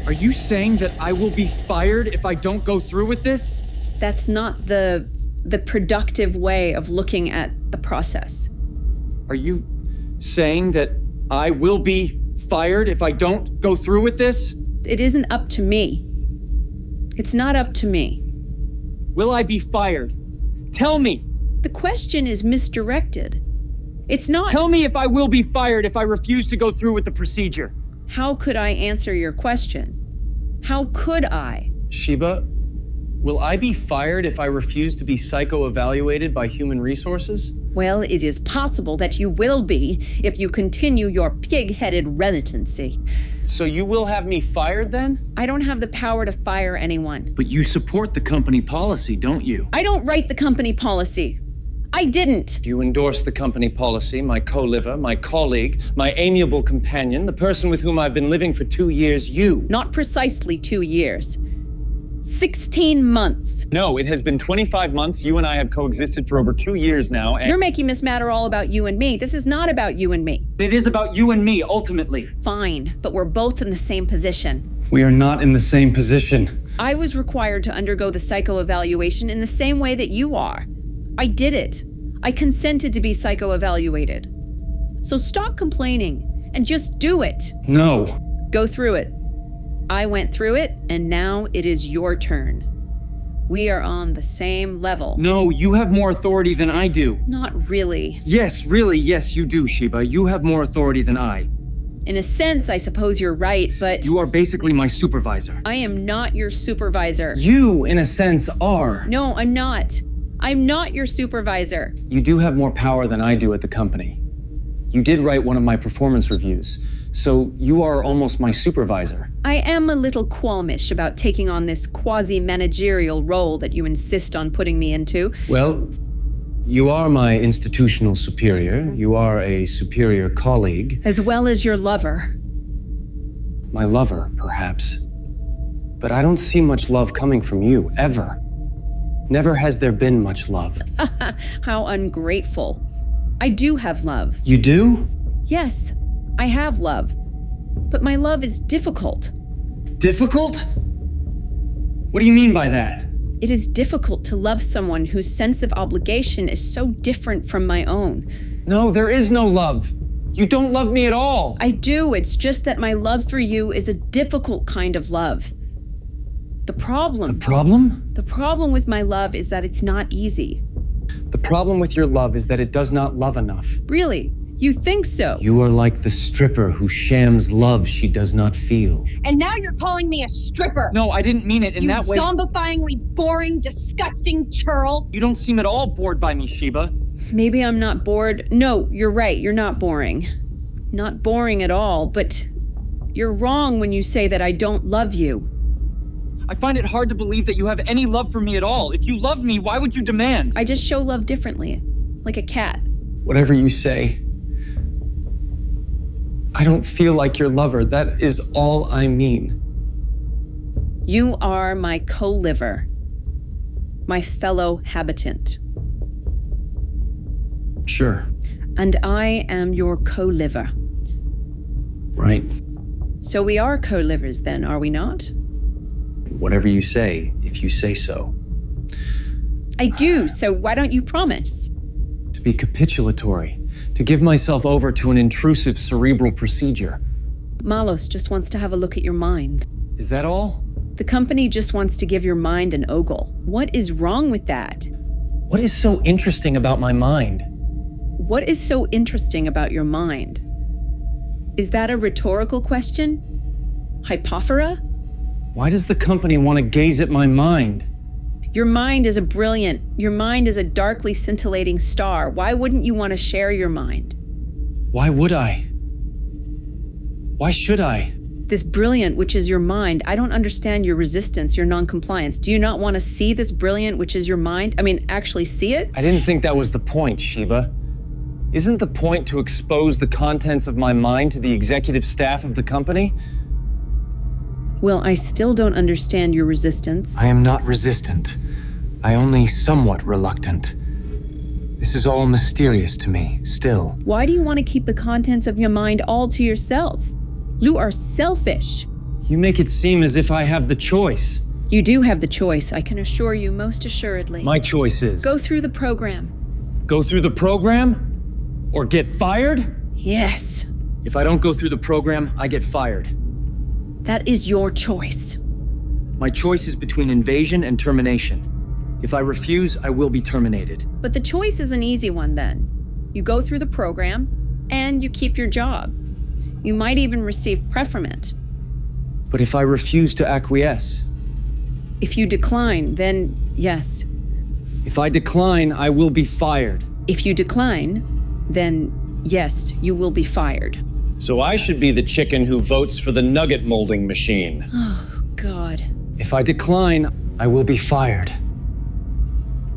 Are you saying that I will be fired if I don't go through with this? That's not the productive way of looking at the process. Are you saying that I will be fired if I don't go through with this? It isn't up to me. It's not up to me. Will I be fired? Tell me. The question is misdirected. It's not— Tell me if I will be fired if I refuse to go through with the procedure. How could I answer your question? How could I? Sheba, will I be fired if I refuse to be psycho-evaluated by human resources? Well, it is possible that you will be if you continue your pig-headed relevancy. So you will have me fired then? I don't have the power to fire anyone. But you support the company policy, don't you? I don't write the company policy. I didn't. You endorse the company policy, my co-liver, my colleague, my amiable companion, the person with whom I've been living for 2 years, you. Not precisely 2 years. 16 months. No, it has been 25 months. You and I have coexisted for over 2 years now, and— You're making this matter all about you and me. This is not about you and me. It is about you and me, ultimately. Fine, but we're both in the same position. We are not in the same position. I was required to undergo the psychoevaluation in the same way that you are. I did it. I consented to be psychoevaluated. So stop complaining and just do it. No. Go through it. I went through it, and now it is your turn. We are on the same level. No, you have more authority than I do. Not really. Yes, really, yes, you do, Sheba. You have more authority than I. In a sense, I suppose you're right, but You are basically my supervisor. I am not your supervisor. You, in a sense, are. No, I'm not. I'm not your supervisor. You do have more power than I do at the company. You did write one of my performance reviews, so you are almost my supervisor. I am a little qualmish about taking on this quasi-managerial role that you insist on putting me into. Well, you are my institutional superior. You are a superior colleague. As well as your lover. My lover, perhaps. But I don't see much love coming from you, ever. Never has there been much love. How ungrateful. I do have love. You do? Yes, I have love. But my love is difficult. Difficult? What do you mean by that? It is difficult to love someone whose sense of obligation is so different from my own. No, there is no love. You don't love me at all. I do, it's just that my love for you is a difficult kind of love. The problem with my love is that it's not easy. The problem with your love is that it does not love enough. Really? You think so? You are like the stripper who shams love she does not feel. And now you're calling me a stripper. No, I didn't mean it in that way. You zombifyingly boring, disgusting churl. You don't seem at all bored by me, Sheba. Maybe I'm not bored. No, you're right. You're not boring. Not boring at all, but you're wrong when you say that I don't love you. I find it hard to believe that you have any love for me at all. If you loved me, why would you demand? I just show love differently, like a cat. Whatever you say. I don't feel like your lover. That is all I mean. You are my co-liver, my fellow habitant. Sure. And I am your co-liver. Right. So we are co-livers then, are we not? Whatever you say, if you say so. I do, so why don't you promise? To be capitulatory, to give myself over to an intrusive cerebral procedure. Malos just wants to have a look at your mind. Is that all? The company just wants to give your mind an ogle. What is wrong with that? What is so interesting about my mind? What is so interesting about your mind? Is that a rhetorical question? Hypophora? Why does the company want to gaze at my mind? Your mind is your mind is a darkly scintillating star. Why wouldn't you want to share your mind? Why would I? Why should I? This brilliant, which is your mind, I don't understand your resistance, your non-compliance. Do you not want to see this brilliant, which is your mind? I mean, actually see it? I didn't think that was the point, Sheba. Isn't the point to expose the contents of my mind to the executive staff of the company? Well, I still don't understand your resistance. I am not resistant. I only somewhat reluctant. This is all mysterious to me, still. Why do you want to keep the contents of your mind all to yourself? You are selfish. You make it seem as if I have the choice. You do have the choice, I can assure you most assuredly. My choice is... Go through the program. Go through the program? Or get fired? Yes, If I don't go through the program, I get fired. that is your choice. My choice is between invasion and termination. If I refuse, I will be terminated. But the choice is an easy one then. You go through the program, and you keep your job. You might even receive preferment. But if I refuse to acquiesce, If you decline, then yes. if I decline, I will be fired. If you decline, then yes, you will be fired. So I should be the chicken who votes for the nugget molding machine. God. If I decline, I will be fired.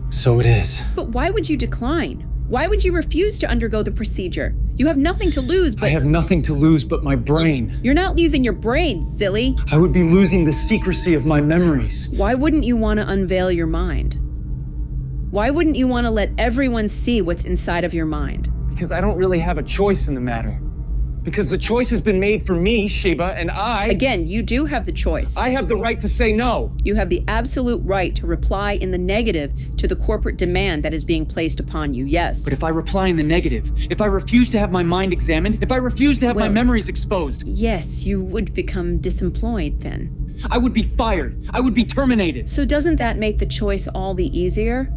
So it is. But why would you decline? Why would you refuse to undergo the procedure? You have nothing to lose, I but have nothing to lose but my brain. you're not losing your brain, silly. I would be losing the secrecy of my memories. Why wouldn't you want to unveil your mind? Why wouldn't you want to let everyone see what's inside of your mind? Because I don't really have a choice in the matter. Because the choice has been made for me, Sheba, and Again, you do have the choice. I have the right to say no. You have the absolute right to reply in the negative to the corporate demand that is being placed upon you, yes. But if I reply in the negative, if I refuse to have my mind examined, if I refuse to have my Well- memories exposed, Yes, you would become disemployed then. I would be fired. I would be terminated. So doesn't that make the choice all the easier?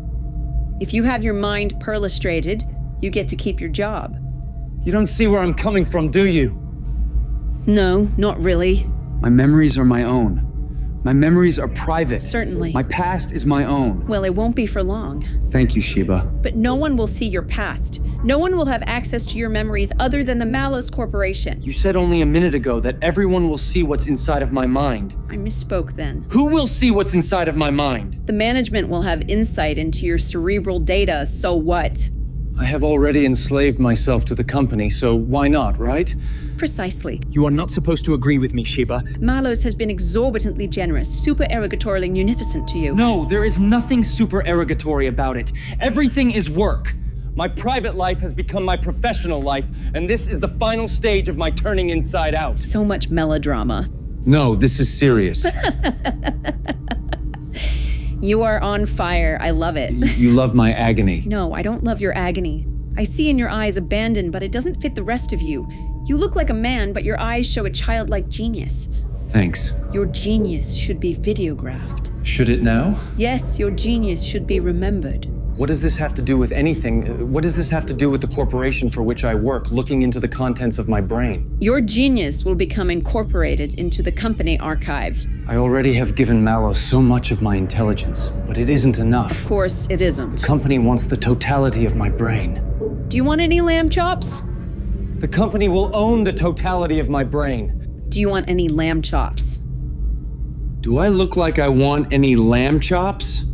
If you have your mind perlustrated, you get to keep your job. You don't see where I'm coming from, do you? No, not really. My memories are my own. My memories are private. Certainly. My past is my own. Well, it won't be for long. Thank you, Sheba. But no one will see your past. No one will have access to your memories other than the Malos Corporation. You said only a minute ago that everyone will see what's inside of my mind. I misspoke then. Who will see what's inside of my mind? The management will have insight into your cerebral data, so what? I have already enslaved myself to the company, so why not, right? Precisely. You are not supposed to agree with me, Sheba. Malos has been exorbitantly generous, super-erogatorily munificent to you. No, there is nothing super-erogatory about it. Everything is work. My private life has become my professional life, and this is the final stage of my turning inside out. So much melodrama. No, this is serious. You are on fire. I love it. You love my agony. No, I don't love your agony. I see in your eyes abandon, but it doesn't fit the rest of you. You look like a man, but your eyes show a childlike genius. Thanks. Your genius should be videographed. Should it now? Yes, your genius should be remembered. What does this have to do with anything? What does this have to do with the corporation for which I work, looking into the contents of my brain? Your genius will become incorporated into the company archive. I already have given Mallow so much of my intelligence, but it isn't enough. Of course, it isn't. The company wants the totality of my brain. Do you want any lamb chops? The company will own the totality of my brain. Do you want any lamb chops? Do I look like I want any lamb chops?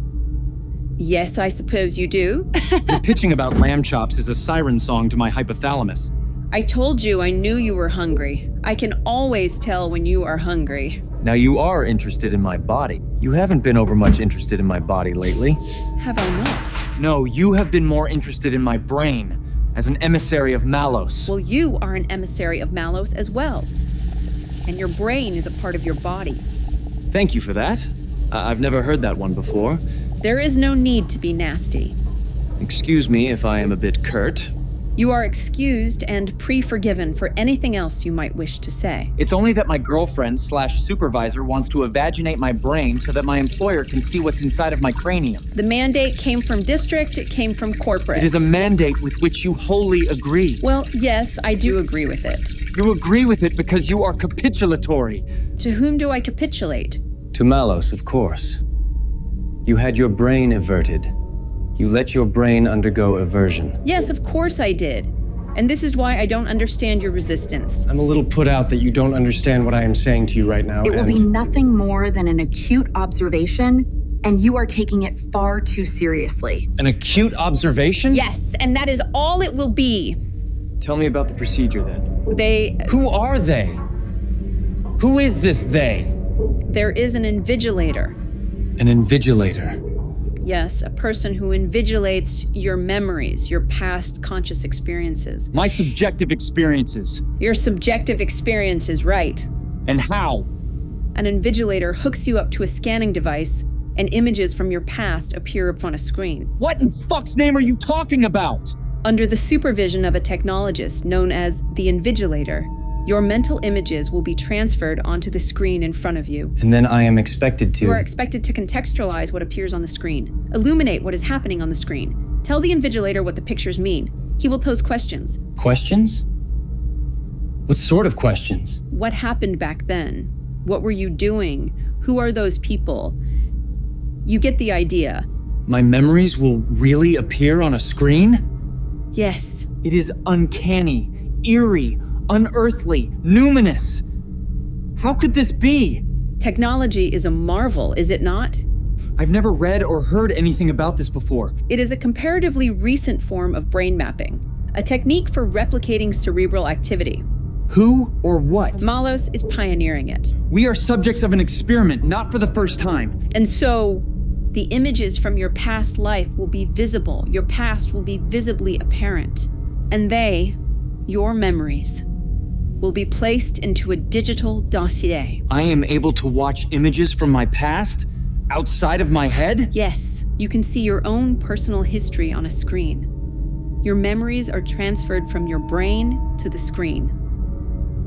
Yes, I suppose you do. The pitching about lamb chops is a siren song to my hypothalamus. I told you I knew you were hungry. I can always tell when you are hungry. Now you are interested in my body. You haven't been over much interested in my body lately. Have I not? No, you have been more interested in my brain as an emissary of Malos. Well, you are an emissary of Malos as well. And your brain is a part of your body. Thank you for that. I've never heard that one before. There is no need to be nasty. Excuse me if I am a bit curt. You are excused and pre-forgiven for anything else you might wish to say. It's only that my girlfriend/supervisor wants to evaginate my brain so that my employer can see what's inside of my cranium. The mandate came from district, it came from corporate. It is a mandate with which you wholly agree. Well, yes, I do agree with it. You agree with it because you are capitulatory. To whom do I capitulate? To Malos, of course. You had your brain everted. You let your brain undergo aversion. Yes, of course I did. And this is why I don't understand your resistance. I'm a little put out that you don't understand what I am saying to you right now. It will be nothing more than an acute observation, and you are taking it far too seriously. An acute observation? Yes, and that is all it will be. Tell me about the procedure then. Who are they? Who is this they? There is an invigilator. An invigilator. Yes, a person who invigilates your memories, your past conscious experiences. My subjective experiences. Your subjective experiences, right. And how? an invigilator hooks you up to a scanning device, and images from your past appear up on a screen. What in fuck's name are you talking about? Under the supervision of a technologist known as the invigilator, your mental images will be transferred onto the screen in front of you. And then I am expected to... You are expected to contextualize what appears on the screen, illuminate what is happening on the screen, tell the invigilator what the pictures mean. He will pose questions. Questions? What sort of questions? What happened back then? What were you doing? Who are those people? You get the idea. My memories will really appear on a screen? Yes. It is uncanny, eerie, unearthly, numinous. How could this be? Technology is a marvel, is it not? I've never read or heard anything about this before. It is a comparatively recent form of brain mapping, a technique for replicating cerebral activity. Who or what? Malos is pioneering it. We are subjects of an experiment, not for the first time. And so, the images from your past life will be visible. Your past will be visibly apparent. And they, your memories, will be placed into a digital dossier. I am able to watch images from my past outside of my head? Yes, you can see your own personal history on a screen. Your memories are transferred from your brain to the screen.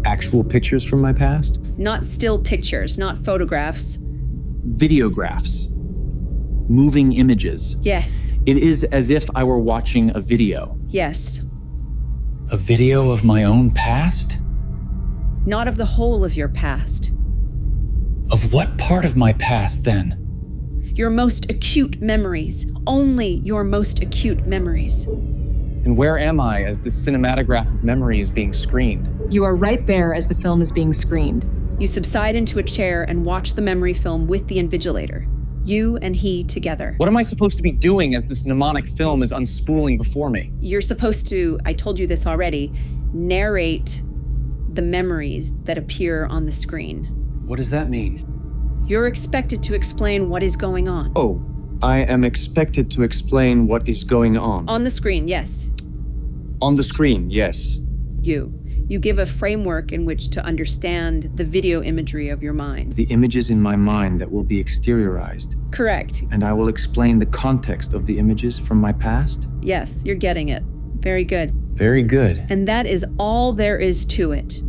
Actual pictures from my past? Not still pictures, not photographs. Videographs. Moving images. Yes, It is as if I were watching a video. yes. A video of my own past? Not of the whole of your past. Of what part of my past, then? Your most acute memories. Only your most acute memories. And where am I as the cinematograph of memory is being screened? You are right there as the film is being screened. You subside into a chair and watch the memory film with the invigilator. You and he together. What am I supposed to be doing as this mnemonic film is unspooling before me? You're supposed to, I told you this already, narrate the memories that appear on the screen. What does that mean? You're expected to explain what is going on. Oh, I am expected to explain what is going on. On the screen, yes. On the screen, yes. You give a framework in which to understand the video imagery of your mind. The images in my mind that will be exteriorized. Correct. And I will explain the context of the images from my past? Yes, you're getting it. Very good. Very good. And that is all there is to it.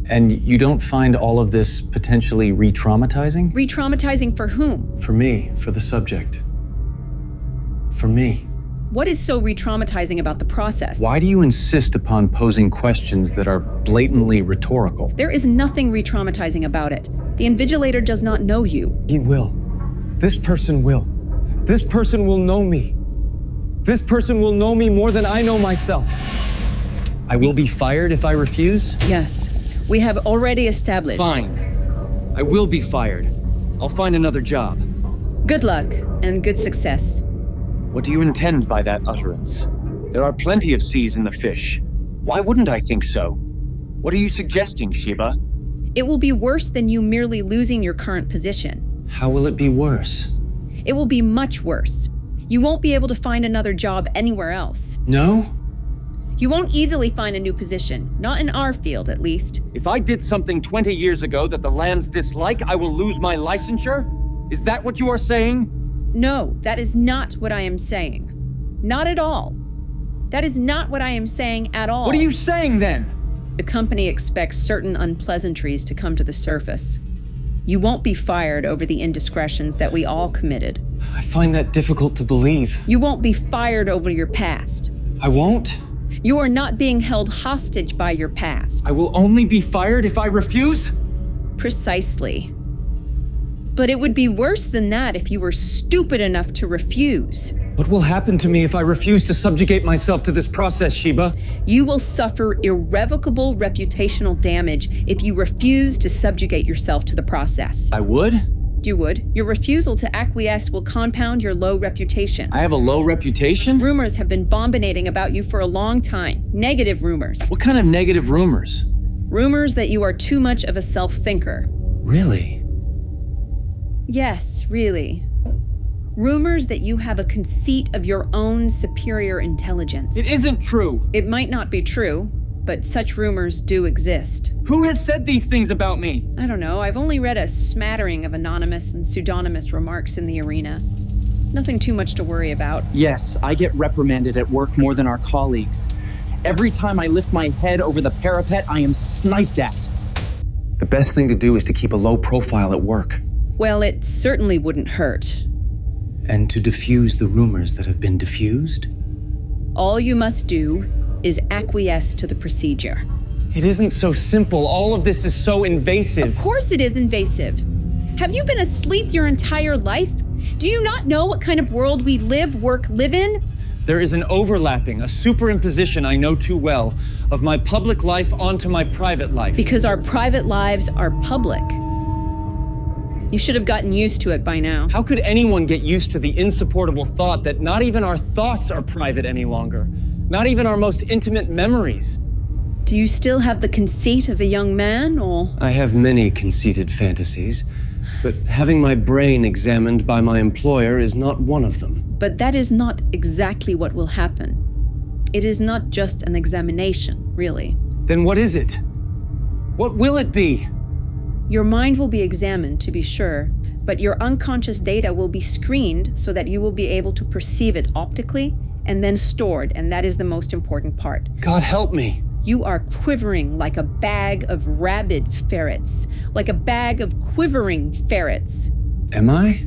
And you don't find all of this potentially re-traumatizing? Re-traumatizing for whom? For me, for the subject. For me. What is so re-traumatizing about the process? Why do you insist upon posing questions that are blatantly rhetorical? There is nothing re-traumatizing about it. The invigilator does not know you. He will. This person will. This person will know me. This person will know me more than I know myself. I will be fired if I refuse? Yes, we have already established. Fine. I will be fired. I'll find another job. Good luck and good success. What do you intend by that utterance? There are plenty of C's in the fish. Why wouldn't I think so? What are you suggesting, Sheba? It will be worse than you merely losing your current position. How will it be worse? It will be much worse. You won't be able to find another job anywhere else. No? You won't easily find a new position, not in our field at least. If I did something 20 years ago that the lambs dislike, I will lose my licensure? Is that what you are saying? No, that is not what I am saying. Not at all. That is not what I am saying at all. What are you saying then? The company expects certain unpleasantries to come to the surface. You won't be fired over the indiscretions that we all committed. I find that difficult to believe. You won't be fired over your past. I won't? You are not being held hostage by your past. I will only be fired if I refuse? Precisely. But it would be worse than that if you were stupid enough to refuse. What will happen to me if I refuse to subjugate myself to this process, Sheba? You will suffer irrevocable reputational damage if you refuse to subjugate yourself to the process. I would? You would. Your refusal to acquiesce will compound your low reputation. I have a low reputation? Rumors have been bombinating about you for a long time. Negative rumors. What kind of negative rumors? Rumors that you are too much of a self-thinker. Really? Yes, really. Rumors that you have a conceit of your own superior intelligence. It isn't true. It might not be true, but such rumors do exist. Who has said these things about me? I don't know, I've only read a smattering of anonymous and pseudonymous remarks in the arena. Nothing too much to worry about. Yes, I get reprimanded at work more than our colleagues. Every time I lift my head over the parapet, I am sniped at. The best thing to do is to keep a low profile at work. Well, it certainly wouldn't hurt. And to diffuse the rumors that have been diffused? All you must do is acquiesce to the procedure. It isn't so simple. All of this is so invasive. Of course it is invasive. Have you been asleep your entire life? Do you not know what kind of world we live, work, live in? There is an overlapping, a superimposition I know too well, of my public life onto my private life. Because our private lives are public. You should have gotten used to it by now. How could anyone get used to the insupportable thought that not even our thoughts are private any longer? Not even our most intimate memories? Do you still have the conceit of a young man, or? I have many conceited fantasies, but having my brain examined by my employer is not one of them. But that is not exactly what will happen. It is not just an examination, really. Then what is it? What will it be? Your mind will be examined, to be sure, but your unconscious data will be screened so that you will be able to perceive it optically and then stored, and that is the most important part. God help me. You are quivering like a bag of rabid ferrets, like a bag of quivering ferrets. Am I?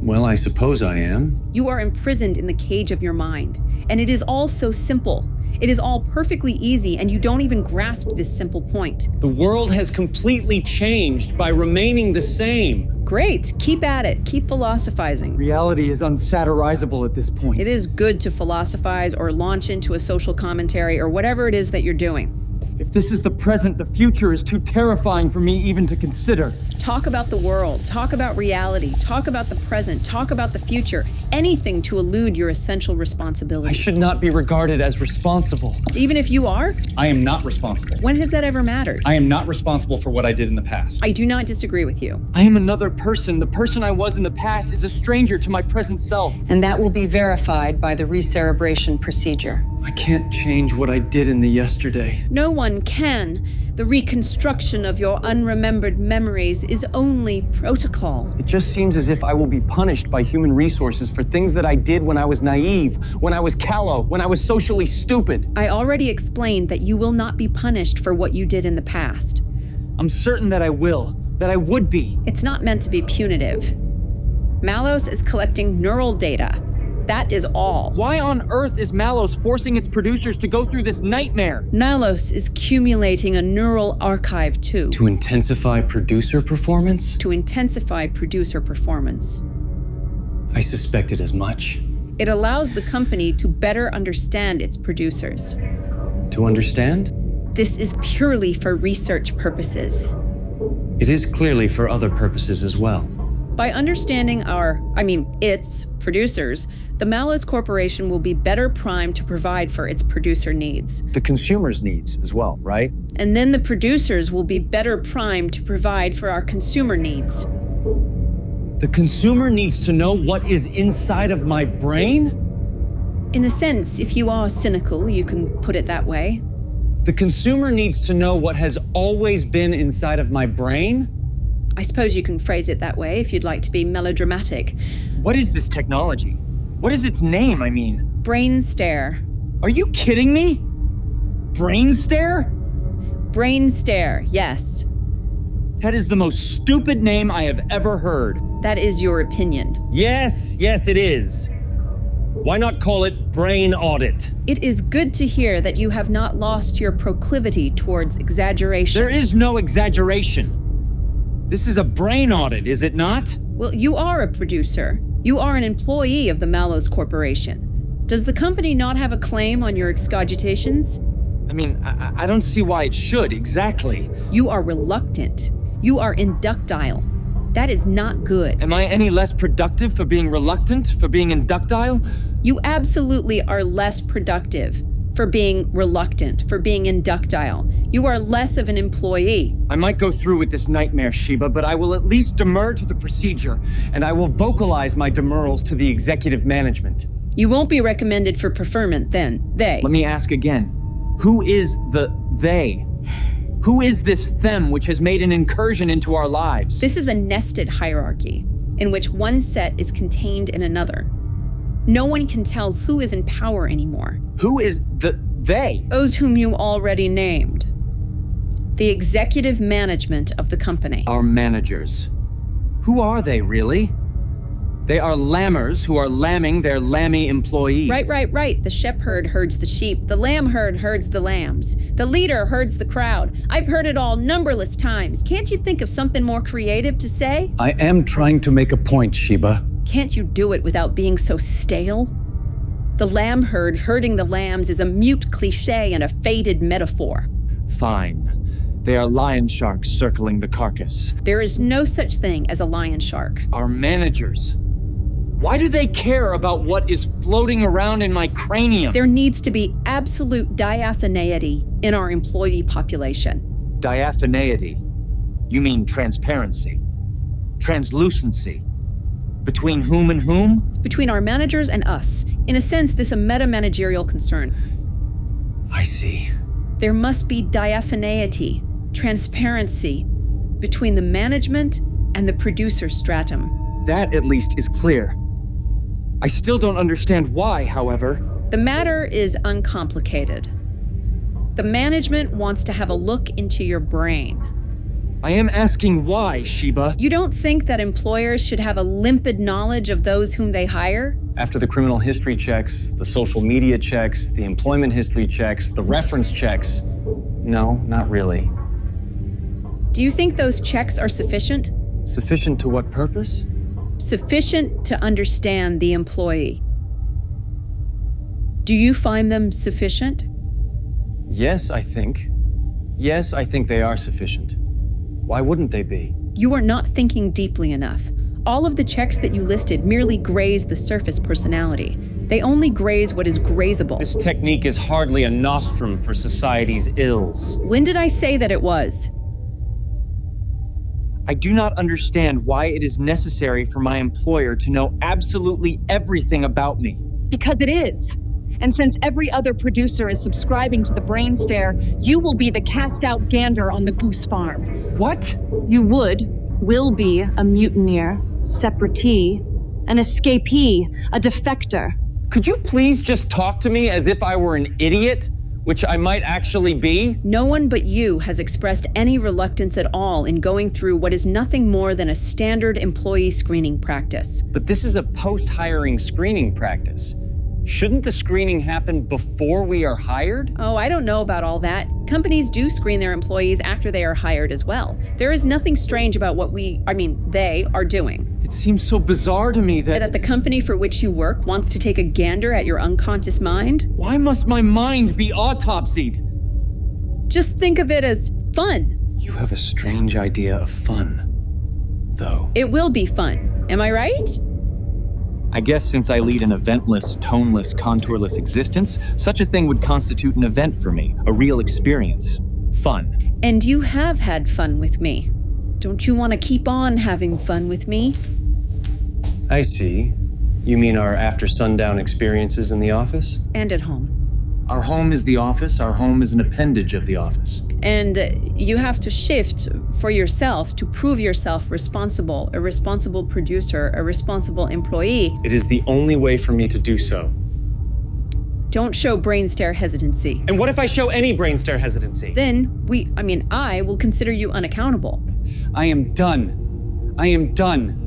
Well, I suppose I am. You are imprisoned in the cage of your mind, and it is all so simple. It is all perfectly easy, and you don't even grasp this simple point. The world has completely changed by remaining the same. Great, keep at it, keep philosophizing. Reality is unsatirizable at this point. It is good to philosophize or launch into a social commentary or whatever it is that you're doing. If this is the present, the future is too terrifying for me even to consider. Talk about the world, talk about reality, talk about the present, talk about the future, anything to elude your essential responsibility. I should not be regarded as responsible. Even if you are? I am not responsible. When has that ever mattered? I am not responsible for what I did in the past. I do not disagree with you. I am another person. The person I was in the past is a stranger to my present self. And that will be verified by the recerebration procedure. I can't change what I did in the yesterday. No one can. The reconstruction of your unremembered memories is only protocol. It just seems as if I will be punished by human resources for things that I did when I was naive, when I was callow, when I was socially stupid. I already explained that you will not be punished for what you did in the past. I'm certain that I will, that I would be. It's not meant to be punitive. Malos is collecting neural data. That is all. Why on earth is Malos forcing its producers to go through this nightmare? Malos is accumulating a neural archive too. To intensify producer performance? To intensify producer performance. I suspected as much. It allows the company to better understand its producers. To understand? This is purely for research purposes. It is clearly for other purposes as well. By understanding its producers, the Malos Corporation will be better primed to provide for its producer needs. The consumer's needs as well, right? And then the producers will be better primed to provide for our consumer needs. The consumer needs to know what is inside of my brain? In a sense, if you are cynical, you can put it that way. The consumer needs to know what has always been inside of my brain? I suppose you can phrase it that way if you'd like to be melodramatic. What is this technology? What is its name, I mean? BRAINSTARE. Are you kidding me? BRAINSTARE? BRAINSTARE, yes. That is the most stupid name I have ever heard. That is your opinion. Yes, it is. Why not call it brain audit? It is good to hear that you have not lost your proclivity towards exaggeration. There is no exaggeration. This is a brain audit, is it not? Well, you are a producer. You are an employee of the Malos Corporation. Does the company not have a claim on your excogitations? I mean, I don't see why it should, exactly. You are reluctant. You are inductile. That is not good. Am I any less productive for being reluctant, for being inductile? You absolutely are less productive for being reluctant, for being inductile. You are less of an employee. I might go through with this nightmare, Sheba, but I will at least demur to the procedure, and I will vocalize my demurrals to the executive management. You won't be recommended for preferment then. Let me ask again. Who is the they? Who is this them which has made an incursion into our lives? This is a nested hierarchy in which one set is contained in another. No one can tell who is in power anymore. Who is the they? Those whom you already named. The executive management of the company. Our managers. Who are they, really? They are lambers who are lambing their lammy employees. Right. The shepherd herds the sheep. The lamb herd herds the lambs. The leader herds the crowd. I've heard it all numberless times. Can't you think of something more creative to say? I am trying to make a point, Sheba. Can't you do it without being so stale? The lamb herd herding the lambs is a mute cliche and a faded metaphor. Fine. They are lion sharks circling the carcass. There is no such thing as a lion shark. Our managers. Why do they care about what is floating around in my cranium? There needs to be absolute diaphaneity in our employee population. Diaphaneity? You mean transparency? Translucency? Between whom and whom? Between our managers and us. In a sense, this is a meta-managerial concern. I see. There must be diaphaneity, transparency, between the management and the producer stratum. That, at least, is clear. I still don't understand why, however. The matter is uncomplicated. The management wants to have a look into your brain. I am asking why, Sheba. You don't think that employers should have a limpid knowledge of those whom they hire? After the criminal history checks, the social media checks, the employment history checks, the reference checks. No, not really. Do you think those checks are sufficient? Sufficient to what purpose? Sufficient to understand the employee. Do you find them sufficient? Yes, I think. Yes, I think they are sufficient. Why wouldn't they be? You are not thinking deeply enough. All of the checks that you listed merely graze the surface personality. They only graze what is grazable. This technique is hardly a nostrum for society's ills. When did I say that it was? I do not understand why it is necessary for my employer to know absolutely everything about me. Because it is. And since every other producer is subscribing to the BRAINSTARE, you will be the cast-out gander on the goose farm. What? You will be a mutineer, separatee, an escapee, a defector. Could you please just talk to me as if I were an idiot? Which I might actually be? No one but you has expressed any reluctance at all in going through what is nothing more than a standard employee screening practice. But this is a post-hiring screening practice. Shouldn't the screening happen before we are hired? Oh, I don't know about all that. Companies do screen their employees after they are hired as well. There is nothing strange about what they are doing. It seems so bizarre to me that the company for which you work wants to take a gander at your unconscious mind? Why must my mind be autopsied? Just think of it as fun. You have a strange idea of fun, though. It will be fun. Am I right? I guess since I lead an eventless, toneless, contourless existence, such a thing would constitute an event for me, a real experience. Fun. And you have had fun with me. Don't you want to keep on having fun with me? I see. You mean our after-sundown experiences in the office? And at home. Our home is the office. Our home is an appendage of the office. And you have to shift for yourself to prove yourself responsible, a responsible producer, a responsible employee. It is the only way for me to do so. Don't show BRAINSTARE hesitancy. And what if I show any BRAINSTARE hesitancy? Then I will consider you unaccountable. I am done. I am done.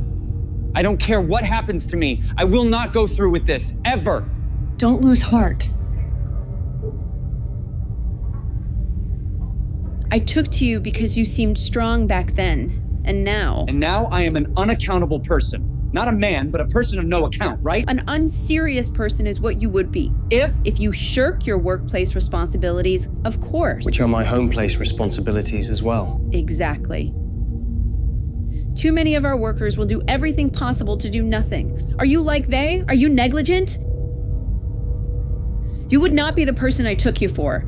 I don't care what happens to me. I will not go through with this, ever. Don't lose heart. I took to you because you seemed strong back then, and now... And now I am an unaccountable person. Not a man, but a person of no account, right? An unserious person is what you would be. If you shirk your workplace responsibilities, of course. Which are my home place responsibilities as well. Exactly. Too many of our workers will do everything possible to do nothing. Are you like they? Are you negligent? You would not be the person I took you for.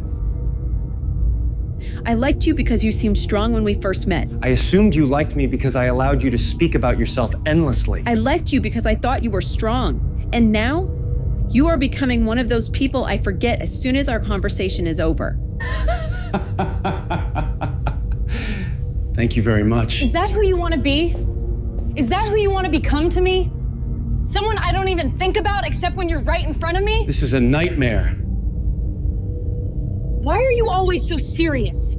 I liked you because you seemed strong when we first met. I assumed you liked me because I allowed you to speak about yourself endlessly. I liked you because I thought you were strong. And now, You are becoming one of those people I forget as soon as our conversation is over. Thank you very much. Is that who you want to be? Is that who you want to become to me? Someone I don't even think about except when you're right in front of me? This is a nightmare. Why are you always so serious?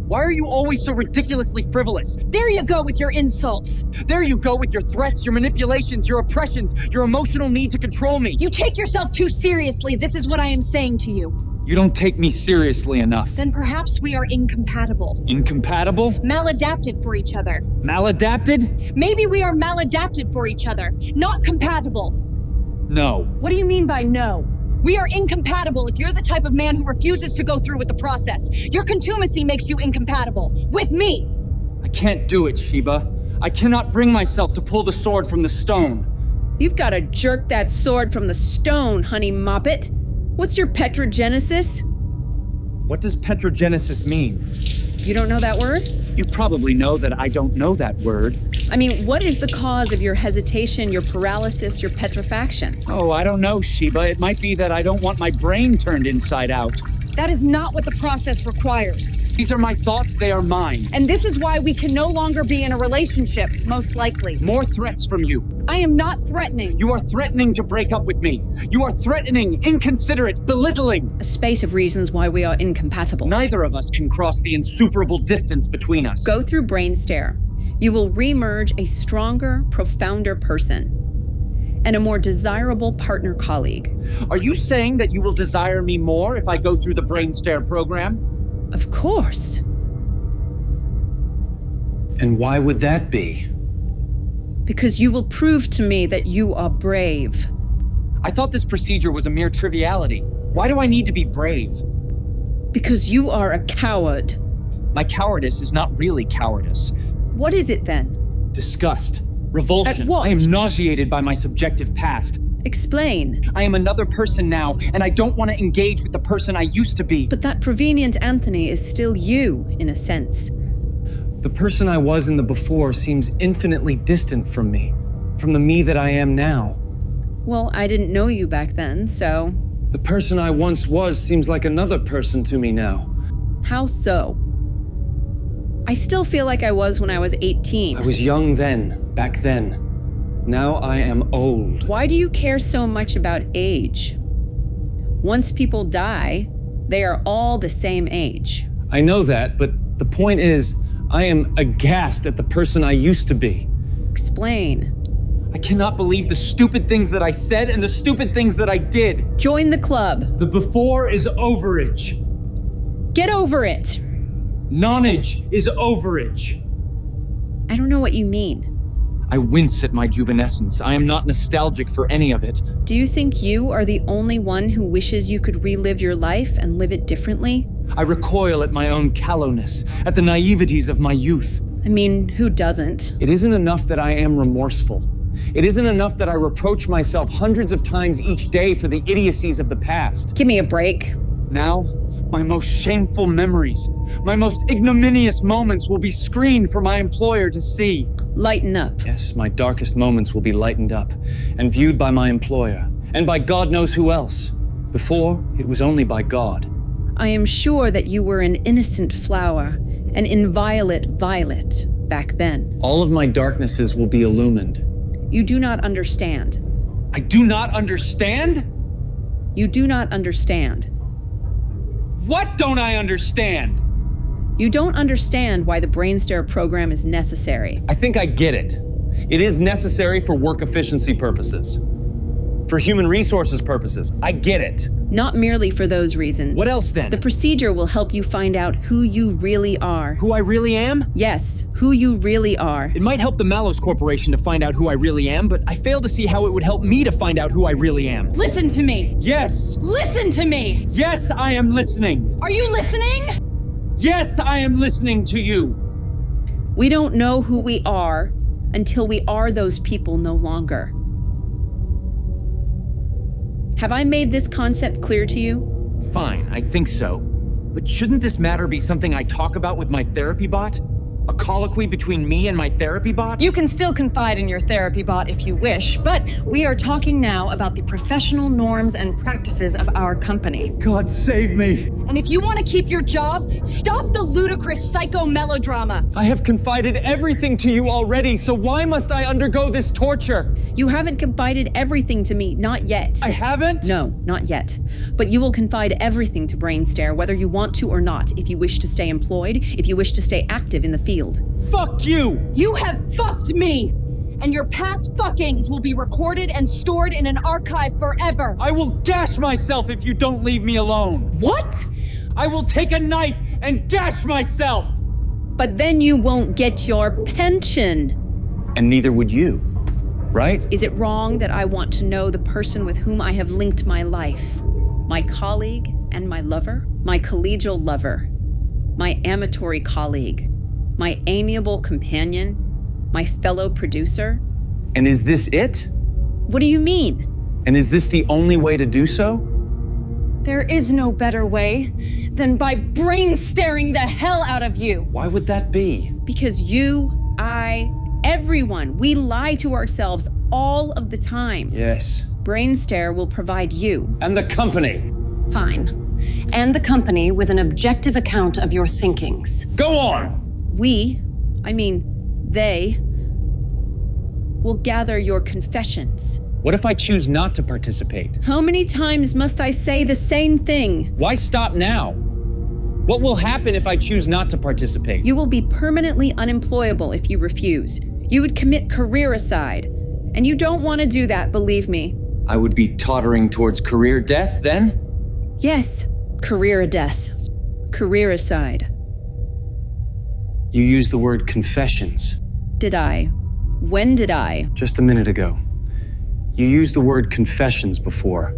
Why are you always so ridiculously frivolous? There you go with your insults. There you go with your threats, your manipulations, your oppressions, your emotional need to control me. You take yourself too seriously. This is what I am saying to you. You don't take me seriously enough. Then perhaps we are incompatible. Incompatible? Maladapted for each other. Maladapted? Maybe we are maladapted for each other, not compatible. No. What do you mean by no? We are incompatible if you're the type of man who refuses to go through with the process. Your contumacy makes you incompatible. With me! I can't do it, Sheba. I cannot bring myself to pull the sword from the stone. You've got to jerk that sword from the stone, honey moppet. What's your petrogenesis? What does petrogenesis mean? You don't know that word? You probably know that I don't know that word. I mean, what is the cause of your hesitation, your paralysis, your petrifaction? Oh, I don't know, Sheba. It might be that I don't want my brain turned inside out. That is not what the process requires. These are my thoughts, they are mine. And this is why we can no longer be in a relationship, most likely. More threats from you. I am not threatening. You are threatening to break up with me. You are threatening, inconsiderate, belittling. A space of reasons why we are incompatible. Neither of us can cross the insuperable distance between us. Go through BRAINSTARE. You will remerge a stronger, profounder person and a more desirable partner colleague. Are you saying that you will desire me more if I go through the BRAINSTARE program? Of course. And why would that be? Because you will prove to me that you are brave. I thought this procedure was a mere triviality. Why do I need to be brave? Because you are a coward. My cowardice is not really cowardice. What is it then? Disgust. Revulsion. At what? I am nauseated by my subjective past. Explain. I am another person now, and I don't want to engage with the person I used to be. But that prevenient Anthony is still you, in a sense. The person I was in the before seems infinitely distant from me, from the me that I am now. Well, I didn't know you back then, so... The person I once was seems like another person to me now. How so? I still feel like I was when I was 18. I was young then, back then. Now I am old. Why do you care so much about age? Once people die, they are all the same age. I know that, but the point is, I am aghast at the person I used to be. Explain. I cannot believe the stupid things that I said and the stupid things that I did. Join the club. The before is overage. Get over it. Nonage is overage. I don't know what you mean. I wince at my juvenescence. I am not nostalgic for any of it. Do you think you are the only one who wishes you could relive your life and live it differently? I recoil at my own callowness, at the naiveties of my youth. I mean, who doesn't? It isn't enough that I am remorseful. It isn't enough that I reproach myself hundreds of times each day for the idiocies of the past. Give me a break. Now, my most shameful memories, my most ignominious moments will be screened for my employer to see. Lighten up. Yes, my darkest moments will be lightened up and viewed by my employer, and by God knows who else. Before, it was only by God. I am sure that you were an innocent flower, an inviolate violet back then. All of my darknesses will be illumined. You do not understand. I do not understand? You do not understand. What don't I understand? You don't understand why the BRAINSTARE program is necessary. I think I get it. It is necessary for work efficiency purposes. For human resources purposes. I get it. Not merely for those reasons. What else then? The procedure will help you find out who you really are. Who I really am? Yes, who you really are. It might help the Mallows Corporation to find out who I really am, but I fail to see how it would help me to find out who I really am. Listen to me. Yes. Listen to me. Yes, I am listening. Are you listening? Yes, I am listening to you. We don't know who we are until we are those people no longer. Have I made this concept clear to you? Fine, I think so. But shouldn't this matter be something I talk about with my therapy bot? A colloquy between me and my therapy bot? You can still confide in your therapy bot if you wish, but we are talking now about the professional norms and practices of our company. God save me. And if you want to keep your job, stop the ludicrous psycho melodrama. I have confided everything to you already, so why must I undergo this torture? You haven't confided everything to me, not yet. I haven't? No, not yet. But you will confide everything to BRAINSTARE, whether you want to or not, if you wish to stay employed, if you wish to stay active in the field. Fuck you! You have fucked me! And your past fuckings will be recorded and stored in an archive forever. I will gash myself if you don't leave me alone. What? I will take a knife and gash myself! But then you won't get your pension. And neither would you, right? Is it wrong that I want to know the person with whom I have linked my life? My colleague and my lover? My collegial lover? My amatory colleague? My amiable companion? My fellow producer? And is this it? What do you mean? And is this the only way to do so? There is no better way than by brain staring the hell out of you. Why would that be? Because you, I, everyone, we lie to ourselves all of the time. Yes. BRAINSTARE will provide you. And the company. Fine. And the company with an objective account of your thinkings. Go on! They, will gather your confessions. What if I choose not to participate? How many times must I say the same thing? Why stop now? What will happen if I choose not to participate? You will be permanently unemployable if you refuse. You would commit careericide. And you don't want to do that, believe me. I would be tottering towards career death then? Yes, career death. Careericide. You used the word confessions. Did I? When did I? Just a minute ago. You used the word confessions before.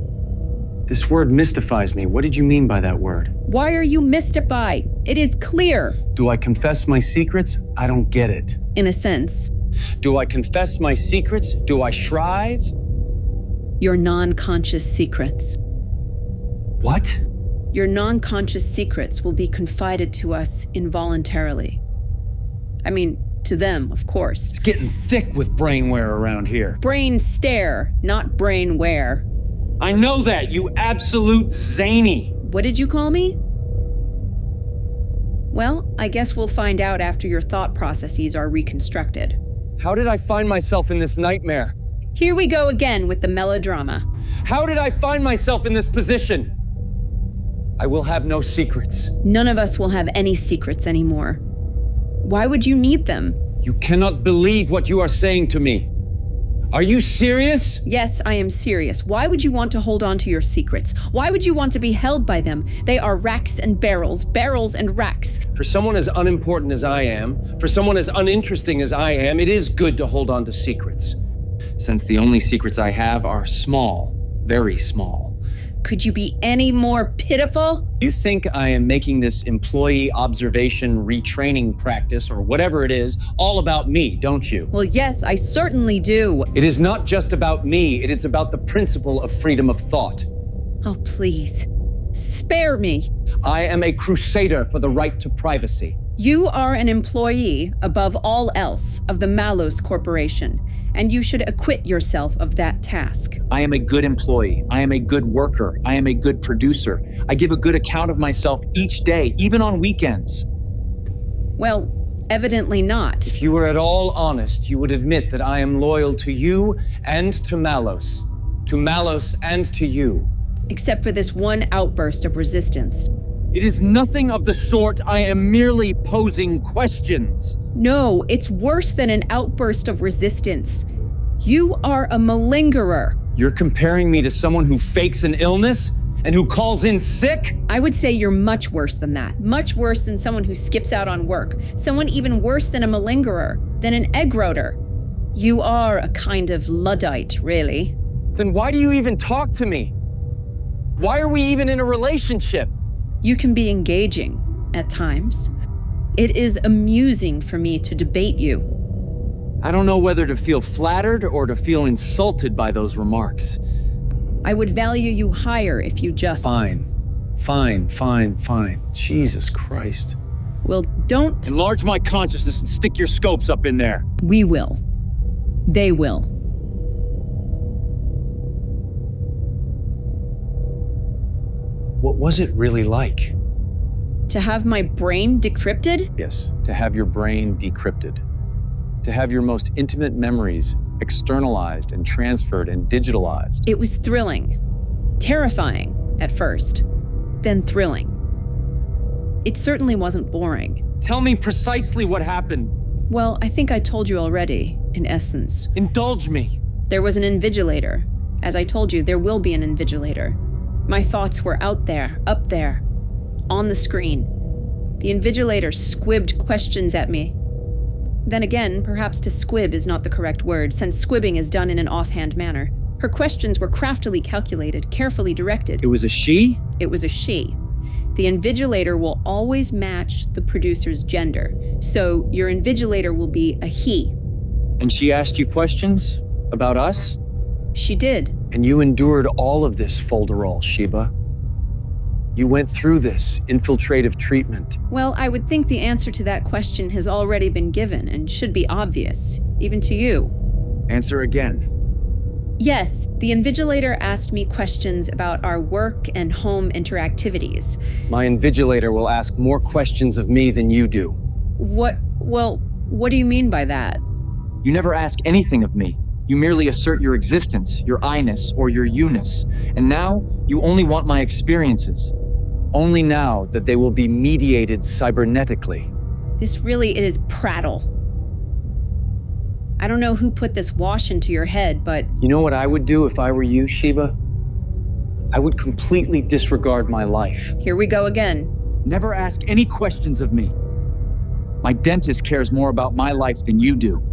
This word mystifies me. What did you mean by that word? Why are you mystified? It is clear. Do I confess my secrets? I don't get it. In a sense. Do I confess my secrets? Do I shrive? Your non-conscious secrets. What? Your non-conscious secrets will be confided to us involuntarily. To them, of course. It's getting thick with brainware around here. BRAINSTARE, not brainware. I know that, you absolute zany. What did you call me? Well, I guess we'll find out after your thought processes are reconstructed. How did I find myself in this nightmare? Here we go again with the melodrama. How did I find myself in this position? I will have no secrets. None of us will have any secrets anymore. Why would you need them? You cannot believe what you are saying to me. Are you serious? Yes, I am serious. Why would you want to hold on to your secrets? Why would you want to be held by them? They are racks and barrels, barrels and racks. For someone as unimportant as I am, for someone as uninteresting as I am, it is good to hold on to secrets. Since the only secrets I have are small, very small. Could you be any more pitiful? You think I am making this employee observation retraining practice, or whatever it is, all about me, don't you? Well, yes, I certainly do. It is not just about me, it is about the principle of freedom of thought. Oh, please. Spare me. I am a crusader for the right to privacy. You are an employee, above all else, of the Malos Corporation, and you should acquit yourself of that task. I am a good employee. I am a good worker. I am a good producer. I give a good account of myself each day, even on weekends. Well, evidently not. If you were at all honest, you would admit that I am loyal to you and to Malos. To Malos and to you. Except for this one outburst of resistance. It is nothing of the sort. I am merely posing questions. No, it's worse than an outburst of resistance. You are a malingerer. You're comparing me to someone who fakes an illness and who calls in sick? I would say you're much worse than that. Much worse than someone who skips out on work. Someone even worse than a malingerer, than an egg rotor. You are a kind of Luddite, really. Then why do you even talk to me? Why are we even in a relationship? You can be engaging at times. It is amusing for me to debate you. I don't know whether to feel flattered or to feel insulted by those remarks. I would value you higher if you just... Fine. Jesus Christ. Well, don't. Enlarge my consciousness and stick your scopes up in there. We will. They will. What was it really like? To have my brain decrypted? Yes, to have your brain decrypted. To have your most intimate memories externalized and transferred and digitalized. It was thrilling. Terrifying at first, then thrilling. It certainly wasn't boring. Tell me precisely what happened. Well, I think I told you already, in essence. Indulge me. There was an invigilator. As I told you, there will be an invigilator. My thoughts were out there, up there, on the screen. The invigilator squibbed questions at me. Then again, perhaps to squib is not the correct word, since squibbing is done in an offhand manner. Her questions were craftily calculated, carefully directed. It was a she? It was a she. The invigilator will always match the producer's gender, so your invigilator will be a he. And she asked you questions about us? She did. And you endured all of this folderol, Sheba. You went through this infiltrative treatment. Well, I would think the answer to that question has already been given and should be obvious, even to you. Answer again. Yes, the invigilator asked me questions about our work and home interactivities. My invigilator will ask more questions of me than you do. What do you mean by that? You never ask anything of me. You merely assert your existence, your I-ness, or your you-ness. And now, you only want my experiences. Only now that they will be mediated cybernetically. This really is prattle. I don't know who put this wash into your head, but... You know what I would do if I were you, Sheba? I would completely disregard my life. Here we go again. Never ask any questions of me. My dentist cares more about my life than you do.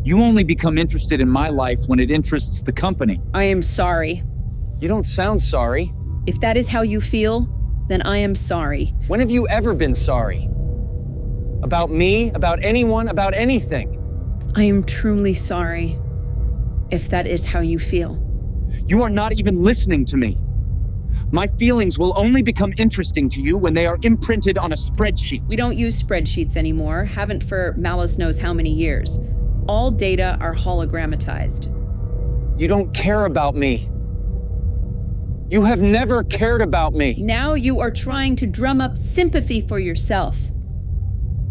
You only become interested in my life when it interests the company. I am sorry. You don't sound sorry. If that is how you feel, then I am sorry. When have you ever been sorry? About me? About anyone? About anything? I am truly sorry, if that is how you feel. You are not even listening to me. My feelings will only become interesting to you when they are imprinted on a spreadsheet. We don't use spreadsheets anymore, haven't for Malice knows how many years. All data are hologrammatized. You don't care about me. You have never cared about me. Now you are trying to drum up sympathy for yourself.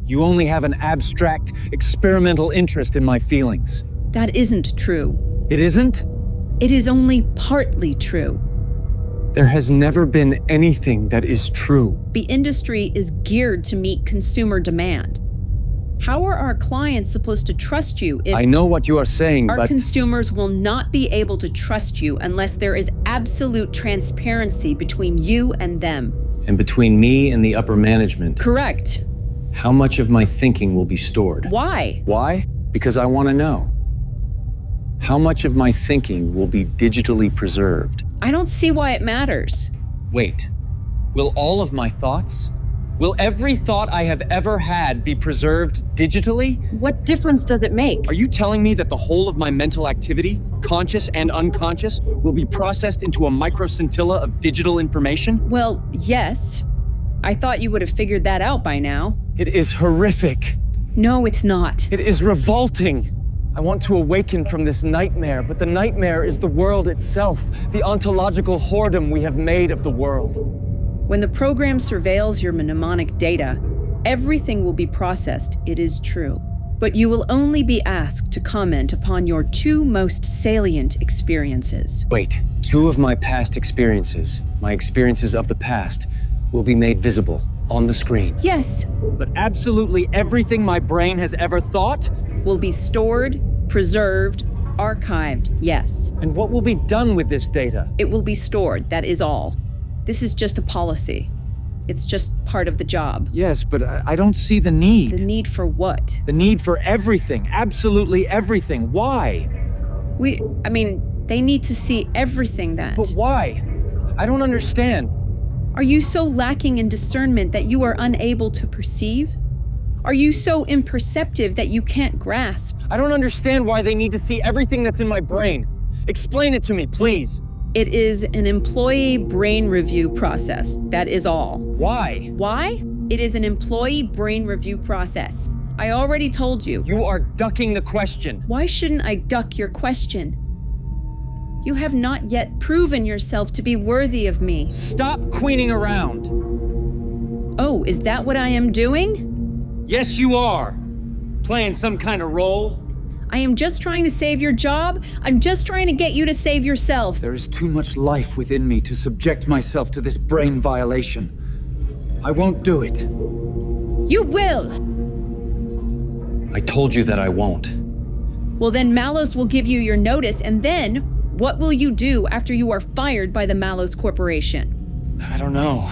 You only have an abstract, experimental interest in my feelings. That isn't true. It isn't? It is only partly true. There has never been anything that is true. The industry is geared to meet consumer demand. How are our clients supposed to trust you if... I know what you are saying, our but... consumers will not be able to trust you unless there is absolute transparency between you and them. And between me and the upper management. Correct. How much of my thinking will be stored? Why? Why? Because I want to know. How much of my thinking will be digitally preserved? I don't see why it matters. Wait, will all of my thoughts? Will every thought I have ever had be preserved digitally? What difference does it make? Are you telling me that the whole of my mental activity, conscious and unconscious, will be processed into a microscintilla of digital information? Well, yes. I thought you would have figured that out by now. It is horrific. No, it's not. It is revolting. I want to awaken from this nightmare, but the nightmare is the world itself, the ontological whoredom we have made of the world. When the program surveils your mnemonic data, everything will be processed, it is true. But you will only be asked to comment upon your two most salient experiences. Wait, two of my past experiences, my experiences of the past, will be made visible on the screen. Yes. But absolutely everything my brain has ever thought will be stored, preserved, archived, yes. And what will be done with this data? It will be stored, that is all. This is just a policy. It's just part of the job. Yes, but I don't see the need. The need for what? The need for everything, absolutely everything. Why? They need to see everything that. But why? I don't understand. Are you so lacking in discernment that you are unable to perceive? Are you so imperceptive that you can't grasp? I don't understand why they need to see everything that's in my brain. Explain it to me, please. It is an employee brain review process, that is all. Why? Why? It is an employee brain review process. I already told you. You are ducking the question. Why shouldn't I duck your question? You have not yet proven yourself to be worthy of me. Stop queening around. Oh, is that what I am doing? Yes, you are. Playing some kind of role. I am just trying to save your job. I'm just trying to get you to save yourself. There is too much life within me to subject myself to this brain violation. I won't do it. You will! I told you that I won't. Well, then Malos will give you your notice, and then what will you do after you are fired by the Malos Corporation? I don't know.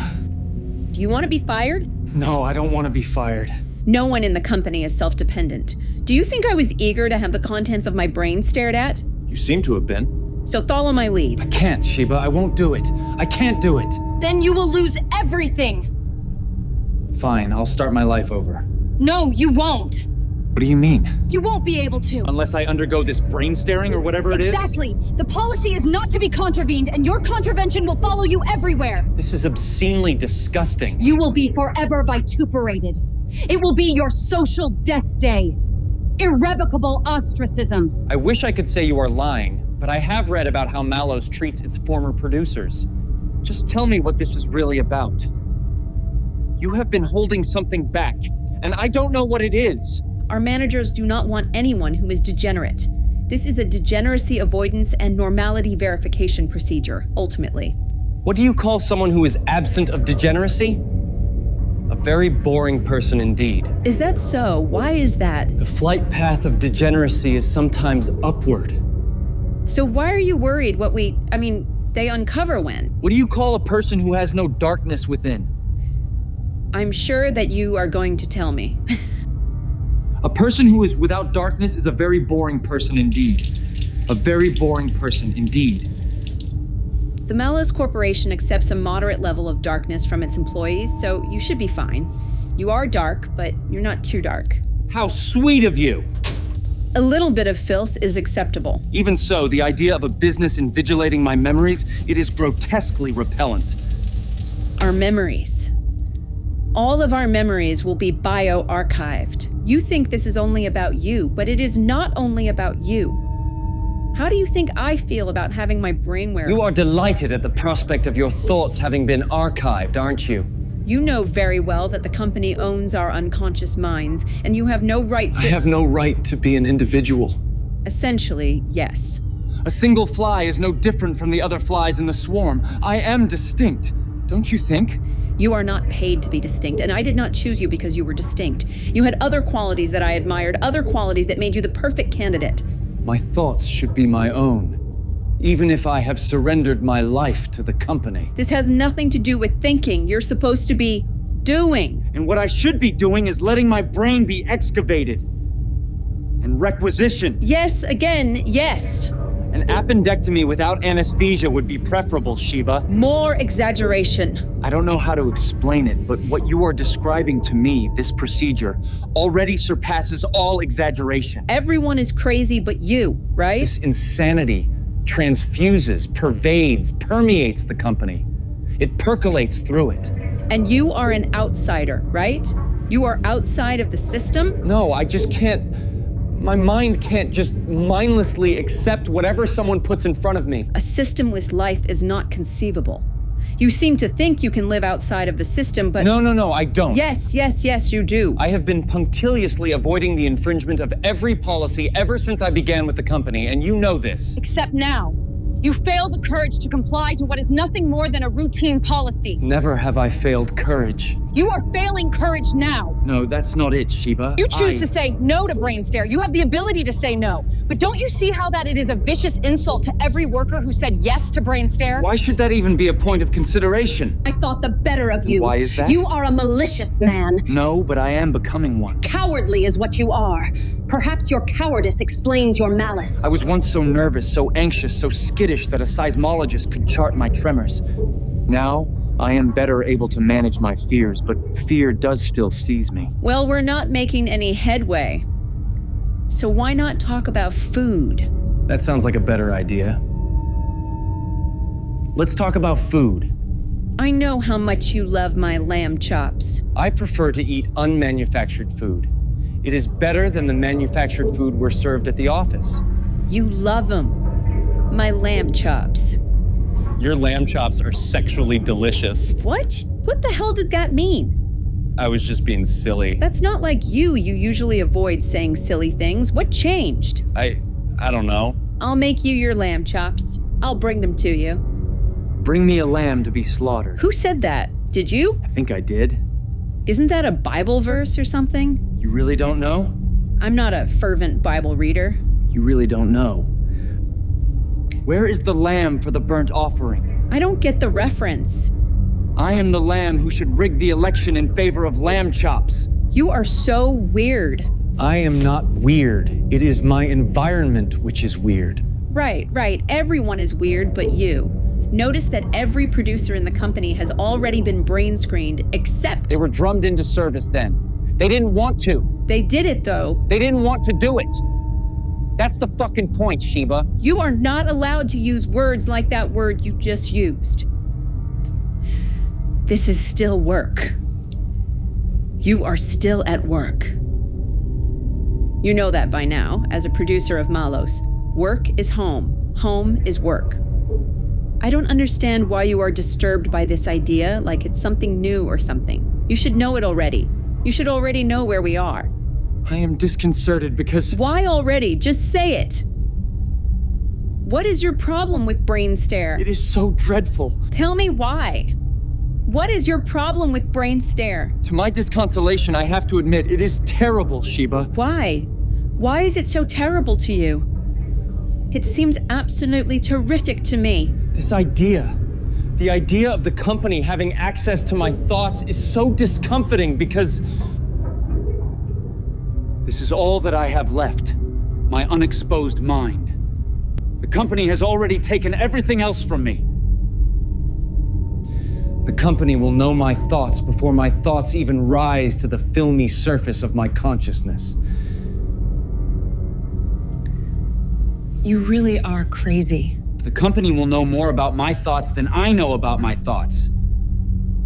Do you want to be fired? No, I don't want to be fired. No one in the company is self-dependent. Do you think I was eager to have the contents of my brain stared at? You seem to have been. So follow my lead. I can't, Sheba. I won't do it. I can't do it. Then you will lose everything. Fine, I'll start my life over. No, you won't. What do you mean? You won't be able to. Unless I undergo this brain staring or whatever it is? Exactly. The policy is not to be contravened, and your contravention will follow you everywhere. This is obscenely disgusting. You will be forever vituperated. It will be your social death day. Irrevocable ostracism. I wish I could say you are lying, but I have read about how Malos treats its former producers. Just tell me what this is really about. You have been holding something back, and I don't know what it is. Our managers do not want anyone who is degenerate. This is a degeneracy avoidance and normality verification procedure, ultimately. What do you call someone who is absent of degeneracy? A very boring person indeed. Is that so? Why is that? The flight path of degeneracy is sometimes upward. So why are you worried what they uncover when? What do you call a person who has no darkness within? I'm sure that you are going to tell me. A person who is without darkness is a very boring person indeed. A very boring person indeed. The Malos Corporation accepts a moderate level of darkness from its employees, so you should be fine. You are dark, but you're not too dark. How sweet of you! A little bit of filth is acceptable. Even so, the idea of a business invigilating my memories, it is grotesquely repellent. Our memories. All of our memories will be bio-archived. You think this is only about you, but it is not only about you. How do you think I feel about having my brainware? You are delighted at the prospect of your thoughts having been archived, aren't you? You know very well that the company owns our unconscious minds, and you have no right to— I have no right to be an individual. Essentially, yes. A single fly is no different from the other flies in the swarm. I am distinct, don't you think? You are not paid to be distinct, and I did not choose you because you were distinct. You had other qualities that I admired, other qualities that made you the perfect candidate. My thoughts should be my own, even if I have surrendered my life to the company. This has nothing to do with thinking. You're supposed to be doing. And what I should be doing is letting my brain be excavated and requisitioned. Yes, again, yes. An appendectomy without anesthesia would be preferable, Sheba. More exaggeration. I don't know how to explain it, but what you are describing to me, this procedure, already surpasses all exaggeration. Everyone is crazy but you, right? This insanity transfuses, pervades, permeates the company. It percolates through it. And you are an outsider, right? You are outside of the system? No, I just can't. My mind can't just mindlessly accept whatever someone puts in front of me. A systemless life is not conceivable. You seem to think you can live outside of the system, but— No, I don't. Yes, you do. I have been punctiliously avoiding the infringement of every policy ever since I began with the company, and you know this. Except now. You fail the courage to comply to what is nothing more than a routine policy. Never have I failed courage. You are failing courage now. No, that's not it, Sheba. You choose to say no to BRAINSTARE. You have the ability to say no. But don't you see how that it is a vicious insult to every worker who said yes to BRAINSTARE? Why should that even be a point of consideration? I thought the better of you. Why is that? You are a malicious man. No, but I am becoming one. Cowardly is what you are. Perhaps your cowardice explains your malice. I was once so nervous, so anxious, so skittish that a seismologist could chart my tremors. Now, I am better able to manage my fears, but fear does still seize me. Well, we're not making any headway. So why not talk about food? That sounds like a better idea. Let's talk about food. I know how much you love my lamb chops. I prefer to eat unmanufactured food. It is better than the manufactured food we're served at the office. You love them. My lamb chops. Your lamb chops are sexually delicious. What? What the hell did that mean? I was just being silly. That's not like you. You usually avoid saying silly things. What changed? I don't know. I'll make you your lamb chops. I'll bring them to you. Bring me a lamb to be slaughtered. Who said that? Did you? I think I did. Isn't that a Bible verse or something? You really don't know? I'm not a fervent Bible reader. You really don't know. Where is the lamb for the burnt offering? I don't get the reference. I am the lamb who should rig the election in favor of lamb chops. You are so weird. I am not weird. It is my environment which is weird. Right. Everyone is weird but you. Notice that every producer in the company has already been brain screened except... They were drummed into service then. They didn't want to. They did it though. They didn't want to do it. That's the fucking point, Sheba. You are not allowed to use words like that word you just used. This is still work. You are still at work. You know that by now, as a producer of Malos. Work is home. Home is work. I don't understand why you are disturbed by this idea like it's something new or something. You should know it already. You should already know where we are. I am disconcerted because... Why already? Just say it. What is your problem with BRAINSTARE? It is so dreadful. Tell me why. What is your problem with BRAINSTARE? To my disconsolation, I have to admit, it is terrible, Sheba. Why? Why is it so terrible to you? It seems absolutely terrific to me. This idea, the idea of the company having access to my thoughts is so discomforting because... This is all that I have left, my unexposed mind. The company has already taken everything else from me. The company will know my thoughts before my thoughts even rise to the filmy surface of my consciousness. You really are crazy. The company will know more about my thoughts than I know about my thoughts.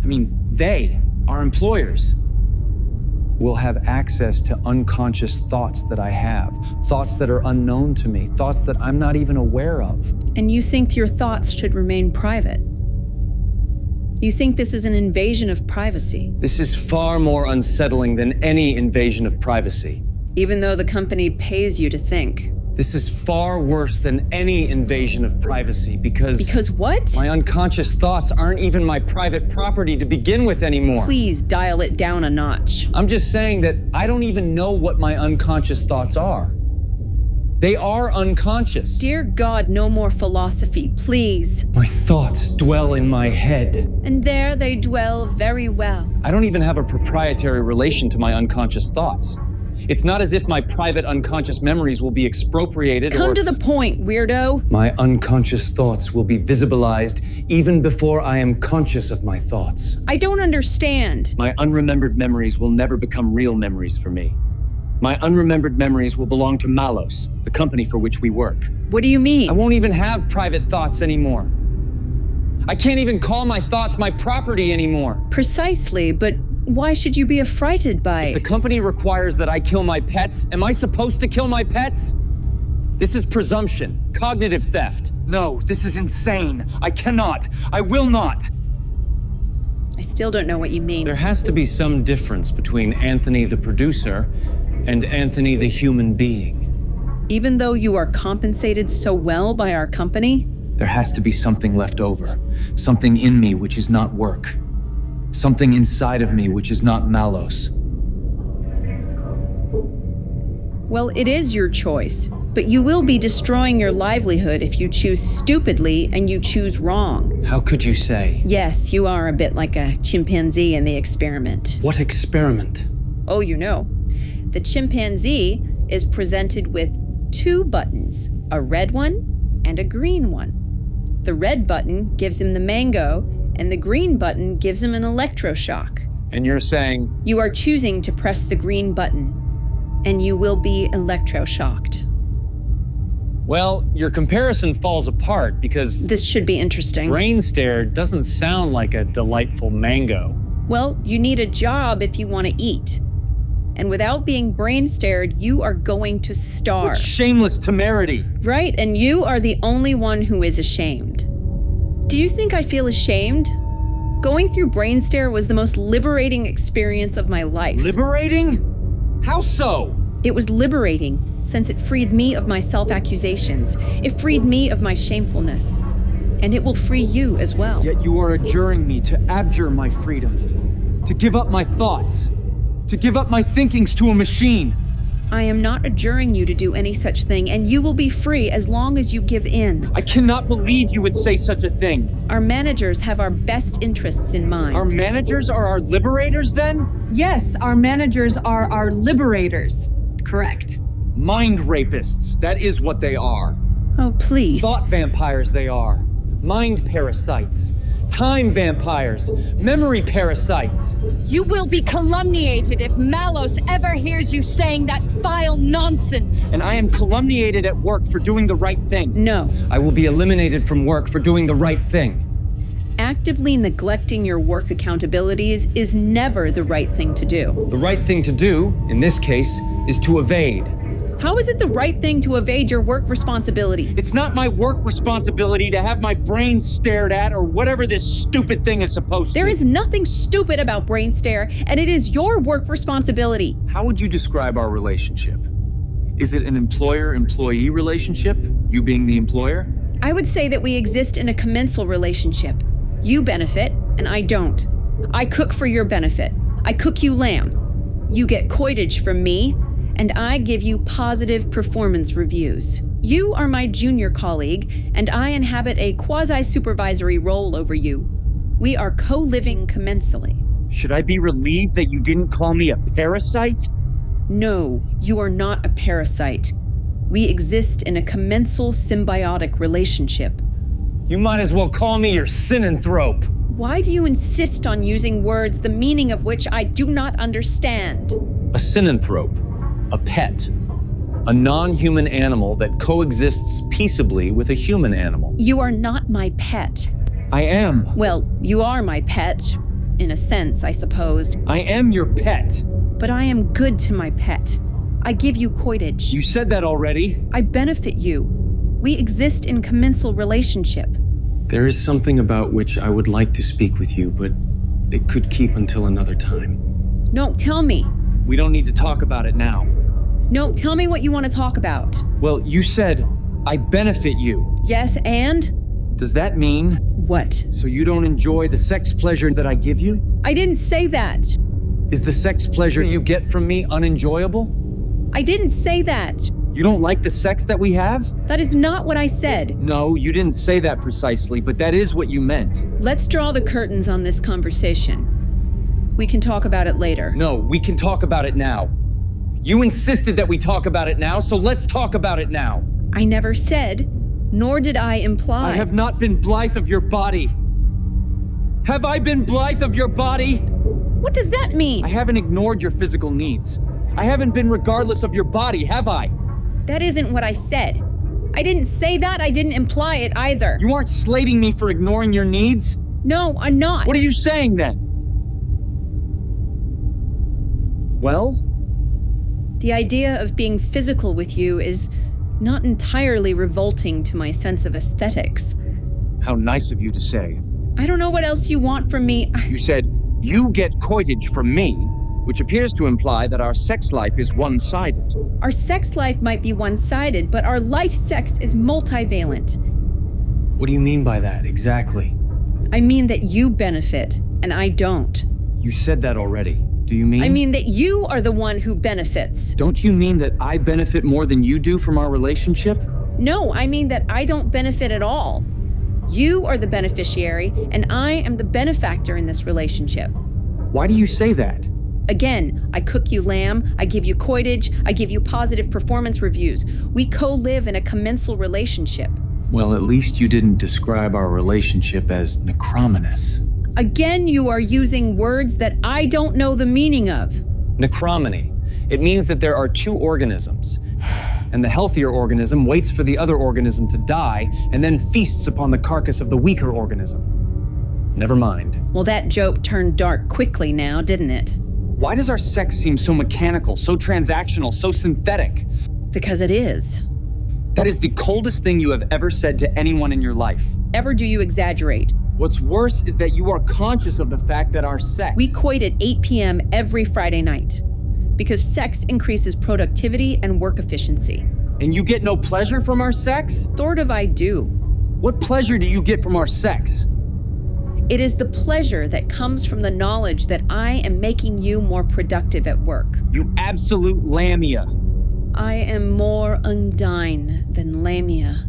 I mean, they, our employers, will have access to unconscious thoughts that I have, thoughts that are unknown to me, thoughts that I'm not even aware of. And you think your thoughts should remain private? You think this is an invasion of privacy? This is far more unsettling than any invasion of privacy. Even though the company pays you to think. This is far worse than any invasion of privacy because... Because what? My unconscious thoughts aren't even my private property to begin with anymore. Please dial it down a notch. I'm just saying that I don't even know what my unconscious thoughts are. They are unconscious. Dear God, no more philosophy, please. My thoughts dwell in my head. And there they dwell very well. I don't even have a proprietary relation to my unconscious thoughts. It's not as if my private unconscious memories will be expropriated Come to the point, weirdo. My unconscious thoughts will be visibilized even before I am conscious of my thoughts. I don't understand. My unremembered memories will never become real memories for me. My unremembered memories will belong to Malos, the company for which we work. What do you mean? I won't even have private thoughts anymore. I can't even call my thoughts my property anymore. Precisely, but why should you be affrighted by... If the company requires that I kill my pets, am I supposed to kill my pets? This is presumption, cognitive theft. No, this is insane. I cannot. I will not. I still don't know what you mean. There has to be some difference between Anthony the producer and Anthony the human being. Even though you are compensated so well by our company? There has to be something left over. Something in me which is not work. Something inside of me which is not Malos. Well, it is your choice, but you will be destroying your livelihood if you choose stupidly and you choose wrong. How could you say? Yes, you are a bit like a chimpanzee in the experiment. What experiment? Oh, you know. The chimpanzee is presented with two buttons, a red one and a green one. The red button gives him the mango, and the green button gives him an electroshock. And you're saying? You are choosing to press the green button, and you will be electroshocked. Well, your comparison falls apart because This should be interesting. BRAINSTARE doesn't sound like a delightful mango. Well, you need a job if you want to eat. And without being brain-stared, you are going to starve. What shameless temerity. Right, and you are the only one who is ashamed. Do you think I feel ashamed? Going through BRAINSTARE was the most liberating experience of my life. Liberating? How so? It was liberating, since it freed me of my self-accusations. It freed me of my shamefulness. And it will free you as well. Yet you are adjuring me to abjure my freedom, to give up my thoughts, to give up my thinkings to a machine. I am not adjuring you to do any such thing, and you will be free as long as you give in. I cannot believe you would say such a thing. Our managers have our best interests in mind. Our managers are our liberators, then? Yes, our managers are our liberators. Correct. Mind rapists, that is what they are. Oh, please. Thought vampires they are. Mind parasites. Time vampires. Memory parasites. You will be calumniated if Malos ever hears you saying that vile nonsense. And I am calumniated at work for doing the right thing. No. I will be eliminated from work for doing the right thing. Actively neglecting your work accountabilities is never the right thing to do. The right thing to do, in this case, is to evade. How is it the right thing to evade your work responsibility? It's not my work responsibility to have my brain stared at or whatever this stupid thing is supposed to. There is nothing stupid about BRAINSTARE, and it is your work responsibility. How would you describe our relationship? Is it an employer-employee relationship, you being the employer? I would say that we exist in a commensal relationship. You benefit, and I don't. I cook for your benefit. I cook you lamb. You get coitage from me, and I give you positive performance reviews. You are my junior colleague, and I inhabit a quasi-supervisory role over you. We are co-living commensally. Should I be relieved that you didn't call me a parasite? No, you are not a parasite. We exist in a commensal symbiotic relationship. You might as well call me your synanthrope. Why do you insist on using words the meaning of which I do not understand? A synanthrope, a pet, a non-human animal that coexists peaceably with a human animal. You are not my pet. I am. Well, you are my pet, in a sense, I suppose. I am your pet. But I am good to my pet. I give you coitage. You said that already. I benefit you. We exist in commensal relationship. There is something about which I would like to speak with you, but it could keep until another time. No, tell me. We don't need to talk about it now. No, tell me what you want to talk about. Well, you said, I benefit you. Yes, and? Does that mean? What? So you don't enjoy the sex pleasure that I give you? I didn't say that. Is the sex pleasure you get from me unenjoyable? I didn't say that. You don't like the sex that we have? That is not what I said. No, you didn't say that precisely, but that is what you meant. Let's draw the curtains on this conversation. We can talk about it later. No, we can talk about it now. You insisted that we talk about it now, so let's talk about it now. I never said, nor did I imply. I have not been blithe of your body. Have I been blithe of your body? What does that mean? I haven't ignored your physical needs. I haven't been regardless of your body, have I? That isn't what I said. I didn't say that, I didn't imply it either. You aren't slating me for ignoring your needs? No, I'm not. What are you saying then? Well? The idea of being physical with you is not entirely revolting to my sense of aesthetics. How nice of you to say. I don't know what else you want from me. You said, you get coitage from me, which appears to imply that our sex life is one-sided. Our sex life might be one-sided, but our light sex is multivalent. What do you mean by that, exactly? I mean that you benefit, and I don't. You said that already. Do you mean? I mean that you are the one who benefits. Don't you mean that I benefit more than you do from our relationship? No, I mean that I don't benefit at all. You are the beneficiary, and I am the benefactor in this relationship. Why do you say that? Again, I cook you lamb, I give you coitage, I give you positive performance reviews. We co-live in a commensal relationship. Well, at least you didn't describe our relationship as necrominous. Again, you are using words that I don't know the meaning of. Necromony. It means that there are two organisms. And the healthier organism waits for the other organism to die and then feasts upon the carcass of the weaker organism. Never mind. Well, that joke turned dark quickly now, didn't it? Why does our sex seem so mechanical, so transactional, so synthetic? Because it is. That is the coldest thing you have ever said to anyone in your life. Ever do you exaggerate? What's worse is that you are conscious of the fact that our sex... We coit at 8 p.m. every Friday night because sex increases productivity and work efficiency. And you get no pleasure from our sex? Sort of I do. What pleasure do you get from our sex? It is the pleasure that comes from the knowledge that I am making you more productive at work. You absolute lamia. I am more undine than lamia.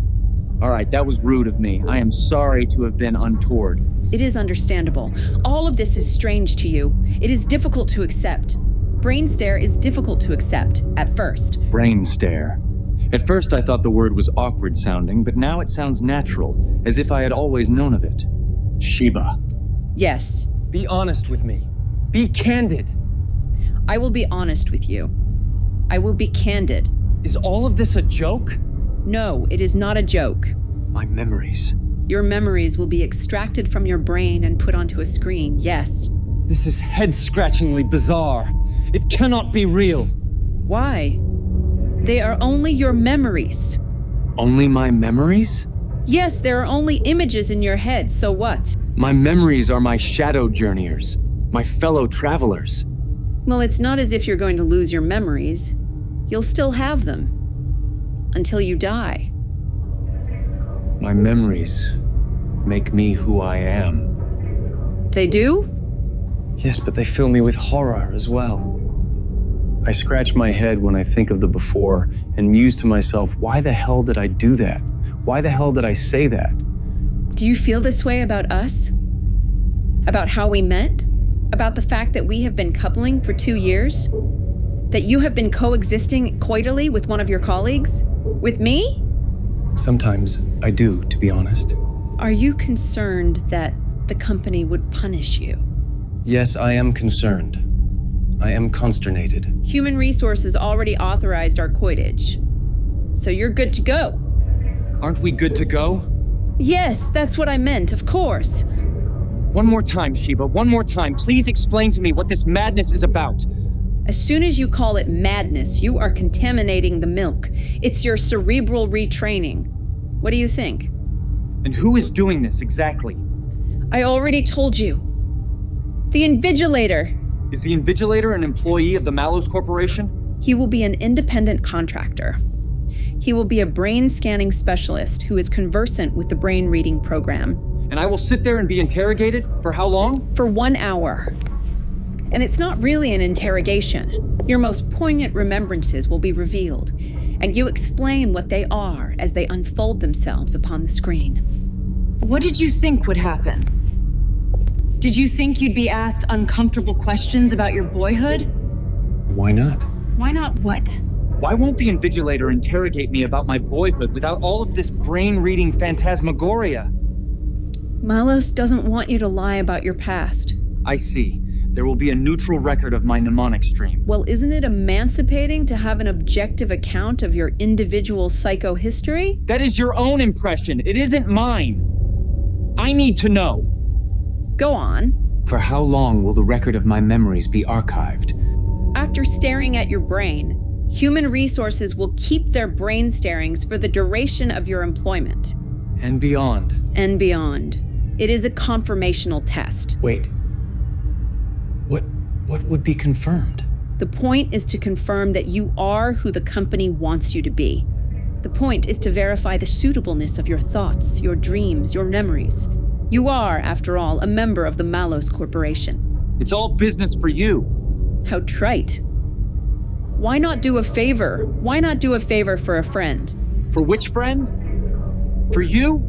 All right, that was rude of me. I am sorry to have been untoward. It is understandable. All of this is strange to you. It is difficult to accept. BRAINSTARE is difficult to accept at first. BRAINSTARE. At first I thought the word was awkward sounding, but now it sounds natural, as if I had always known of it. Sheba. Yes. Be honest with me. Be candid. I will be honest with you. I will be candid. Is all of this a joke? No, it is not a joke. My memories. Your memories will be extracted from your brain and put onto a screen, yes. This is head-scratchingly bizarre. It cannot be real. Why? They are only your memories. Only my memories? Yes, there are only images in your head, so what? My memories are my shadow journeyers, my fellow travelers. Well, it's not as if you're going to lose your memories. You'll still have them. Until you die. My memories make me who I am. They do? Yes, but they fill me with horror as well. I scratch my head when I think of the before and muse to myself, why the hell did I do that? Why the hell did I say that? Do you feel this way about us? About how we met? About the fact that we have been coupling for 2 years? That you have been coexisting coitally with one of your colleagues? With me? Sometimes I do, to be honest. Are you concerned that the company would punish you? Yes, I am concerned. I am consternated. Human Resources already authorized our coitage. So you're good to go. Aren't we good to go? Yes, that's what I meant, of course. One more time, Sheba, one more time. Please explain to me what this madness is about. As soon as you call it madness, you are contaminating the milk. It's your cerebral retraining. What do you think? And who is doing this exactly? I already told you. The Invigilator. Is the Invigilator an employee of the Mallows Corporation? He will be an independent contractor. He will be a brain scanning specialist who is conversant with the brain reading program. And I will sit there and be interrogated? For how long? For 1 hour. And it's not really an interrogation. Your most poignant remembrances will be revealed, and you explain what they are as they unfold themselves upon the screen. What did you think would happen? Did you think you'd be asked uncomfortable questions about your boyhood? Why not? Why not what? Why won't the Invigilator interrogate me about my boyhood without all of this brain-reading phantasmagoria? Mallows doesn't want you to lie about your past. I see. There will be a neutral record of my mnemonic stream. Well, isn't it emancipating to have an objective account of your individual psychohistory? That is your own impression. It isn't mine. I need to know. Go on. For how long will the record of my memories be archived? After staring at your brain, Human Resources will keep their brain starings for the duration of your employment. And beyond. And beyond. It is a confirmational test. Wait. What would be confirmed? The point is to confirm that you are who the company wants you to be. The point is to verify the suitableness of your thoughts, your dreams, your memories. You are, after all, a member of the Mallows Corporation. It's all business for you. How trite. Why not do a favor? Why not do a favor for a friend? For which friend? For you?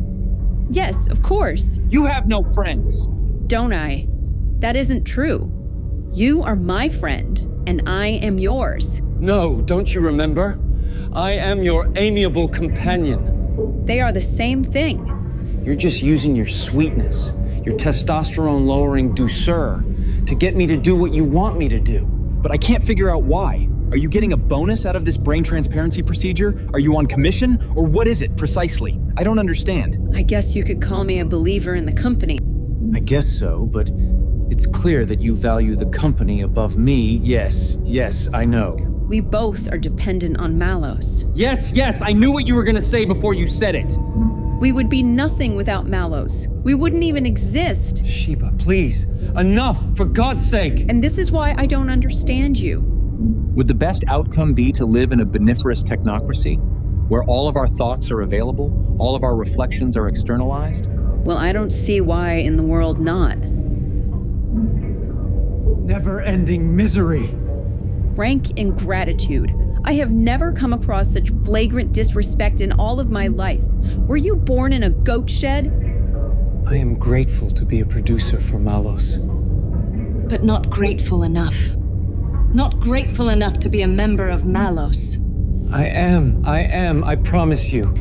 Yes, of course. You have no friends. Don't I? That isn't true. You are my friend, and I am yours. No, don't you remember? I am your amiable companion. They are the same thing. You're just using your sweetness, your testosterone-lowering douceur to get me to do what you want me to do. But I can't figure out why. Are you getting a bonus out of this brain transparency procedure? Are you on commission? Or what is it precisely? I don't understand. I guess you could call me a believer in the company. I guess so, but it's clear that you value the company above me. Yes, I know. We both are dependent on Malos. Yes, I knew what you were gonna say before you said it. We would be nothing without Malos. We wouldn't even exist. Sheba, please. Enough, for God's sake. And this is why I don't understand you. Would the best outcome be to live in a beneferous technocracy, where all of our thoughts are available, all of our reflections are externalized? Well, I don't see why in the world not. Never-ending misery. Rank ingratitude. I have never come across such flagrant disrespect in all of my life. Were you born in a goat shed? I am grateful to be a producer for Malos. But not grateful enough. Not grateful enough to be a member of Malos. I am, I promise you.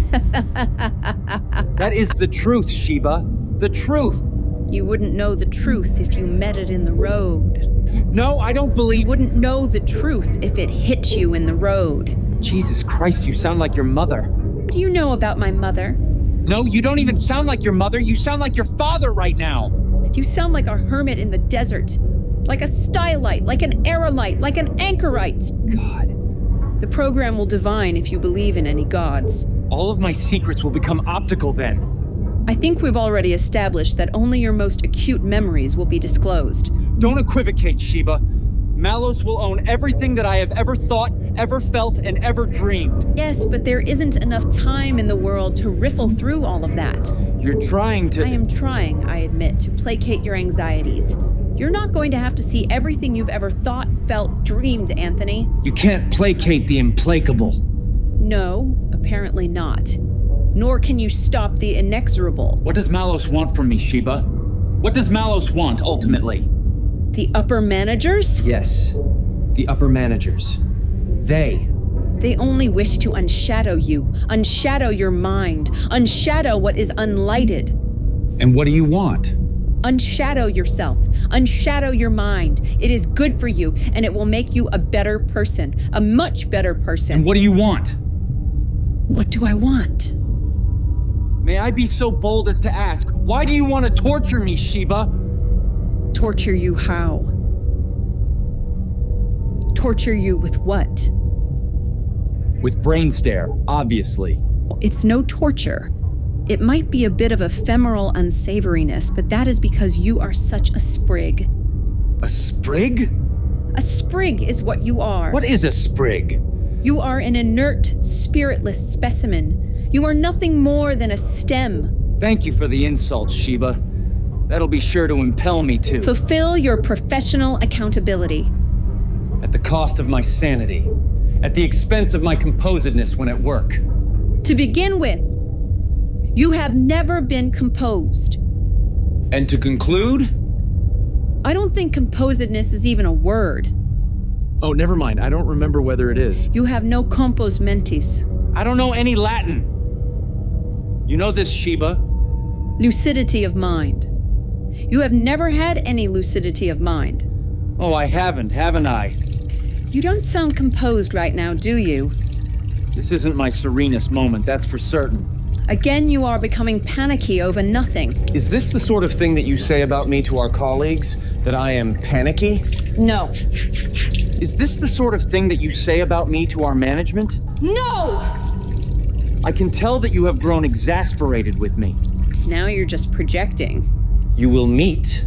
That is the truth, Sheba. The truth. You wouldn't know the truth if you met it in the road. No, I don't believe. You wouldn't know the truth if it hit you in the road. Jesus Christ, you sound like your mother. What do you know about my mother? No, you don't even sound like your mother. You sound like your father right now. You sound like a hermit in the desert. Like a stylite, like an aerolite, like an anchorite. God. The program will divine if you believe in any gods. All of my secrets will become optical then. I think we've already established that only your most acute memories will be disclosed. Don't equivocate, Sheba. Malos will own everything that I have ever thought, ever felt, and ever dreamed. Yes, but there isn't enough time in the world to riffle through all of that. You're trying to... I am trying, I admit, to placate your anxieties. You're not going to have to see everything you've ever thought, felt, dreamed, Anthony. You can't placate the implacable. No, apparently not. Nor can you stop the inexorable. What does Malos want from me, Sheba? What does Malos want, ultimately? The upper managers? Yes, the upper managers. They only wish to unshadow you, unshadow your mind, unshadow what is unlighted. And what do you want? Unshadow yourself, unshadow your mind. It is good for you, and it will make you a better person, a much better person. And what do you want? What do I want? May I be so bold as to ask, why do you want to torture me, Sheba? Torture you how? Torture you with what? With BRAINSTARE, obviously. It's no torture. It might be a bit of ephemeral unsavoriness, but that is because you are such a sprig. A sprig? A sprig is what you are. What is a sprig? You are an inert, spiritless specimen. You are nothing more than a stem. Thank you for the insult, Sheba. That'll be sure to impel me to fulfill your professional accountability. At the cost of my sanity. At the expense of my composedness when at work. To begin with, you have never been composed. And to conclude? I don't think composedness is even a word. Oh, never mind. I don't remember whether it is. You have no compos mentis. I don't know any Latin. You know this, Sheba? Lucidity of mind. You have never had any lucidity of mind. Oh, I haven't I? You don't sound composed right now, do you? This isn't my serenest moment, that's for certain. Again, you are becoming panicky over nothing. Is this the sort of thing that you say about me to our colleagues? That I am panicky? No. Is this the sort of thing that you say about me to our management? No! I can tell that you have grown exasperated with me. Now you're just projecting. You will meet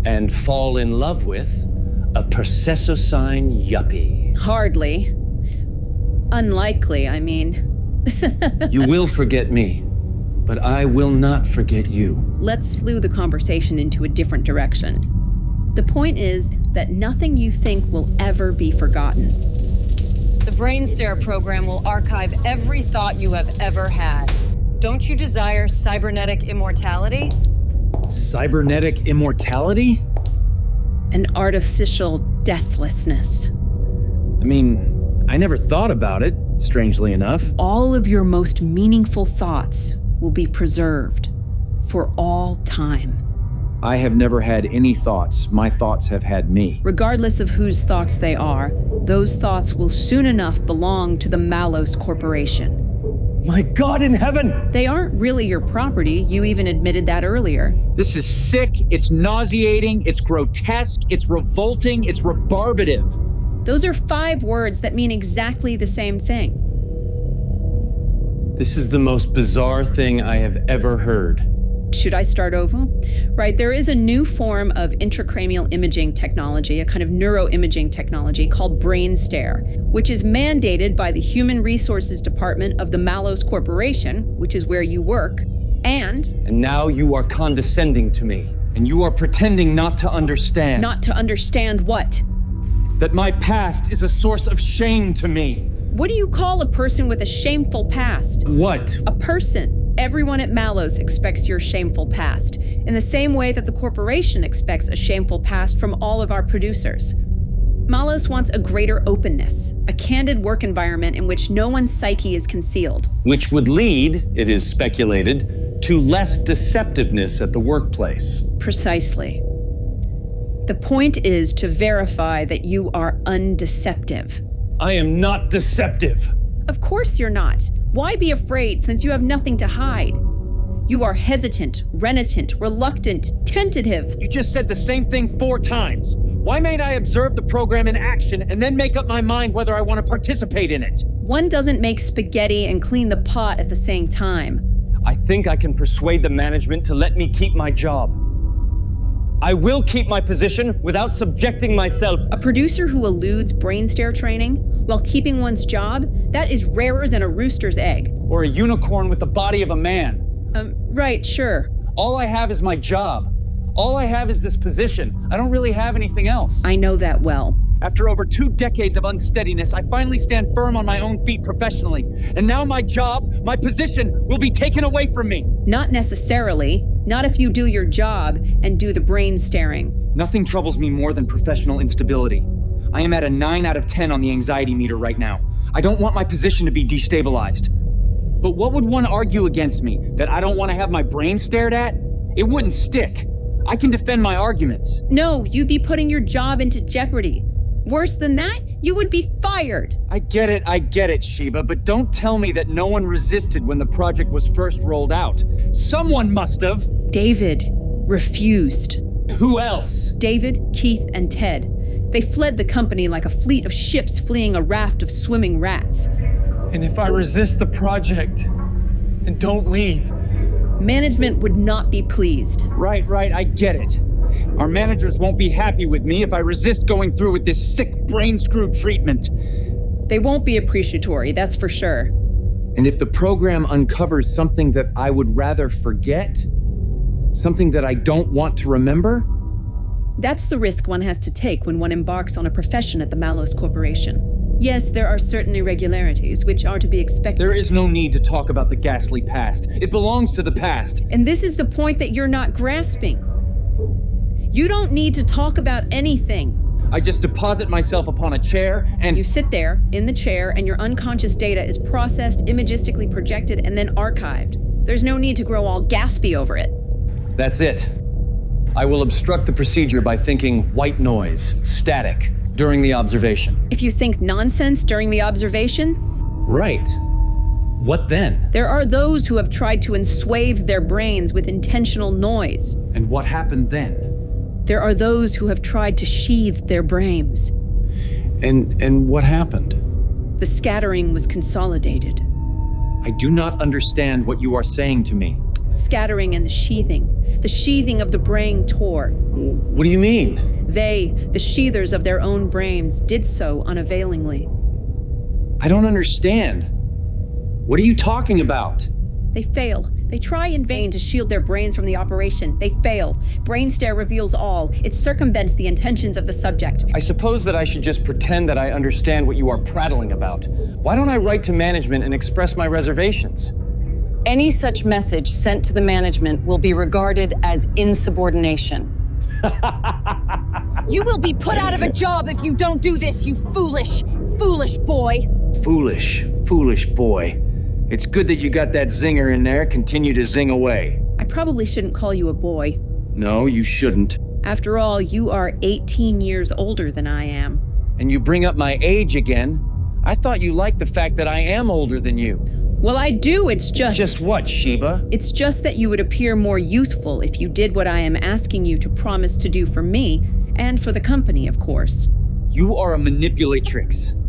and fall in love with a Persessosine yuppie. Hardly. Unlikely, I mean. You will forget me, but I will not forget you. Let's slew the conversation into a different direction. The point is that nothing you think will ever be forgotten. The BRAINSTARE program will archive every thought you have ever had. Don't you desire cybernetic immortality? Cybernetic immortality? An artificial deathlessness. I mean, I never thought about it, strangely enough. All of your most meaningful thoughts will be preserved for all time. I have never had any thoughts. My thoughts have had me. Regardless of whose thoughts they are, those thoughts will soon enough belong to the Malos Corporation. My God in heaven! They aren't really your property. You even admitted that earlier. This is sick, it's nauseating, it's grotesque, it's revolting, it's rebarbative. Those are 5 words that mean exactly the same thing. This is the most bizarre thing I have ever heard. Should I start over? Right, there is a new form of intracranial imaging technology, a kind of neuroimaging technology called BRAINSTARE, which is mandated by the Human Resources Department of the Malos Corporation, which is where you work, and now you are condescending to me. And you are pretending not to understand. Not to understand what? That my past is a source of shame to me. What do you call a person with a shameful past? What? A person. Everyone at Malos expects your shameful past, in the same way that the corporation expects a shameful past from all of our producers. Malos wants a greater openness, a candid work environment in which no one's psyche is concealed. Which would lead, it is speculated, to less deceptiveness at the workplace. Precisely. The point is to verify that you are undeceptive. I am not deceptive. Of course you're not. Why be afraid since you have nothing to hide? You are hesitant, reticent, reluctant, tentative. You just said the same thing 4 times. Why mayn't I observe the program in action and then make up my mind whether I want to participate in it? One doesn't make spaghetti and clean the pot at the same time. I think I can persuade the management to let me keep my job. I will keep my position without subjecting myself. A producer who eludes BRAINSTARE training while keeping one's job, that is rarer than a rooster's egg. Or a unicorn with the body of a man. Right, sure. All I have is my job. All I have is this position. I don't really have anything else. I know that well. After over 2 decades of unsteadiness, I finally stand firm on my own feet professionally. And now my job, my position, will be taken away from me. Not necessarily. Not if you do your job and do the brain staring. Nothing troubles me more than professional instability. I am at a 9 out of 10 on the anxiety meter right now. I don't want my position to be destabilized. But what would one argue against me? That I don't want to have my brain stared at? It wouldn't stick. I can defend my arguments. No, you'd be putting your job into jeopardy. Worse than that, you would be fired. I get it, Sheba, but don't tell me that no one resisted when the project was first rolled out. Someone must have. David refused. Who else? David, Keith, and Ted. They fled the company like a fleet of ships fleeing a raft of swimming rats. And if I resist the project and don't leave? Management would not be pleased. Right, I get it. Our managers won't be happy with me if I resist going through with this sick brain screw treatment. They won't be appreciatory, that's for sure. And if the program uncovers something that I would rather forget, something that I don't want to remember? That's the risk one has to take when one embarks on a profession at the Malos Corporation. Yes, there are certain irregularities which are to be expected. There is no need to talk about the ghastly past. It belongs to the past. And this is the point that you're not grasping. You don't need to talk about anything. I just deposit myself upon a chair and... You sit there, in the chair, and your unconscious data is processed, imagistically projected, and then archived. There's no need to grow all gaspy over it. That's it. I will obstruct the procedure by thinking white noise, static, during the observation. If you think nonsense during the observation? Right. What then? There are those who have tried to enswathe their brains with intentional noise. And what happened then? There are those who have tried to sheathe their brains. And what happened? The scattering was consolidated. I do not understand what you are saying to me. Scattering and the sheathing of the brain tore. What do you mean? They, the sheathers of their own brains, did so unavailingly. I don't understand. What are you talking about? They fail. They try in vain to shield their brains from the operation. They fail. BRAINSTARE reveals all. It circumvents the intentions of the subject. I suppose that I should just pretend that I understand what you are prattling about. Why don't I write to management and express my reservations? Any such message sent to the management will be regarded as insubordination. You will be put out of a job if you don't do this, you foolish boy. Foolish boy. It's good that you got that zinger in there. Continue to zing away. I probably shouldn't call you a boy. No, you shouldn't. After all, you are 18 years older than I am. And you bring up my age again? I thought you liked the fact that I am older than you. Well, I do, it's just... Just what, Sheba? It's just that you would appear more youthful if you did what I am asking you to promise to do for me, and for the company, of course. You are a manipulatrix.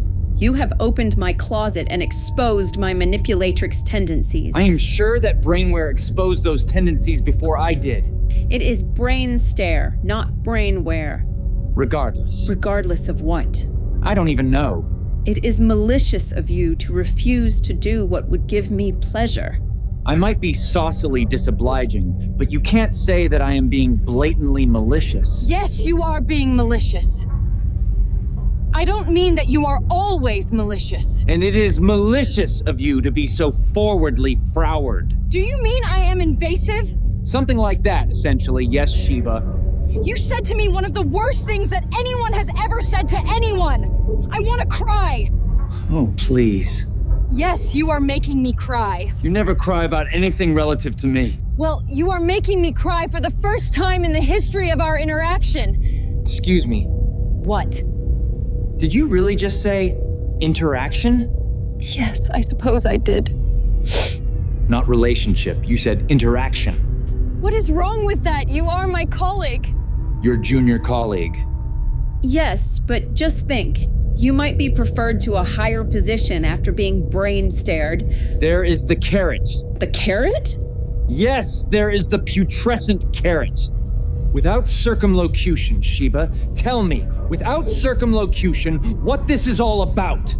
You have opened my closet and exposed my manipulatrix tendencies. I am sure that brainware exposed those tendencies before I did. It is BRAINSTARE, not brainware. Regardless. Regardless of what? I don't even know. It is malicious of you to refuse to do what would give me pleasure. I might be saucily disobliging, but you can't say that I am being blatantly malicious. Yes, you are being malicious. I don't mean that you are always malicious. And it is malicious of you to be so forwardly froward. Do you mean I am invasive? Something like that, essentially. Yes, Sheba. You said to me one of the worst things that anyone has ever said to anyone. I want to cry. Oh, please. Yes, you are making me cry. You never cry about anything relative to me. Well, you are making me cry for the first time in the history of our interaction. Excuse me. What? Did you really just say interaction? Yes, I suppose I did. Not relationship. You said interaction. What is wrong with that? You are my colleague. Your junior colleague. Yes, but just think. You might be preferred to a higher position after being brain-stared. There is the carrot. The carrot? Yes, there is the putrescent carrot. Without circumlocution, Sheba, tell me, without circumlocution, what this is all about.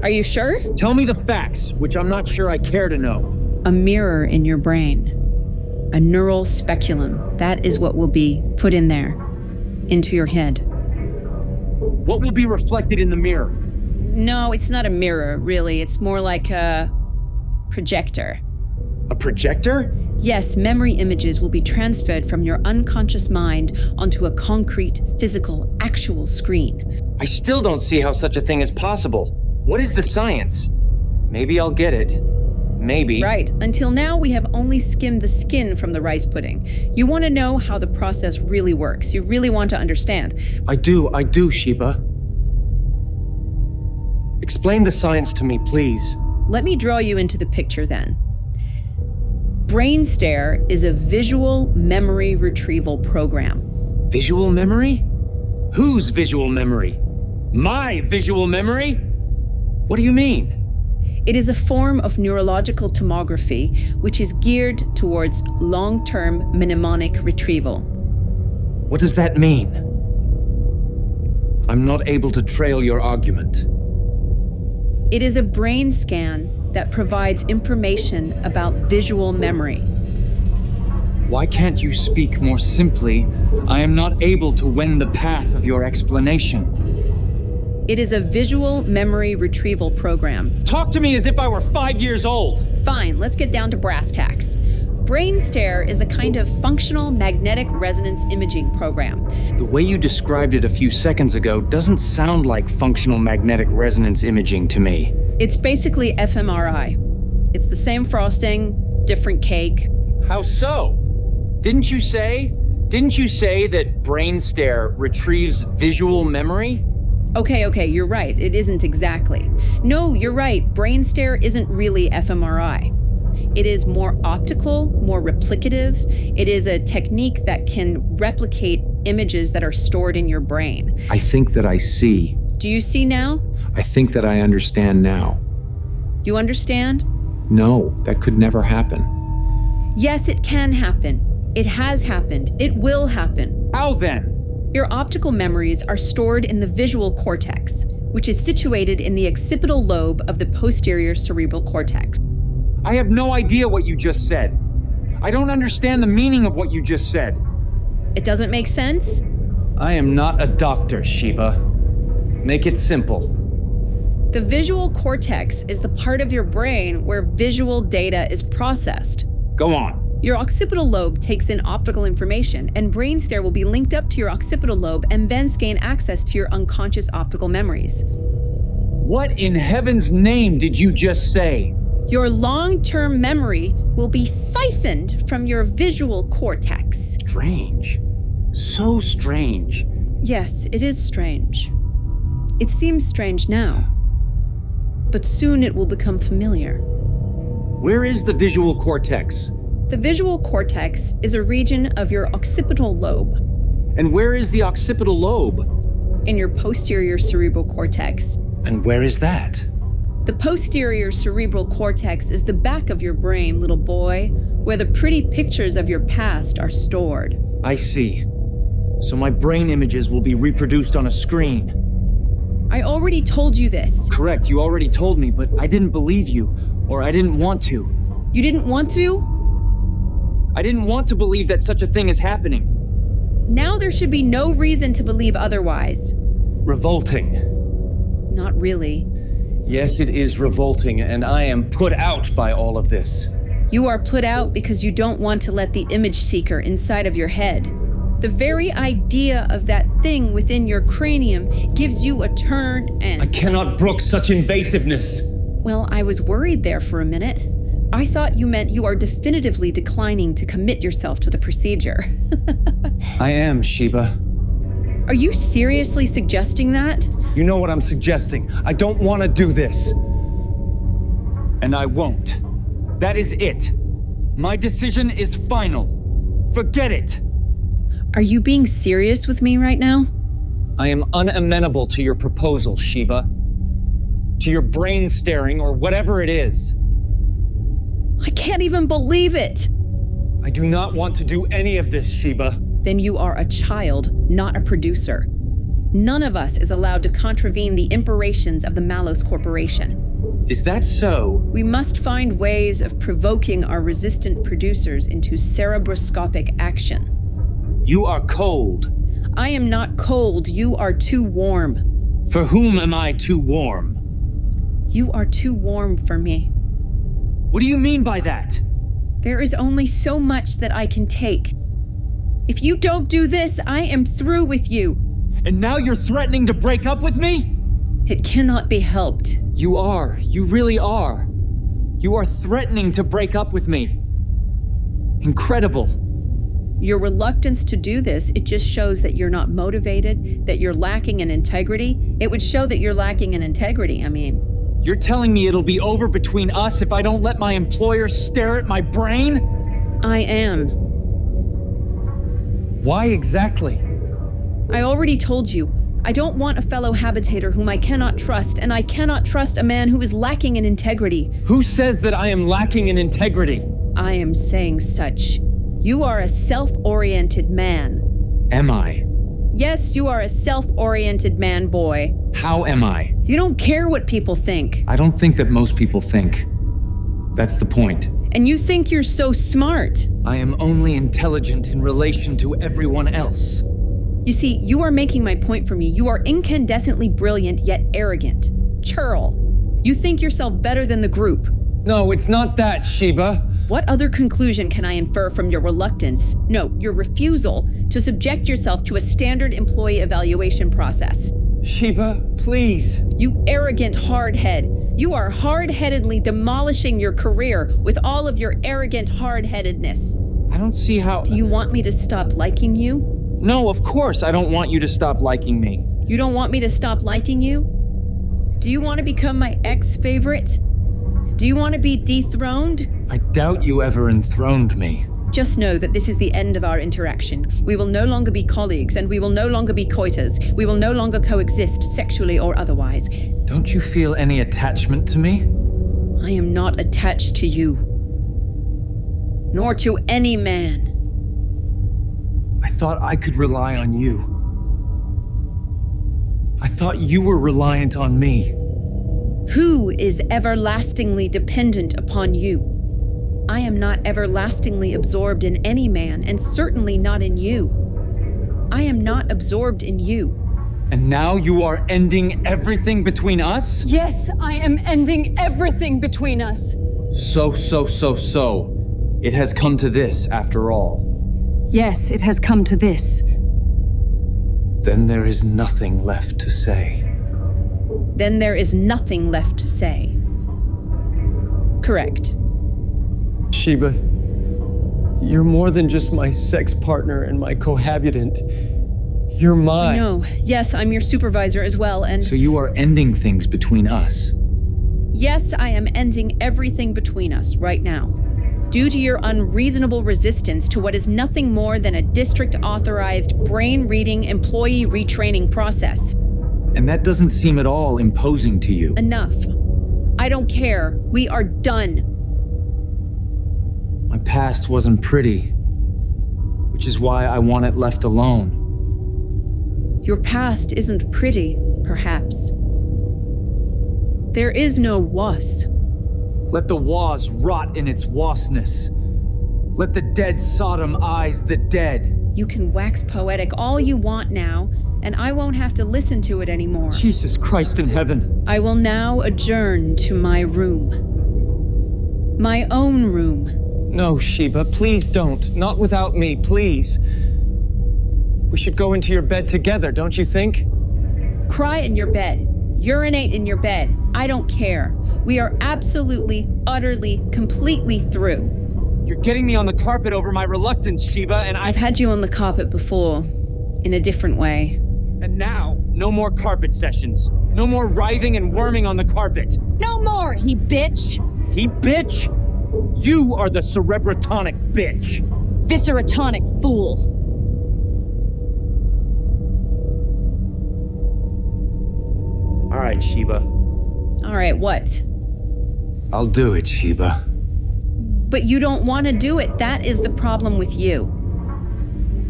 Are you sure? Tell me the facts, which I'm not sure I care to know. A mirror in your brain. A neural speculum. That is what will be put in there. Into your head. What will be reflected in the mirror? No, it's not a mirror, really. It's more like a projector. A projector? Yes, memory images will be transferred from your unconscious mind onto a concrete, physical, actual screen. I still don't see how such a thing is possible. What is the science? Maybe I'll get it. Maybe. Right. Until now, we have only skimmed the skin from the rice pudding. You want to know how the process really works. You really want to understand. I do, Sheba. Explain the science to me, please. Let me draw you into the picture then. BRAINSTARE is a visual memory retrieval program. Visual memory? Whose visual memory? My visual memory? What do you mean? It is a form of neurological tomography which is geared towards long-term mnemonic retrieval. What does that mean? I'm not able to trail your argument. It is a brain scan that provides information about visual memory. Why can't you speak more simply? I am not able to wend the path of your explanation. It is a visual memory retrieval program. Talk to me as if I were 5 years old. Fine, let's get down to brass tacks. BRAINSTARE is a kind of functional magnetic resonance imaging program. The way you described it a few seconds ago doesn't sound like functional magnetic resonance imaging to me. It's basically fMRI. It's the same frosting, different cake. How so? Didn't you say that BRAINSTARE retrieves visual memory? Okay, you're right. It isn't exactly. No, you're right. BRAINSTARE isn't really fMRI. It is more optical, more replicative. It is a technique that can replicate images that are stored in your brain. I think that I see. Do you see now? I think that I understand now. You understand? No, that could never happen. Yes, it can happen. It has happened. It will happen. How then? Your optical memories are stored in the visual cortex, which is situated in the occipital lobe of the posterior cerebral cortex. I have no idea what you just said. I don't understand the meaning of what you just said. It doesn't make sense? I am not a doctor, Sheba. Make it simple. The visual cortex is the part of your brain where visual data is processed. Go on. Your occipital lobe takes in optical information, and BRAINSTARE will be linked up to your occipital lobe and thence gain access to your unconscious optical memories. What in heaven's name did you just say? Your long-term memory will be siphoned from your visual cortex. Strange. So strange. Yes, it is strange. It seems strange now, but soon it will become familiar. Where is the visual cortex? The visual cortex is a region of your occipital lobe. And where is the occipital lobe? In your posterior cerebral cortex. And where is that? The posterior cerebral cortex is the back of your brain, little boy, where the pretty pictures of your past are stored. I see. So my brain images will be reproduced on a screen. I already told you this. Correct, you already told me, but I didn't believe you, or I didn't want to. You didn't want to? I didn't want to believe that such a thing is happening. Now there should be no reason to believe otherwise. Revolting. Not really. Yes, it is revolting, and I am put out by all of this. You are put out because you don't want to let the image seeker inside of your head. The very idea of that thing within your cranium gives you a turn and... I cannot brook such invasiveness. Well, I was worried there for a minute. I thought you meant you are definitively declining to commit yourself to the procedure. I am, Sheba. Are you seriously suggesting that? You know what I'm suggesting. I don't want to do this. And I won't. That is it. My decision is final. Forget it. Are you being serious with me right now? I am unamenable to your proposal, Sheba. To your brain staring or whatever it is. I can't even believe it. I do not want to do any of this, Sheba. Then you are a child, not a producer. None of us is allowed to contravene the imperations of the Malos Corporation. Is that so? We must find ways of provoking our resistant producers into cerebroscopic action. You are cold. I am not cold. You are too warm. For whom am I too warm? You are too warm for me. What do you mean by that? There is only so much that I can take. If you don't do this, I am through with you. And now you're threatening to break up with me? It cannot be helped. You are. You really are. You are threatening to break up with me. Incredible. Your reluctance to do this, it just shows that you're not motivated, that you're lacking in integrity. It would show that you're lacking in integrity, I mean. You're telling me it'll be over between us if I don't let my employer stare at my brain? I am. Why exactly? I already told you. I don't want a fellow habitator whom I cannot trust, and I cannot trust a man who is lacking in integrity. Who says that I am lacking in integrity? I am saying such. You are a self-oriented man. Am I? Yes, you are a self-oriented man, boy. How am I? You don't care what people think. I don't think that most people think. That's the point. And you think you're so smart. I am only intelligent in relation to everyone else. You see, you are making my point for me. You are incandescently brilliant, yet arrogant. Churl. You think yourself better than the group. No, it's not that, Sheba. What other conclusion can I infer from your reluctance, no, your refusal, to subject yourself to a standard employee evaluation process? Sheba, please. You arrogant hardhead. You are hard-headedly demolishing your career with all of your arrogant hard-headedness. I don't see how... Do you want me to stop liking you? No, of course I don't want you to stop liking me. You don't want me to stop liking you? Do you want to become my ex-favorite? Do you want to be dethroned? I doubt you ever enthroned me. Just know that this is the end of our interaction. We will no longer be colleagues, and we will no longer be coiters. We will no longer coexist, sexually or otherwise. Don't you feel any attachment to me? I am not attached to you. Nor to any man. I thought I could rely on you. I thought you were reliant on me. Who is everlastingly dependent upon you? I am not everlastingly absorbed in any man, and certainly not in you. I am not absorbed in you. And now you are ending everything between us? Yes, I am ending everything between us. So. It has come to this, after all. Yes, it has come to this. Then there is nothing left to say. Then there is nothing left to say. Correct. Sheba, you're more than just my sex partner and my cohabitant. You're mine. No, yes, I'm your supervisor as well, and So you are ending things between us. yes, I am ending everything between us right now. Due to your unreasonable resistance to what is nothing more than a district-authorized brain-reading employee retraining process. And that doesn't seem at all imposing to you. Enough. I don't care. We are done. My past wasn't pretty, which is why I want it left alone. Your past isn't pretty, perhaps. There is no was. Let the was rot in its wasness. Let the dead Sodom eyes the dead. You can wax poetic all you want now, and I won't have to listen to it anymore. Jesus Christ in heaven. I will now adjourn to my room. My own room. No, Sheba, please don't. Not without me, please. We should go into your bed together, don't you think? Cry in your bed. Urinate in your bed. I don't care. We are absolutely, utterly, completely through. You're getting me on the carpet over my reluctance, Sheba, and I've had you on the carpet before, in a different way. And now, no more carpet sessions. No more writhing and worming on the carpet. No more, he bitch! He bitch? You are the cerebratonic bitch. Visceratonic fool. All right, Sheba. All right, what? I'll do it, Sheba. But you don't want to do it. That is the problem with you.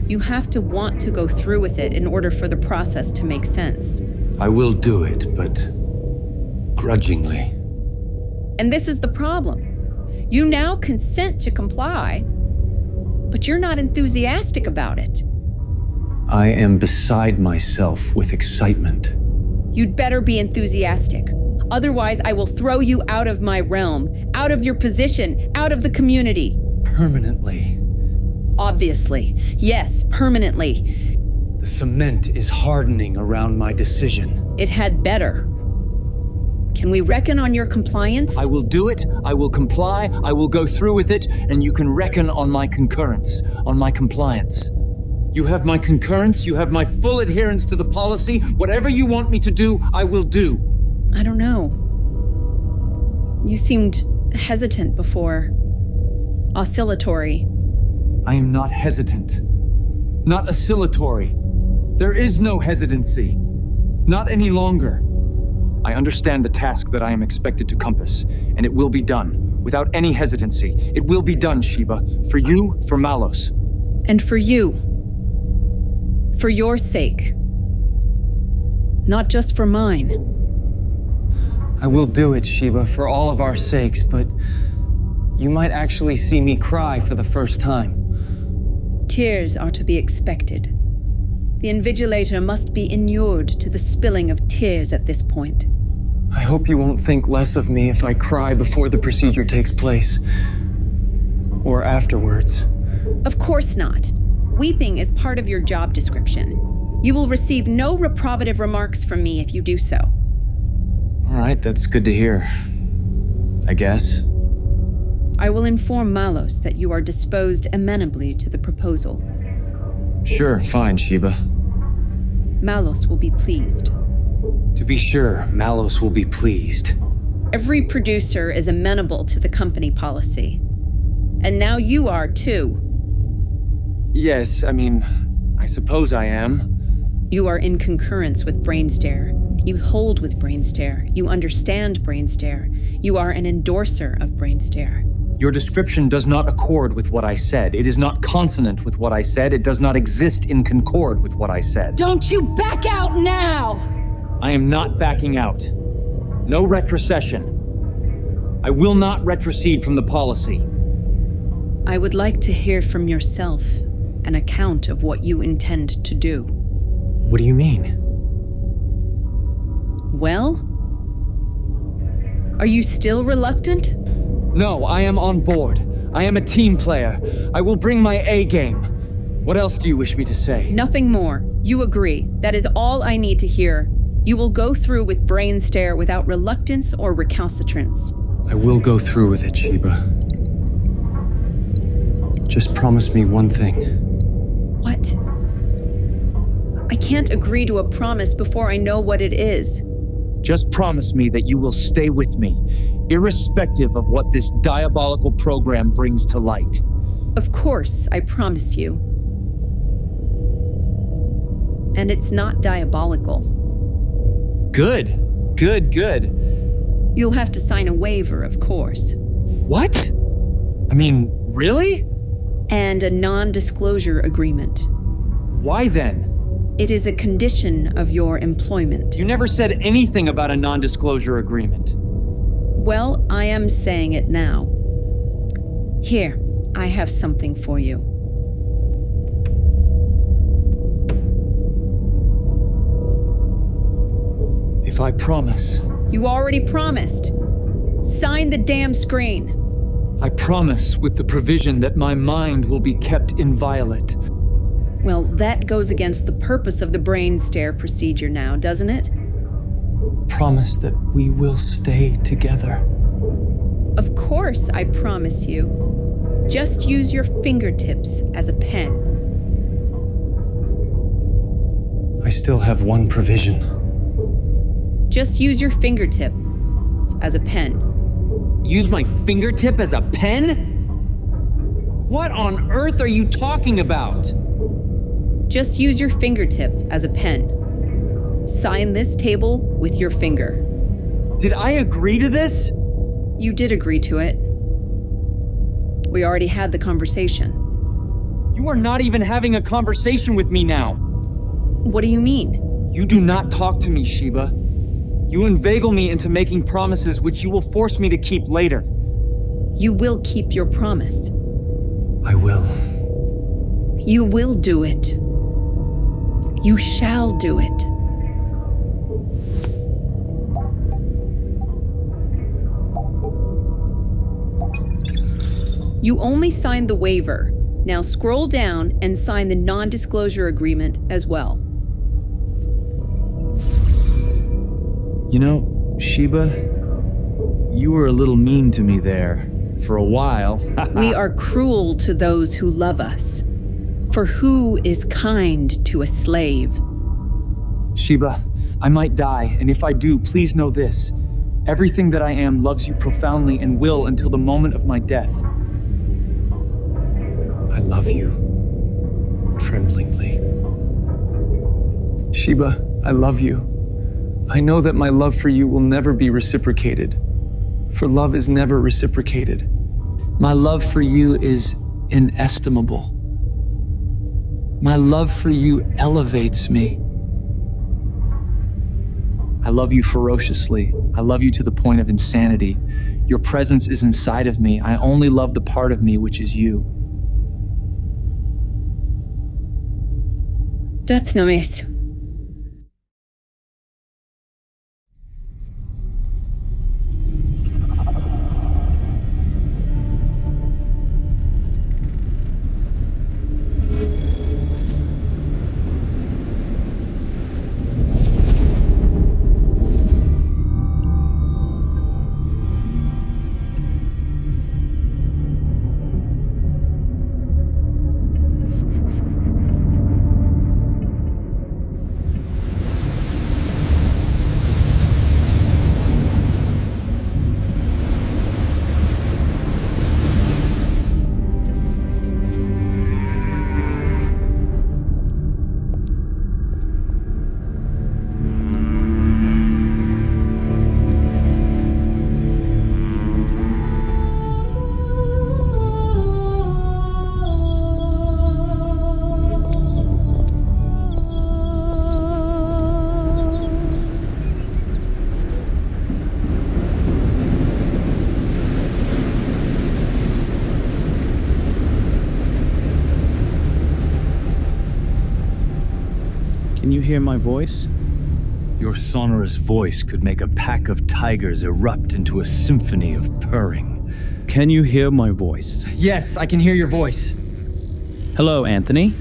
You have to want to go through with it in order for the process to make sense. I will do it, but grudgingly. And this is the problem. You now consent to comply, but you're not enthusiastic about it. I am beside myself with excitement. You'd better be enthusiastic. Otherwise, I will throw you out of my realm, out of your position, out of the community. Permanently. Obviously. Yes, permanently. The cement is hardening around my decision. It had better. Can we reckon on your compliance? I will do it, I will comply, I will go through with it, and you can reckon on my concurrence, on my compliance. You have my concurrence, you have my full adherence to the policy. Whatever you want me to do, I will do. I don't know. You seemed hesitant before. Oscillatory. I am not hesitant. Not oscillatory. There is no hesitancy. Not any longer. I understand the task that I am expected to compass, and it will be done, without any hesitancy. It will be done, Sheba. For you, for Malos. And for you. For your sake. Not just for mine. I will do it, Sheba, for all of our sakes, but you might actually see me cry for the first time. Tears are to be expected. The invigilator must be inured to the spilling of tears at this point. I hope you won't think less of me if I cry before the procedure takes place. Or afterwards. Of course not. Weeping is part of your job description. You will receive no reprobative remarks from me if you do so. All right, that's good to hear. I guess. I will inform Malos that you are disposed amenably to the proposal. Sure, fine, Sheba. Malos will be pleased. To be sure, Malos will be pleased. Every producer is amenable to the company policy. And now you are too. Yes, I suppose I am. You are in concurrence with BRAINSTARE. You hold with BRAINSTARE. You understand BRAINSTARE. You are an endorser of BRAINSTARE. Your description does not accord with what I said. It is not consonant with what I said. It does not exist in concord with what I said. Don't you back out now! I am not backing out. No retrocession. I will not retrocede from the policy. I would like to hear from yourself an account of what you intend to do. What do you mean? Well? Are you still reluctant? No, I am on board. I am a team player. I will bring my A game. What else do you wish me to say? Nothing more. You agree. That is all I need to hear. You will go through with BRAINSTARE without reluctance or recalcitrance. I will go through with it, Sheba. Just promise me one thing. What? I can't agree to a promise before I know what it is. Just promise me that you will stay with me, irrespective of what this diabolical program brings to light. Of course, I promise you. And it's not diabolical. Good. You'll have to sign a waiver, of course. What? I mean, really? And a non-disclosure agreement. Why then? It is a condition of your employment. You never said anything about a non-disclosure agreement. Well, I am saying it now. Here, I have something for you. If I promise. You already promised. Sign the damn screen. I promise with the provision that my mind will be kept inviolate. Well, that goes against the purpose of the BRAINSTARE procedure now, doesn't it? Promise that we will stay together. Of course, I promise you. Just use your fingertips as a pen. I still have one provision. Just use your fingertip as a pen. Use my fingertip as a pen? What on earth are you talking about? Just use your fingertip as a pen. Sign this table with your finger. Did I agree to this? You did agree to it. We already had the conversation. You are not even having a conversation with me now. What do you mean? You do not talk to me, Sheba. You inveigle me into making promises which you will force me to keep later. You will keep your promise. I will. You will do it. You shall do it. You only signed the waiver. Now scroll down and sign the non-disclosure agreement as well. You know, Sheba, you were a little mean to me there. For a while. We are cruel to those who love us. For who is kind to a slave? Sheba, I might die, and if I do, please know this. Everything that I am loves you profoundly and will until the moment of my death. I love you. Tremblingly. Sheba, I love you. I know that my love for you will never be reciprocated. For love is never reciprocated. My love for you is inestimable. My love for you elevates me. I love you ferociously. I love you to the point of insanity. Your presence is inside of me. I only love the part of me which is you. That's no miejscu. Can you hear my voice? Your sonorous voice could make a pack of tigers erupt into a symphony of purring. Can you hear my voice? Yes, I can hear your voice. Hello, Anthony.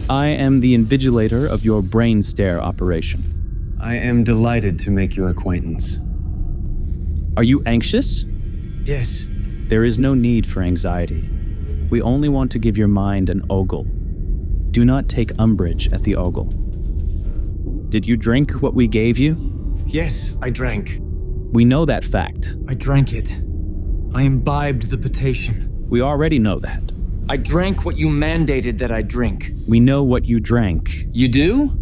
I am the invigilator of your BRAINSTARE operation. I am delighted to make your acquaintance. Are you anxious? Yes. There is no need for anxiety. We only want to give your mind an ogle. Do not take umbrage at the ogle. Did you drink what we gave you? Yes, I drank. We know that fact. I drank it. I imbibed the potation. We already know that. I drank what you mandated that I drink. We know what you drank. You do?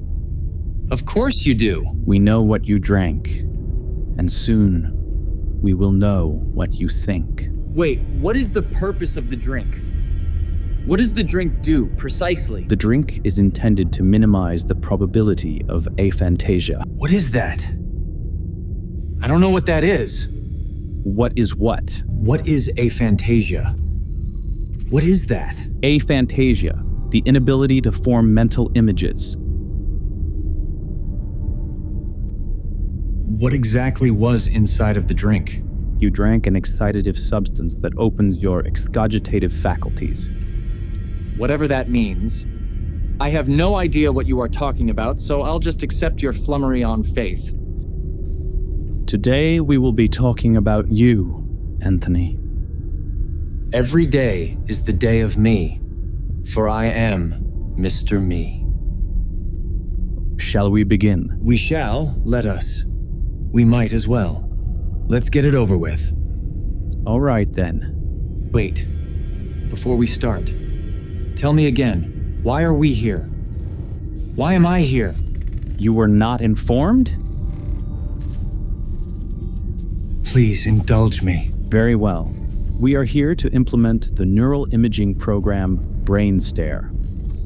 Of course you do. We know what you drank. And soon, we will know what you think. Wait, what is the purpose of the drink? What does the drink do, precisely? The drink is intended to minimize the probability of aphantasia. What is that? I don't know what that is. What is what? What is aphantasia? What is that? Aphantasia, the inability to form mental images. What exactly was inside of the drink? You drank an excitative substance that opens your excogitative faculties. Whatever that means. I have no idea what you are talking about, so I'll just accept your flummery on faith. Today we will be talking about you, Anthony. Every day is the day of me, for I am Mr. Me. Shall we begin? We shall, let us. We might as well. Let's get it over with. All right then. Wait, before we start, tell me again, why are we here? Why am I here? You were not informed? Please indulge me. Very well. We are here to implement the neural imaging program BRAINSTARE,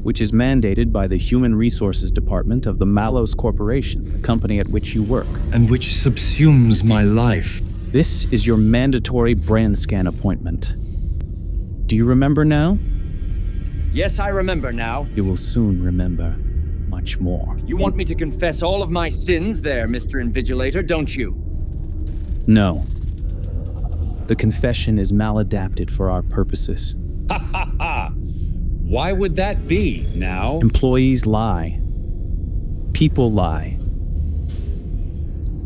which is mandated by the Human Resources Department of the Mallows Corporation, the company at which you work. And which subsumes my life. This is your mandatory brain scan appointment. Do you remember now? Yes, I remember now. You will soon remember much more. You want me to confess all of my sins there, Mr. Invigilator, don't you? No. The confession is maladapted for our purposes. Ha ha ha! Why would that be, now? Employees lie. People lie.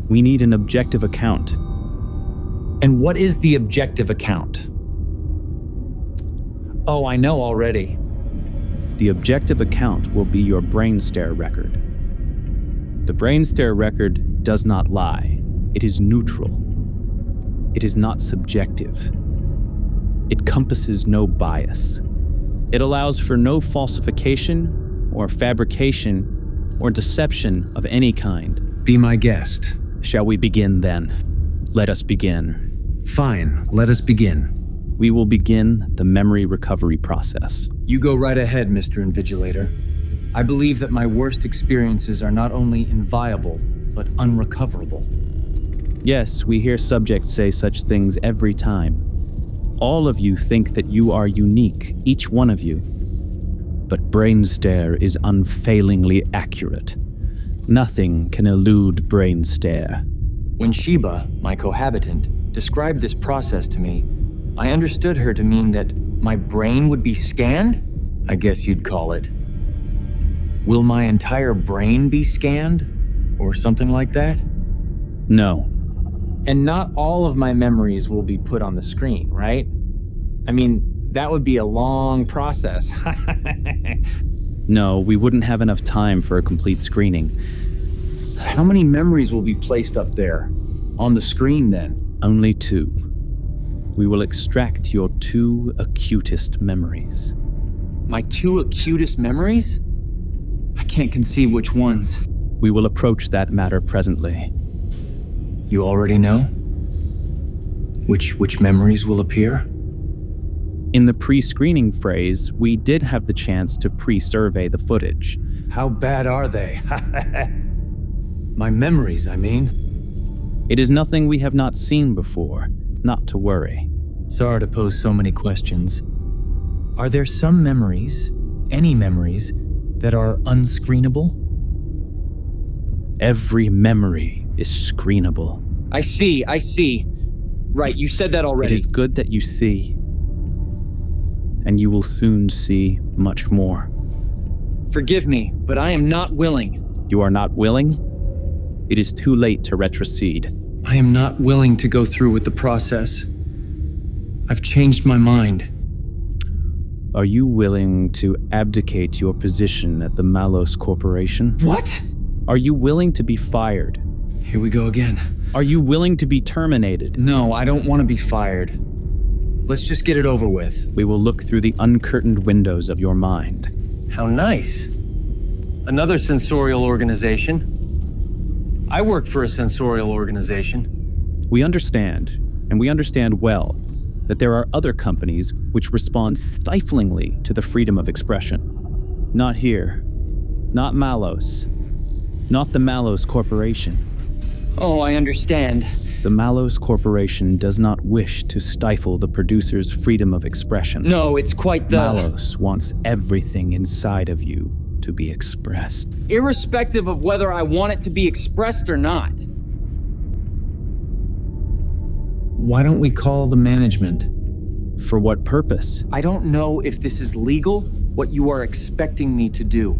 We need an objective account. And what is the objective account? Oh, I know already. The objective account will be your BRAINSTARE record. The BRAINSTARE record does not lie. It is neutral. It is not subjective. It compasses no bias. It allows for no falsification or fabrication or deception of any kind. Be my guest. Shall we begin then? Let us begin. Fine, let us begin. We will begin the memory recovery process. You go right ahead, Mr. Invigilator. I believe that my worst experiences are not only inviolable, but unrecoverable. Yes, we hear subjects say such things every time. All of you think that you are unique, each one of you. But BRAINSTARE is unfailingly accurate. Nothing can elude BRAINSTARE. When Sheba, my cohabitant, described this process to me, I understood her to mean that my brain would be scanned? I guess you'd call it. Will my entire brain be scanned? Or something like that? No. And not all of my memories will be put on the screen, right? I mean, that would be a long process. No, we wouldn't have enough time for a complete screening. How many memories will be placed up there? On the screen, then? Only 2. We will extract your 2 acutest memories. My 2 acutest memories? I can't conceive which ones. We will approach that matter presently. You already know? Which memories will appear? In the pre-screening phrase, we did have the chance to pre-survey the footage. How bad are they? My memories, I mean. It is nothing we have not seen before, not to worry. Sorry to pose so many questions. Are there some memories, any memories, that are unscreenable? Every memory is screenable. I see. Right, you said that already. It is good that you see. And you will soon see much more. Forgive me, but I am not willing. You are not willing? It is too late to retrocede. I am not willing to go through with the process. I've changed my mind. Are you willing to abdicate your position at the Malos Corporation? What? Are you willing to be fired? Here we go again. Are you willing to be terminated? No, I don't want to be fired. Let's just get it over with. We will look through the uncurtained windows of your mind. How nice. Another sensorial organization. I work for a sensorial organization. We understand, and we understand well, that there are other companies which respond stiflingly to the freedom of expression. Not here. Not Malos. Not the Malos Corporation. Oh, I understand. The Malos Corporation does not wish to stifle the producer's freedom of expression. No, it's quite the... Malos wants everything inside of you to be expressed. Irrespective of whether I want it to be expressed or not. Why don't we call the management? For what purpose? I don't know if this is legal, what you are expecting me to do.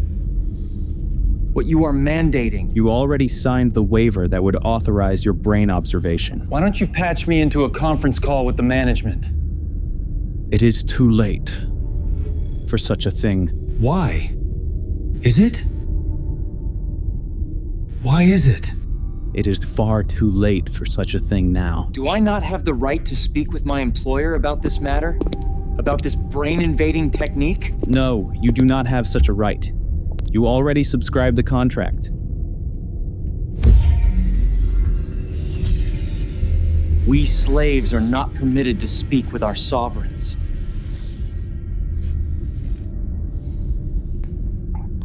What you are mandating. You already signed the waiver that would authorize your brain observation. Why don't you patch me into a conference call with the management? It is too late for such a thing. Why? Is it? Why is it? It is far too late for such a thing now. Do I not have the right to speak with my employer about this matter? About this brain-invading technique? No, you do not have such a right. You already subscribed the contract. We slaves are not permitted to speak with our sovereigns.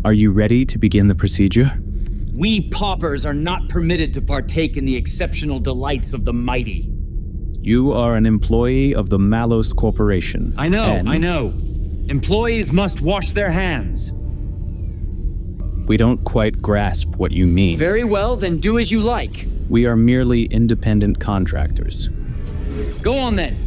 Are you ready to begin the procedure? We paupers are not permitted to partake in the exceptional delights of the mighty. You are an employee of the Malos Corporation. I know. Employees must wash their hands. We don't quite grasp what you mean. Very well, then do as you like. We are merely independent contractors. Go on then.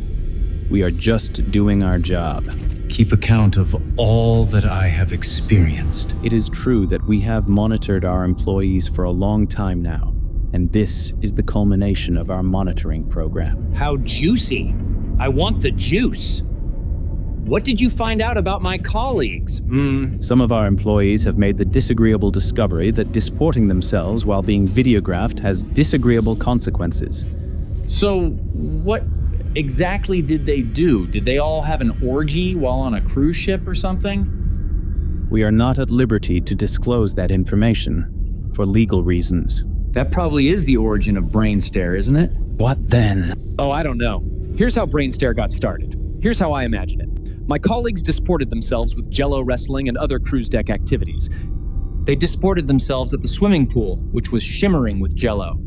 We are just doing our job. Keep account of all that I have experienced. It is true that we have monitored our employees for a long time now, and this is the culmination of our monitoring program. How juicy. I want the juice. What did you find out about my colleagues? Some of our employees have made the disagreeable discovery that disporting themselves while being videographed has disagreeable consequences. So, what exactly did they do? Did they all have an orgy while on a cruise ship or something? We are not at liberty to disclose that information for legal reasons. That probably is the origin of BRAINSTARE, isn't it? What then? Oh, I don't know. Here's how BRAINSTARE got started. Here's how I imagine it. My colleagues disported themselves with jello wrestling and other cruise deck activities. They disported themselves at the swimming pool, which was shimmering with jello.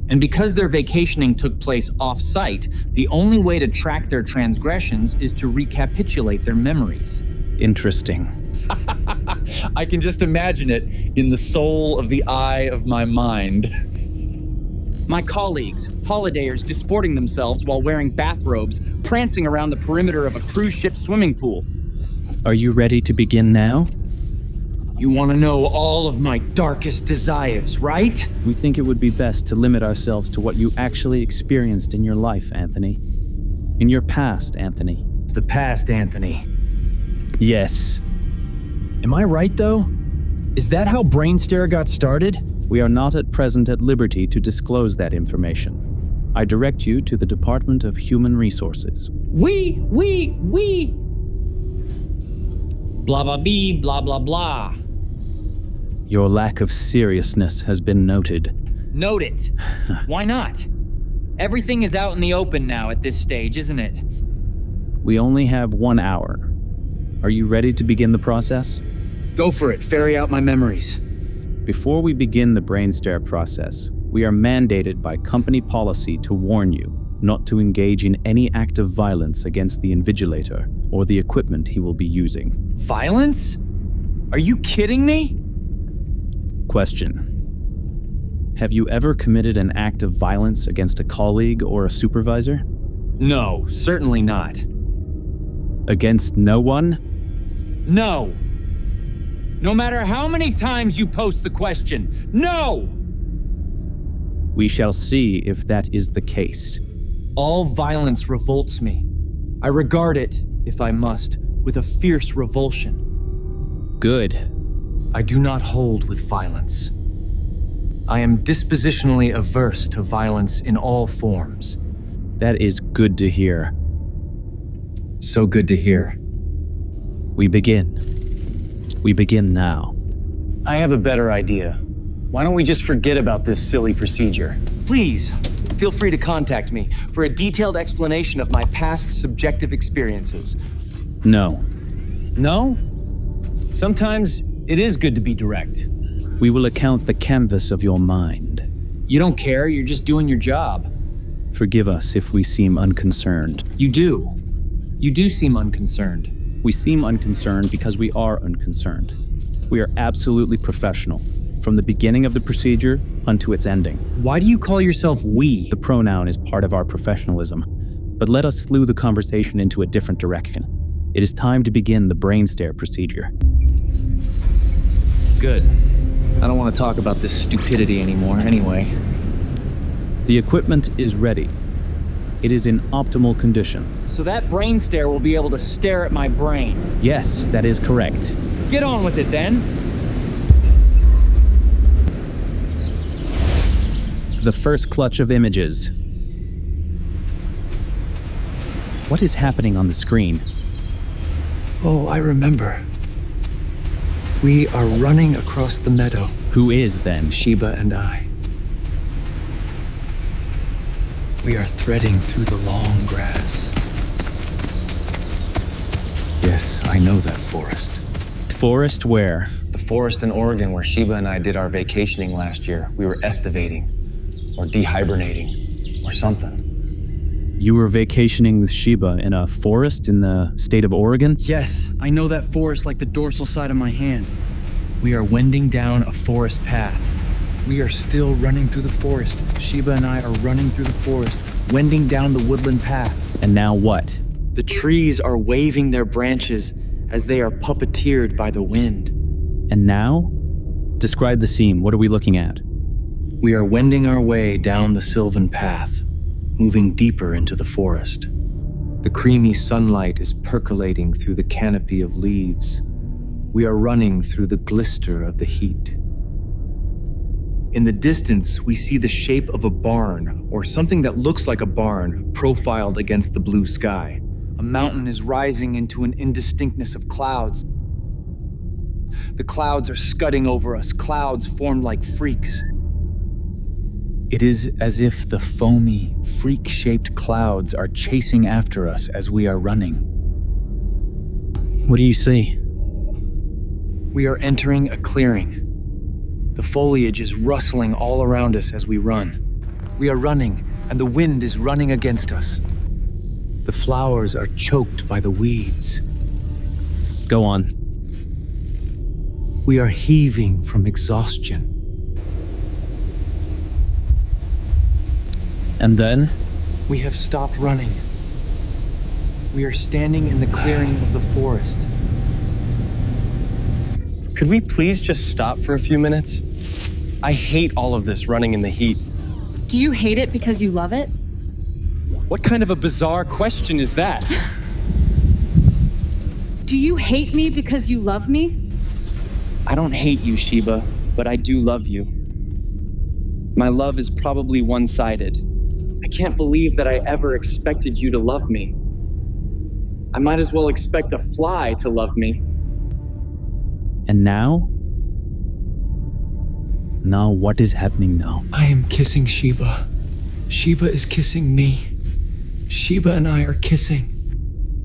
And because their vacationing took place off-site, the only way to track their transgressions is to recapitulate their memories. Interesting. I can just imagine it in the soul of the eye of my mind. My colleagues, holidayers disporting themselves while wearing bathrobes, prancing around the perimeter of a cruise ship swimming pool. Are you ready to begin now? You want to know all of my darkest desires, right? We think it would be best to limit ourselves to what you actually experienced in your life, Anthony. In your past, Anthony. The past, Anthony. Yes. Am I right, though? Is that how BRAINSTARE got started? We are not at present at liberty to disclose that information. I direct you to the Department of Human Resources. We. Blah, blah, bee, blah, blah, blah. Your lack of seriousness has been noted. Note it. Why not? Everything is out in the open now at this stage, isn't it? We only have 1 hour. Are you ready to begin the process? Go for it. Ferry out my memories. Before we begin the BRAINSTARE process, we are mandated by company policy to warn you not to engage in any act of violence against the invigilator or the equipment he will be using. Violence? Are you kidding me? Question. Have you ever committed an act of violence against a colleague or a supervisor? No, certainly not. Against no one? No. No matter how many times you post the question, no! We shall see if that is the case. All violence revolts me. I regard it, if I must, with a fierce revulsion. Good. I do not hold with violence. I am dispositionally averse to violence in all forms. That is good to hear. So good to hear. We begin. We begin now. I have a better idea. Why don't we just forget about this silly procedure? Please, feel free to contact me for a detailed explanation of my past subjective experiences. No. No? Sometimes it is good to be direct. We will account the canvas of your mind. You don't care, you're just doing your job. Forgive us if we seem unconcerned. You do. You do seem unconcerned. We seem unconcerned because we are unconcerned. We are absolutely professional, from the beginning of the procedure unto its ending. Why do you call yourself we? The pronoun is part of our professionalism. But let us slew the conversation into a different direction. It is time to begin the BRAINSTARE procedure. Good. I don't want to talk about this stupidity anymore, anyway. The equipment is ready. It is in optimal condition. So that brain stare will be able to stare at my brain. Yes, that is correct. Get on with it then. The first clutch of images. What is happening on the screen? Oh, I remember. We are running across the meadow. Who is then? Sheba and I. We are threading through the long grass. Yes, I know that forest. Forest where? The forest in Oregon where Sheba and I did our vacationing last year. We were estivating, or dehibernating, or something. You were vacationing with Sheba in a forest in the state of Oregon? Yes, I know that forest like the dorsal side of my hand. We are wending down a forest path. We are still running through the forest. Sheba and I are running through the forest, wending down the woodland path. And now what? The trees are waving their branches as they are puppeteered by the wind. And now? Describe the scene. What are we looking at? We are wending our way down the sylvan path, moving deeper into the forest. The creamy sunlight is percolating through the canopy of leaves. We are running through the glister of the heat. In the distance, we see the shape of a barn, or something that looks like a barn, profiled against the blue sky. A mountain is rising into an indistinctness of clouds. The clouds are scudding over us, clouds formed like freaks. It is as if the foamy, freak-shaped clouds are chasing after us as we are running. What do you see? We are entering a clearing. The foliage is rustling all around us as we run. We are running, and the wind is running against us. The flowers are choked by the weeds. Go on. We are heaving from exhaustion. And then? We have stopped running. We are standing in the clearing of the forest. Could we please just stop for a few minutes? I hate all of this running in the heat. Do you hate it because you love it? What kind of a bizarre question is that? Do you hate me because you love me? I don't hate you, Sheba, but I do love you. My love is probably one-sided. I can't believe that I ever expected you to love me. I might as well expect a fly to love me. And now? Now what is happening now? I am kissing Sheba. Sheba is kissing me. Sheba and I are kissing.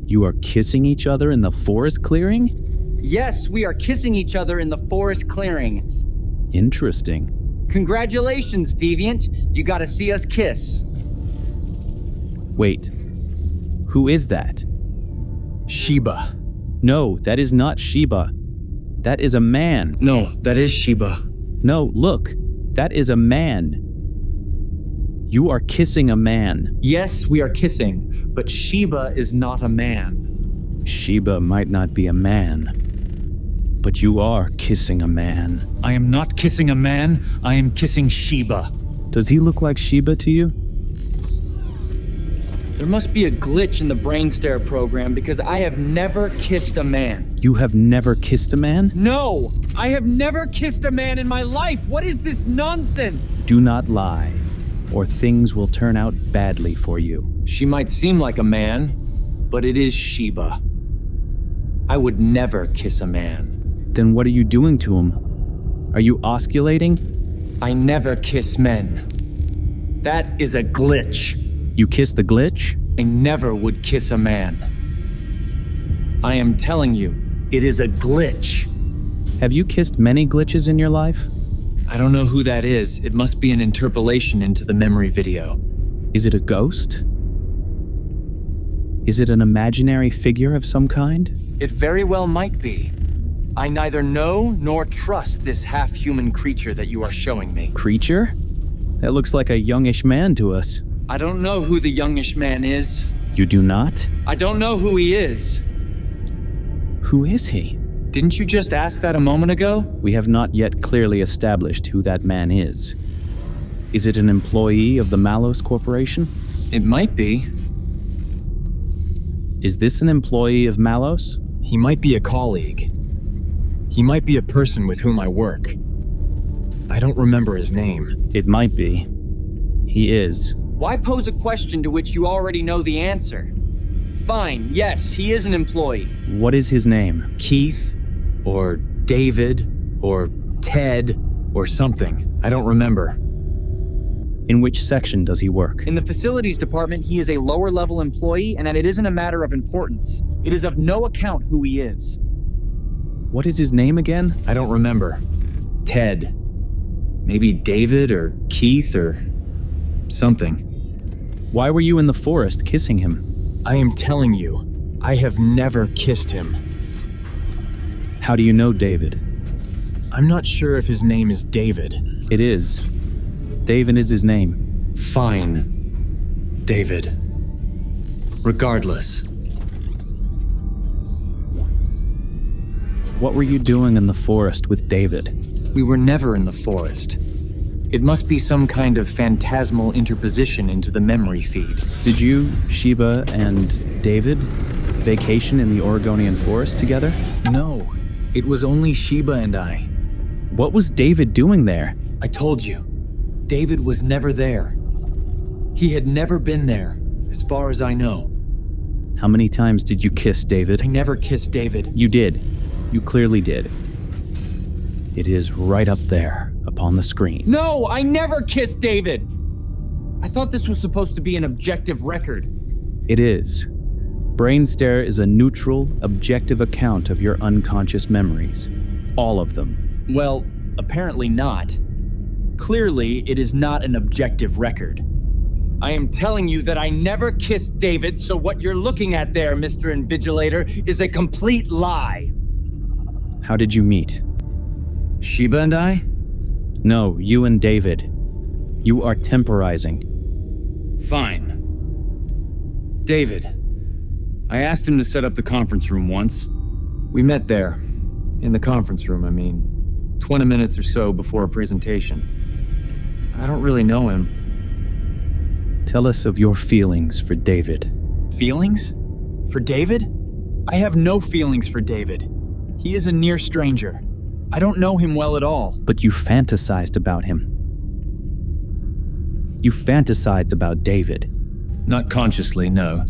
You are kissing each other in the forest clearing? Yes, we are kissing each other in the forest clearing. Interesting. Congratulations, Deviant. You gotta see us kiss. Wait. Who is that? Sheba. No, that is not Sheba. That is a man. No, that is Sheba. No, look. That is a man. You are kissing a man. Yes, we are kissing, but Sheba is not a man. Sheba might not be a man, but you are kissing a man. I am not kissing a man, I am kissing Sheba. Does he look like Sheba to you? There must be a glitch in the BRAINSTARE program because I have never kissed a man. You have never kissed a man? No! I have never kissed a man in my life! What is this nonsense? Do not lie, or things will turn out badly for you. She might seem like a man, but it is Sheba. I would never kiss a man. Then what are you doing to him? Are you osculating? I never kiss men. That is a glitch. You kiss the glitch? I never would kiss a man. I am telling you, it is a glitch. Have you kissed many glitches in your life? I don't know who that is. It must be an interpolation into the memory video. Is it a ghost? Is it an imaginary figure of some kind? It very well might be. I neither know nor trust this half-human creature that you are showing me. Creature? That looks like a youngish man to us. I don't know who the youngish man is. You do not? I don't know who he is. Who is he? Didn't you just ask that a moment ago? We have not yet clearly established who that man is. Is it an employee of the Malos Corporation? It might be. Is this an employee of Malos? He might be a colleague. He might be a person with whom I work. I don't remember his name. It might be. He is. Why pose a question to which you already know the answer? Fine, yes, he is an employee. What is his name? Keith, or David, or Ted, or something. I don't remember. In which section does he work? In the facilities department, he is a lower-level employee, and it isn't a matter of importance. It is of no account who he is. What is his name again? I don't remember. Ted. Maybe David or Keith or something. Why were you in the forest kissing him? I am telling you, I have never kissed him. How do you know David? I'm not sure if his name is David. It is. David is his name. Fine. David. Regardless. What were you doing in the forest with David? We were never in the forest. It must be some kind of phantasmal interposition into the memory feed. Did you, Sheba, and David vacation in the Oregonian forest together? No, it was only Sheba and I. What was David doing there? I told you, David was never there. He had never been there, as far as I know. How many times did you kiss David? I never kissed David. You did. You clearly did. It is right up there, upon the screen. No, I never kissed David! I thought this was supposed to be an objective record. It is. BRAINSTARE is a neutral, objective account of your unconscious memories. All of them. Well, apparently not. Clearly, it is not an objective record. I am telling you that I never kissed David, so what you're looking at there, Mr. Invigilator, is a complete lie. How did you meet? Sheba and I? No, you and David. You are temporizing. Fine. David. I asked him to set up the conference room once. We met there. In the conference room, I mean. 20 minutes or so before a presentation. I don't really know him. Tell us of your feelings for David. Feelings? For David? I have no feelings for David. He is a near stranger. I don't know him well at all. But you fantasized about him. You fantasized about David. Not consciously, no.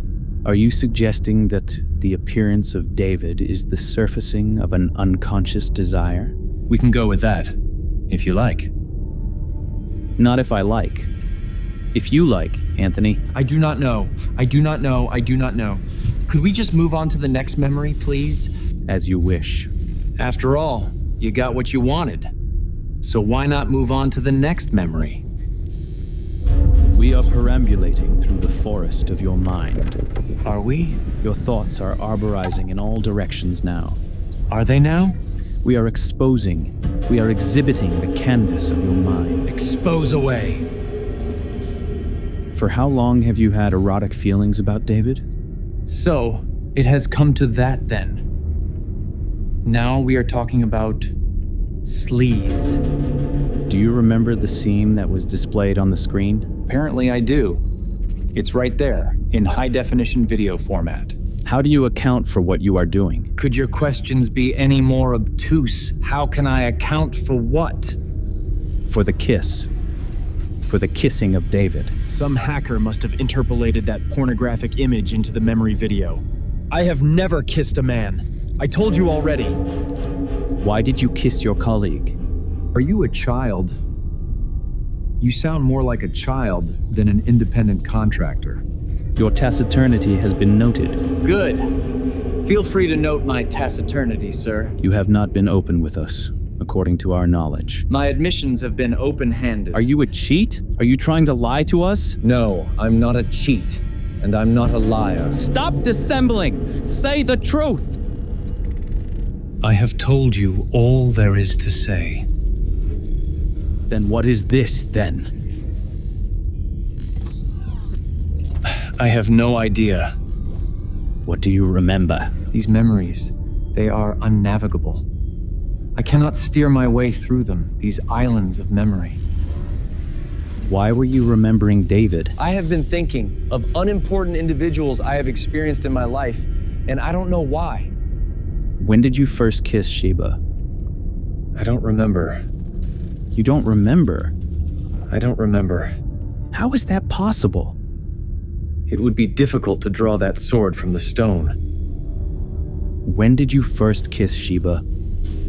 Are you suggesting that the appearance of David is the surfacing of an unconscious desire? We can go with that, if you like. Not if I like. If you like, Anthony. I do not know. I do not know. I do not know. Could we just move on to the next memory, please? As you wish. After all, you got what you wanted. So why not move on to the next memory? We are perambulating through the forest of your mind. Are we? Your thoughts are arborizing in all directions now. Are they now? We are exposing, we are exhibiting the canvas of your mind. Expose away. For how long have you had erotic feelings about David? So, it has come to that then. Now we are talking about sleaze. Do you remember the scene that was displayed on the screen? Apparently I do. It's right there, in high-definition video format. How do you account for what you are doing? Could your questions be any more obtuse? How can I account for what? For the kiss. For the kissing of David. Some hacker must have interpolated that pornographic image into the memory video. I have never kissed a man. I told you already. Why did you kiss your colleague? Are you a child? You sound more like a child than an independent contractor. Your taciturnity has been noted. Good. Feel free to note my taciturnity, sir. You have not been open with us, according to our knowledge. My admissions have been open-handed. Are you a cheat? Are you trying to lie to us? No, I'm not a cheat, and I'm not a liar. Stop dissembling! Say the truth! I have told you all there is to say. Then what is this, then? I have no idea. What do you remember? These memories, they are unnavigable. I cannot steer my way through them, these islands of memory. Why were you remembering David? I have been thinking of unimportant individuals I have experienced in my life, and I don't know why. When did you first kiss Sheba? I don't remember. You don't remember? I don't remember. How is that possible? It would be difficult to draw that sword from the stone. When did you first kiss Sheba?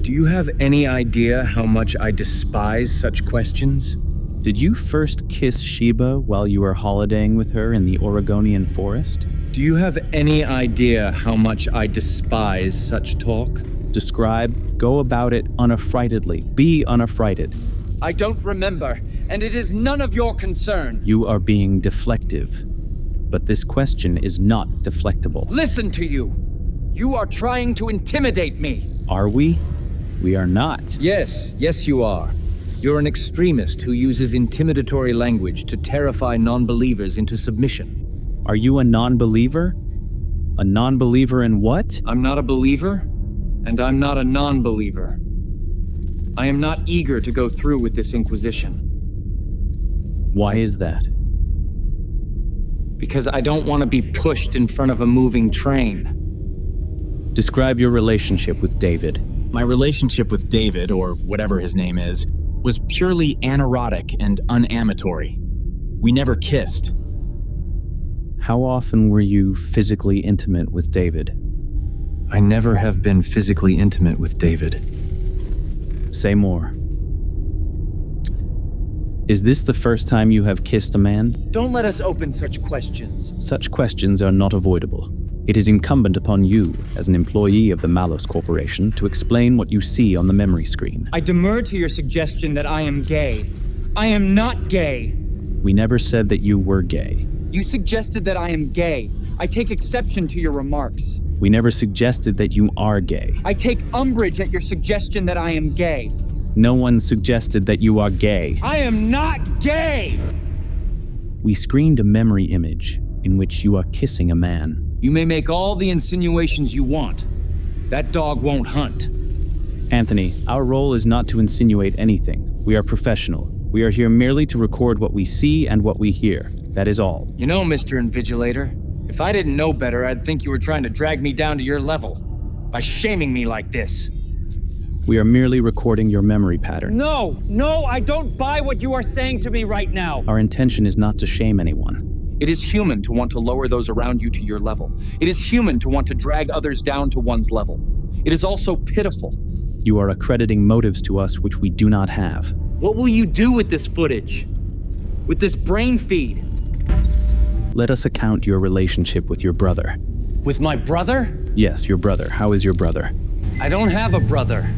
Do you have any idea how much I despise such questions? Did you first kiss Sheba while you were holidaying with her in the Oregonian forest? Do you have any idea how much I despise such talk? Describe, go about it unaffrightedly. Be unaffrighted. I don't remember, and it is none of your concern. You are being deflective. But this question is not deflectable. Listen to you! You are trying to intimidate me! Are we? We are not. Yes, you are. You're an extremist who uses intimidatory language to terrify non-believers into submission. Are you a non-believer? A non-believer in what? I'm not a believer, and I'm not a non-believer. I am not eager to go through with this inquisition. Why is that? Because I don't want to be pushed in front of a moving train. Describe your relationship with David. My relationship with David, or whatever his name is, was purely anerotic and unamatory. We never kissed. How often were you physically intimate with David? I never have been physically intimate with David. Say more. Is this the first time you have kissed a man? Don't let us open such questions. Such questions are not avoidable. It is incumbent upon you, as an employee of the Malos Corporation, to explain what you see on the memory screen. I demur to your suggestion that I am gay. I am not gay. We never said that you were gay. You suggested that I am gay. I take exception to your remarks. We never suggested that you are gay. I take umbrage at your suggestion that I am gay. No one suggested that you are gay. I am not gay! We screened a memory image in which you are kissing a man. You may make all the insinuations you want. That dog won't hunt. Anthony, our role is not to insinuate anything. We are professional. We are here merely to record what we see and what we hear. That is all. You know, Mr. Invigilator, if I didn't know better, I'd think you were trying to drag me down to your level by shaming me like this. We are merely recording your memory patterns. No, I don't buy what you are saying to me right now. Our intention is not to shame anyone. It is human to want to lower those around you to your level. It is human to want to drag others down to one's level. It is also pitiful. You are accrediting motives to us which we do not have. What will you do with this footage? With this brain feed? Let us account your relationship with your brother. With my brother? Yes, your brother. How is your brother? I don't have a brother.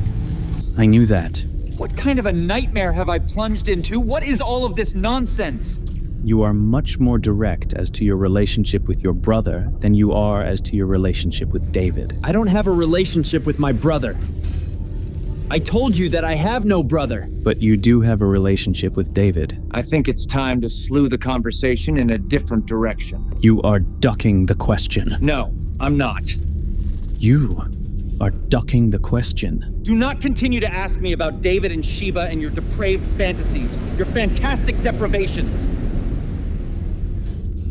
I knew that. What kind of a nightmare have I plunged into? What is all of this nonsense? You are much more direct as to your relationship with your brother than you are as to your relationship with David. I don't have a relationship with my brother. I told you that I have no brother. But you do have a relationship with David. I think it's time to slew the conversation in a different direction. You are ducking the question. No, I'm not. You are ducking the question. Do not continue to ask me about David and Sheba and your depraved fantasies, your fantastic deprivations.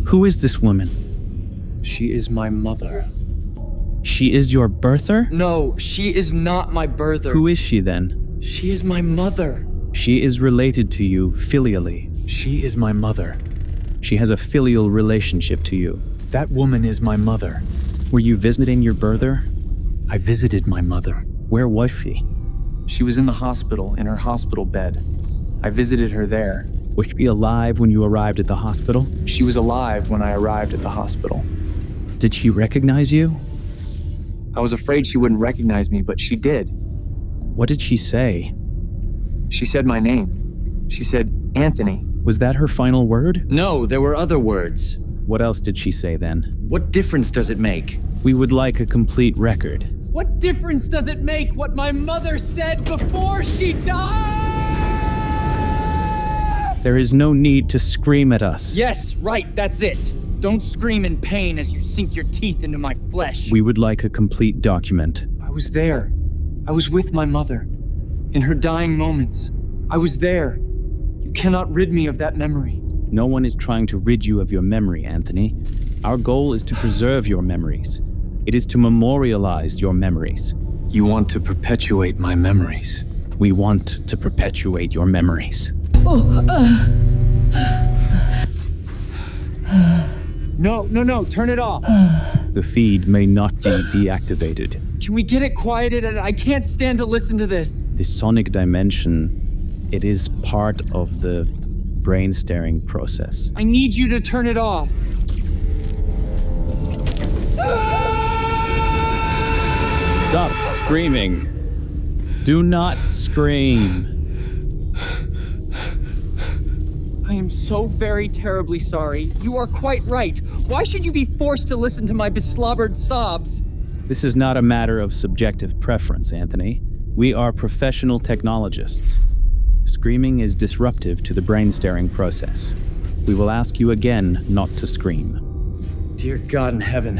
Who is this woman? She is my mother. She is your birther? No, she is not my birther. Who is she then? She is my mother. She is related to you filially. She is my mother. She has a filial relationship to you. That woman is my mother. Were you visiting your birther? I visited my mother. Where was she? She was in the hospital, in her hospital bed. I visited her there. Was she alive when you arrived at the hospital? She was alive when I arrived at the hospital. Did she recognize you? I was afraid she wouldn't recognize me, but she did. What did she say? She said my name. She said, Anthony. Was that her final word? No, there were other words. What else did she say then? What difference does it make? We would like a complete record. What difference does it make what my mother said before she died? There is no need to scream at us. Yes, right, that's it. Don't scream in pain as you sink your teeth into my flesh. We would like a complete document. I was there. I was with my mother. In her dying moments. I was there. You cannot rid me of that memory. No one is trying to rid you of your memory, Anthony. Our goal is to preserve your memories. It is to memorialize your memories. You want to perpetuate my memories. We want to perpetuate your memories. No, turn it off. The feed may not be deactivated. Can we get it quieted? I can't stand to listen to this. The sonic dimension, it is part of the brain staring process. I need you to turn it off. Stop screaming. Do not scream. I am so very terribly sorry. You are quite right. Why should you be forced to listen to my beslobbered sobs? This is not a matter of subjective preference, Anthony. We are professional technologists. Screaming is disruptive to the brain staring process. We will ask you again not to scream. Dear God in heaven.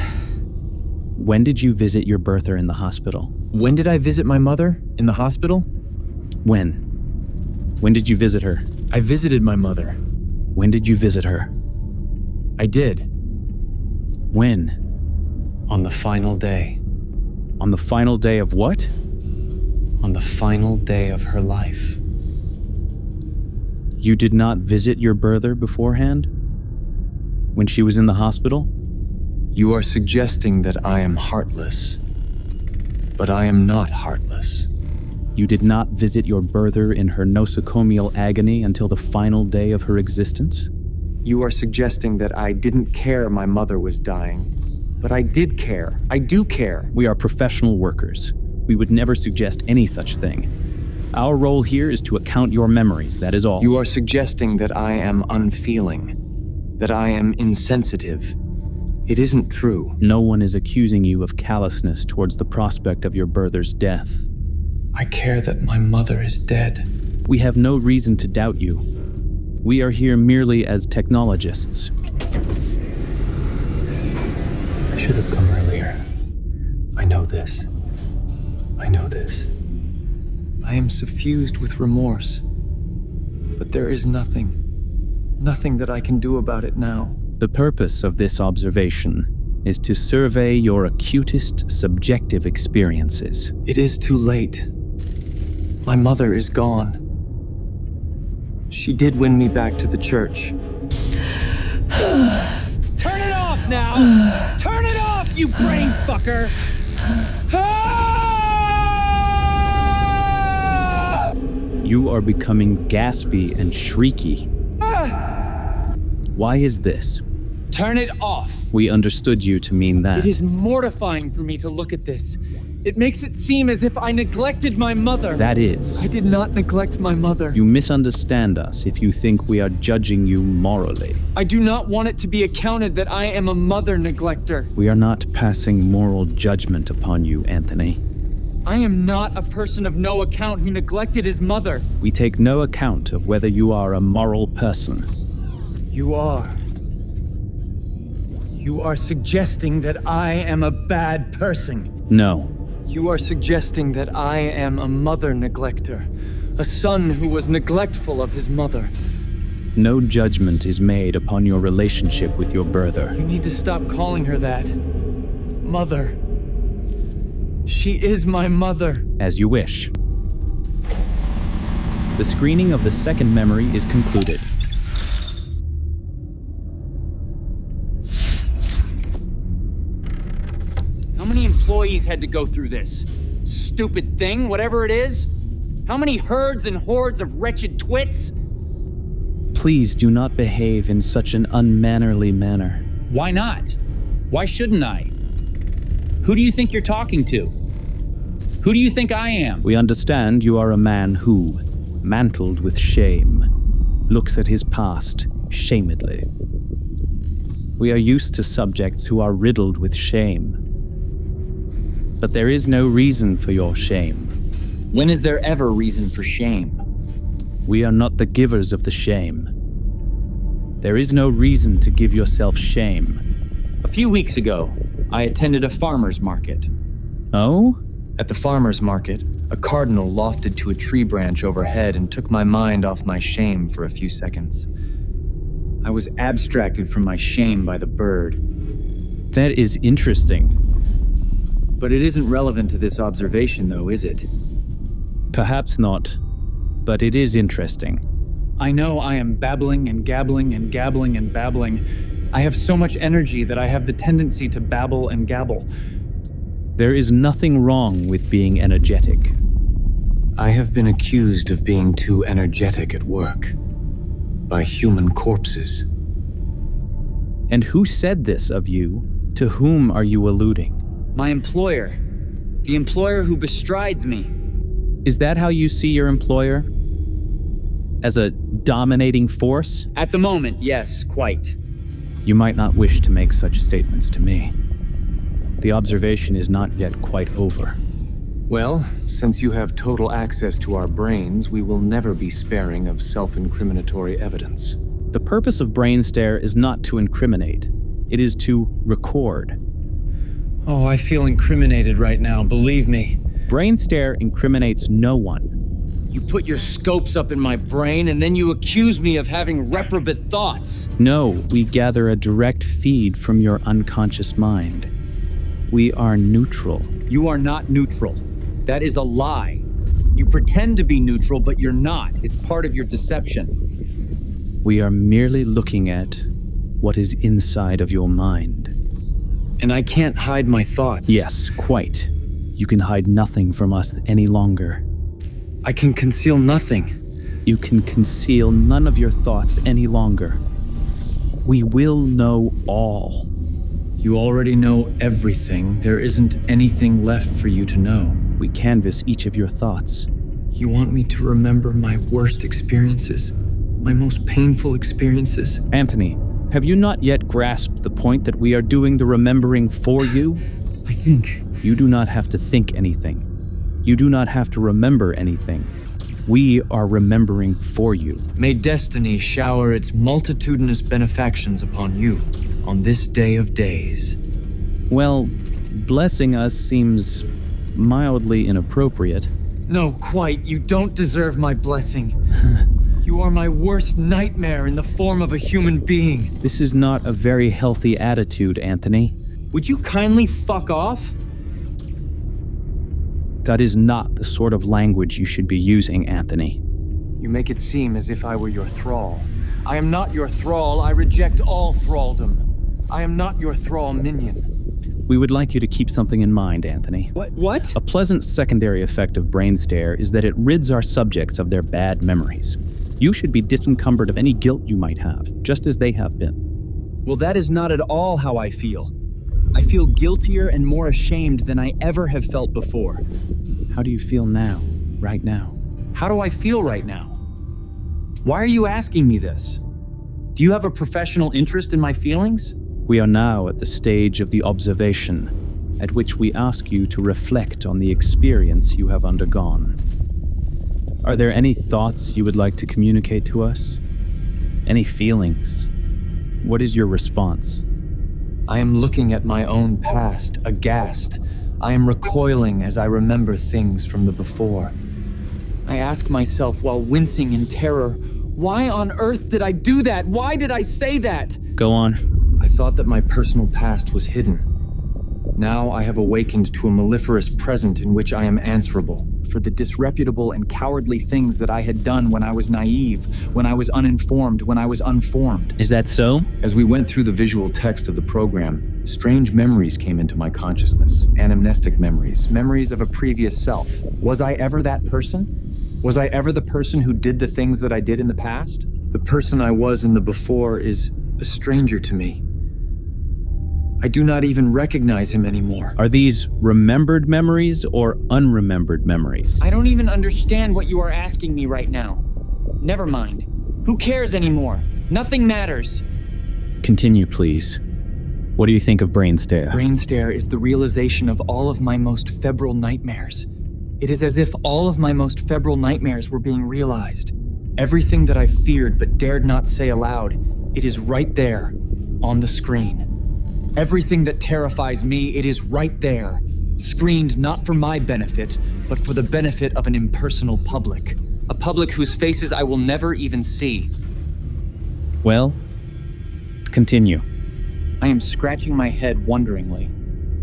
When did you visit your birther in the hospital? When did I visit my mother in the hospital? When? When did you visit her? I visited my mother. When did you visit her? I did. When? On the final day. On the final day of what? On the final day of her life. You did not visit your birther beforehand? When she was in the hospital? You are suggesting that I am heartless. But I am not heartless. You did not visit your birther in her nosocomial agony until the final day of her existence? You are suggesting that I didn't care my mother was dying. But I did care. I do care. We are professional workers. We would never suggest any such thing. Our role here is to account your memories, that is all. You are suggesting that I am unfeeling, that I am insensitive. It isn't true. No one is accusing you of callousness towards the prospect of your birther's death. I care that my mother is dead. We have no reason to doubt you. We are here merely as technologists. I should have come earlier. I know this. I know this. I am suffused with remorse. But there is nothing that I can do about it now. The purpose of this observation is to survey your acutest subjective experiences. It is too late. My mother is gone. She did win me back to the church. Turn it off now! Turn it off, you brain fucker! You are becoming gaspy and shrieky. Why is this? Turn it off! We understood you to mean that. It is mortifying for me to look at this. It makes it seem as if I neglected my mother. That is. I did not neglect my mother. You misunderstand us if you think we are judging you morally. I do not want it to be accounted that I am a mother neglector. We are not passing moral judgment upon you, Anthony. I am not a person of no account who neglected his mother. We take no account of whether you are a moral person. You are. You are suggesting that I am a bad person. No. You are suggesting that I am a mother neglector, a son who was neglectful of his mother. No judgment is made upon your relationship with your birther. You need to stop calling her that. Mother. She is my mother. As you wish. The screening of the second memory is concluded. How many employees had to go through this? Stupid thing, whatever it is? How many herds and hordes of wretched twits? Please do not behave in such an unmannerly manner. Why not? Why shouldn't I? Who do you think you're talking to? Who do you think I am? We understand you are a man who, mantled with shame, looks at his past shamedly. We are used to subjects who are riddled with shame. But there is no reason for your shame. When is there ever reason for shame? We are not the givers of the shame. There is no reason to give yourself shame. A few weeks ago, I attended a farmer's market. Oh? At the farmer's market, a cardinal lofted to a tree branch overhead and took my mind off my shame for a few seconds. I was abstracted from my shame by the bird. That is interesting. But it isn't relevant to this observation, though, is it? Perhaps not, but it is interesting. I know I am babbling and gabbling and gabbling and babbling. I have so much energy that I have the tendency to babble and gabble. There is nothing wrong with being energetic. I have been accused of being too energetic at work. By human corpses. And who said this of you? To whom are you alluding? My employer. The employer who bestrides me. Is that how you see your employer? As a dominating force? At the moment, yes, quite. You might not wish to make such statements to me. The observation is not yet quite over. Well, since you have total access to our brains, we will never be sparing of self-incriminatory evidence. The purpose of BRAINSTARE is not to incriminate. It is to record. Oh, I feel incriminated right now, believe me. BRAINSTARE incriminates no one. You put your scopes up in my brain and then you accuse me of having reprobate thoughts. No, we gather a direct feed from your unconscious mind. We are neutral. You are not neutral. That is a lie. You pretend to be neutral, but you're not. It's part of your deception. We are merely looking at what is inside of your mind. And I can't hide my thoughts. Yes, quite. You can hide nothing from us any longer. I can conceal nothing. You can conceal none of your thoughts any longer. We will know all. You already know everything. There isn't anything left for you to know. We canvass each of your thoughts. You want me to remember my worst experiences? My most painful experiences? Anthony, have you not yet grasped the point that we are doing the remembering for you? I think. You do not have to think anything. You do not have to remember anything. We are remembering for you. May destiny shower its multitudinous benefactions upon you on this day of days. Well, blessing us seems mildly inappropriate. No, quite. You don't deserve my blessing. You are my worst nightmare in the form of a human being. This is not a very healthy attitude, Anthony. Would you kindly fuck off? That is not the sort of language you should be using, Anthony. You make it seem as if I were your thrall. I am not your thrall. I reject all thralldom. I am not your thrall minion. We would like you to keep something in mind, Anthony. What? A pleasant secondary effect of BRAINSTARE is that it rids our subjects of their bad memories. You should be disencumbered of any guilt you might have, just as they have been. Well, that is not at all how I feel. I feel guiltier and more ashamed than I ever have felt before. How do you feel now, right now? How do I feel right now? Why are you asking me this? Do you have a professional interest in my feelings? We are now at the stage of the observation, at which we ask you to reflect on the experience you have undergone. Are there any thoughts you would like to communicate to us? Any feelings? What is your response? I am looking at my own past, aghast. I am recoiling as I remember things from the before. I ask myself while wincing in terror, Why on earth did I do that? Why did I say that? Go on. I thought that my personal past was hidden. Now I have awakened to a mellifluous present in which I am answerable. For the disreputable and cowardly things that I had done when I was naive, when I was uninformed, when I was unformed. Is that so? As we went through the visual text of the program, strange memories came into my consciousness. Anamnestic memories. Memories of a previous self. Was I ever that person? Was I ever the person who did the things that I did in the past? The person I was in the before is a stranger to me. I do not even recognize him anymore. Are these remembered memories or unremembered memories? I don't even understand what you are asking me right now. Never mind. Who cares anymore? Nothing matters. Continue, please. What do you think of BRAINSTARE? BRAINSTARE is the realization of all of my most febrile nightmares. It is as if all of my most febrile nightmares were being realized. Everything that I feared but dared not say aloud, it is right there, on the screen. Everything that terrifies me, it is right there, screened not for my benefit, but for the benefit of an impersonal public. A public whose faces I will never even see. Well, continue. I am scratching my head wonderingly,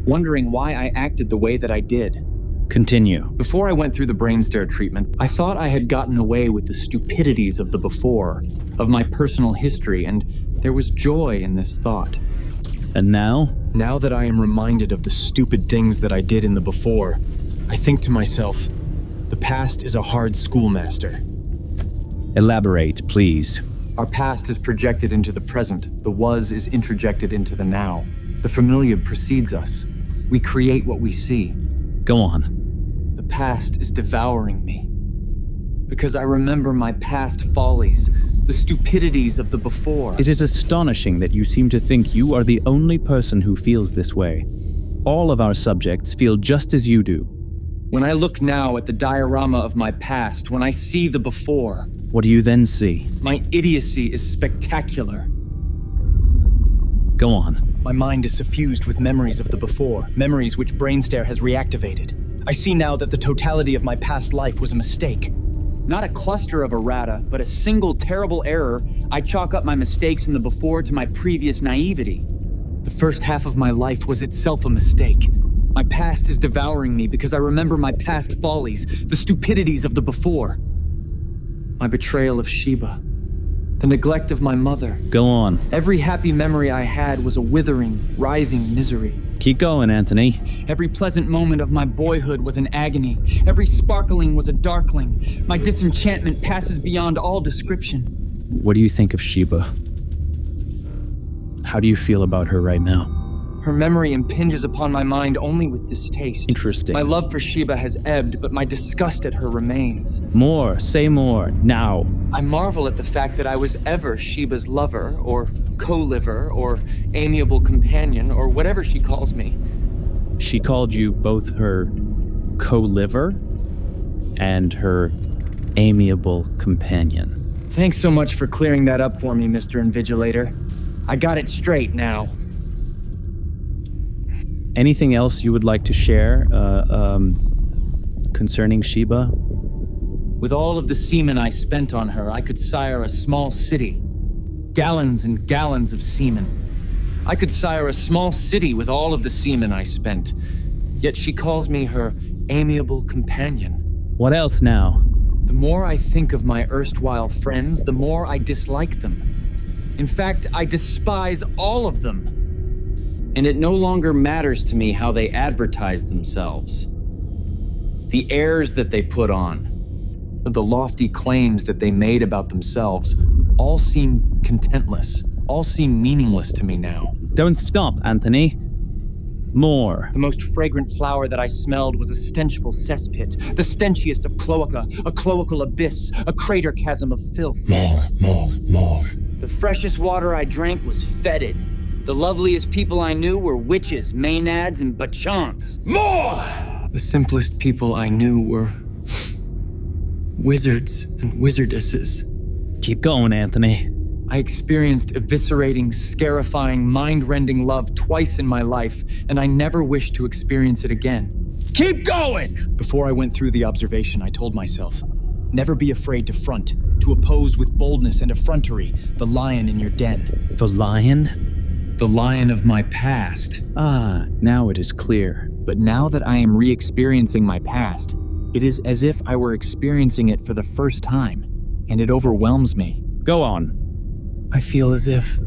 wondering why I acted the way that I did. Continue. Before I went through the BRAINSTARE treatment, I thought I had gotten away with the stupidities of the before, of my personal history, and there was joy in this thought. And now? Now that I am reminded of the stupid things that I did in the before, I think to myself, the past is a hard schoolmaster. Elaborate, please. Our past is projected into the present. The was is introjected into the now. The familiar precedes us. We create what we see. Go on. The past is devouring me. Because I remember my past follies, the stupidities of the before. It is astonishing that you seem to think you are the only person who feels this way. All of our subjects feel just as you do. When I look now at the diorama of my past, when I see the before... What do you then see? My idiocy is spectacular. Go on. My mind is suffused with memories of the before, memories which BRAINSTARE has reactivated. I see now that the totality of my past life was a mistake. Not a cluster of errata, but a single terrible error. I chalk up my mistakes in the before to my previous naivety. The first half of my life was itself a mistake. My past is devouring me because I remember my past follies, the stupidities of the before. My betrayal of Sheba, the neglect of my mother. Go on. Every happy memory I had was a withering, writhing misery. Keep going, Anthony. Every pleasant moment of my boyhood was an agony. Every sparkling was a darkling. My disenchantment passes beyond all description. What do you think of Sheba? How do you feel about her right now? Her memory impinges upon my mind only with distaste. Interesting. My love for Sheba has ebbed, but my disgust at her remains. More, say more, now. I marvel at the fact that I was ever Sheba's lover, or co-liver, or amiable companion, or whatever she calls me. She called you both her co-liver and her amiable companion. Thanks so much for clearing that up for me, Mr. Invigilator. I got it straight now. Anything else you would like to share concerning Sheba? With all of the semen I spent on her, I could sire a small city. Gallons and gallons of semen. I could sire a small city with all of the semen I spent. Yet she calls me her amiable companion. What else now? The more I think of my erstwhile friends, the more I dislike them. In fact, I despise all of them. And it no longer matters to me how they advertise themselves. The airs that they put on, the lofty claims that they made about themselves, all seem contentless, all seem meaningless to me now. Don't stop, Anthony. More. The most fragrant flower that I smelled was a stenchful cesspit, the stenchiest of cloaca, a cloacal abyss, a crater chasm of filth. More. The freshest water I drank was fetid. The loveliest people I knew were witches, maenads, and bachants. More! The simplest people I knew were wizards and wizardesses. Keep going, Anthony. I experienced eviscerating, scarifying, mind-rending love twice in my life, and I never wish to experience it again. Keep going! Before I went through the observation, I told myself, never be afraid to front. to oppose with boldness and effrontery the lion in your den. The lion? The lion of my past. Ah, now it is clear. But now that I am re-experiencing my past, it is as if I were experiencing it for the first time, and it overwhelms me. Go on. I feel as if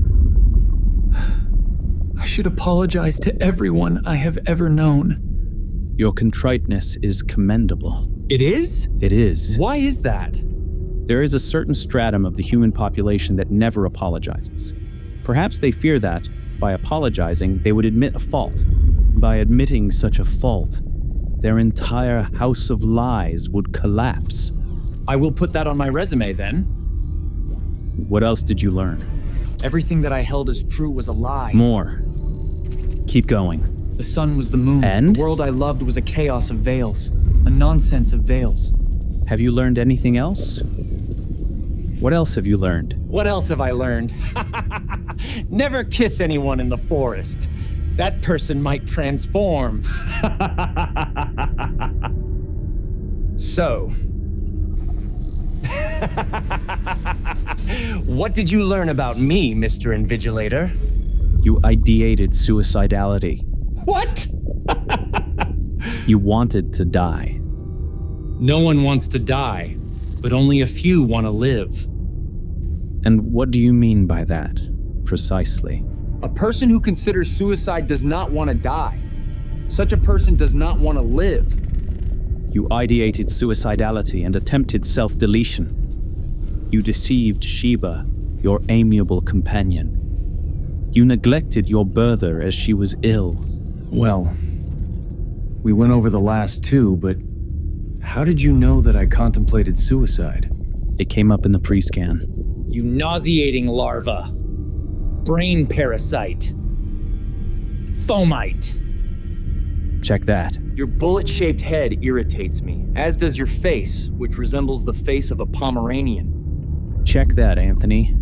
I should apologize to everyone I have ever known. Your contriteness is commendable. It is? It is. Why is that? There is a certain stratum of the human population that never apologizes. Perhaps they fear that, by apologizing, they would admit a fault. By admitting such a fault, their entire house of lies would collapse. I will put that on my resume then. What else did you learn? Everything that I held as true was a lie. More. Keep going. The sun was the moon. And? The world I loved was a chaos of veils. A nonsense of veils. Have you learned anything else? What else have you learned? What else have I learned? Never kiss anyone in the forest. That person might transform. So. What did you learn about me, Mr. Invigilator? You ideated suicidality. What? You wanted to die. No one wants to die, but only a few want to live. And what do you mean by that, precisely? A person who considers suicide does not want to die. Such a person does not want to live. You ideated suicidality and attempted self-deletion. You deceived Sheba, your amiable companion. You neglected your birther as she was ill. Well, we went over the last two, but how did you know that I contemplated suicide? It came up in the pre-scan. You nauseating larva. Brain parasite. Fomite. Check that. Your bullet-shaped head irritates me, as does your face, which resembles the face of a Pomeranian. Check that, Anthony.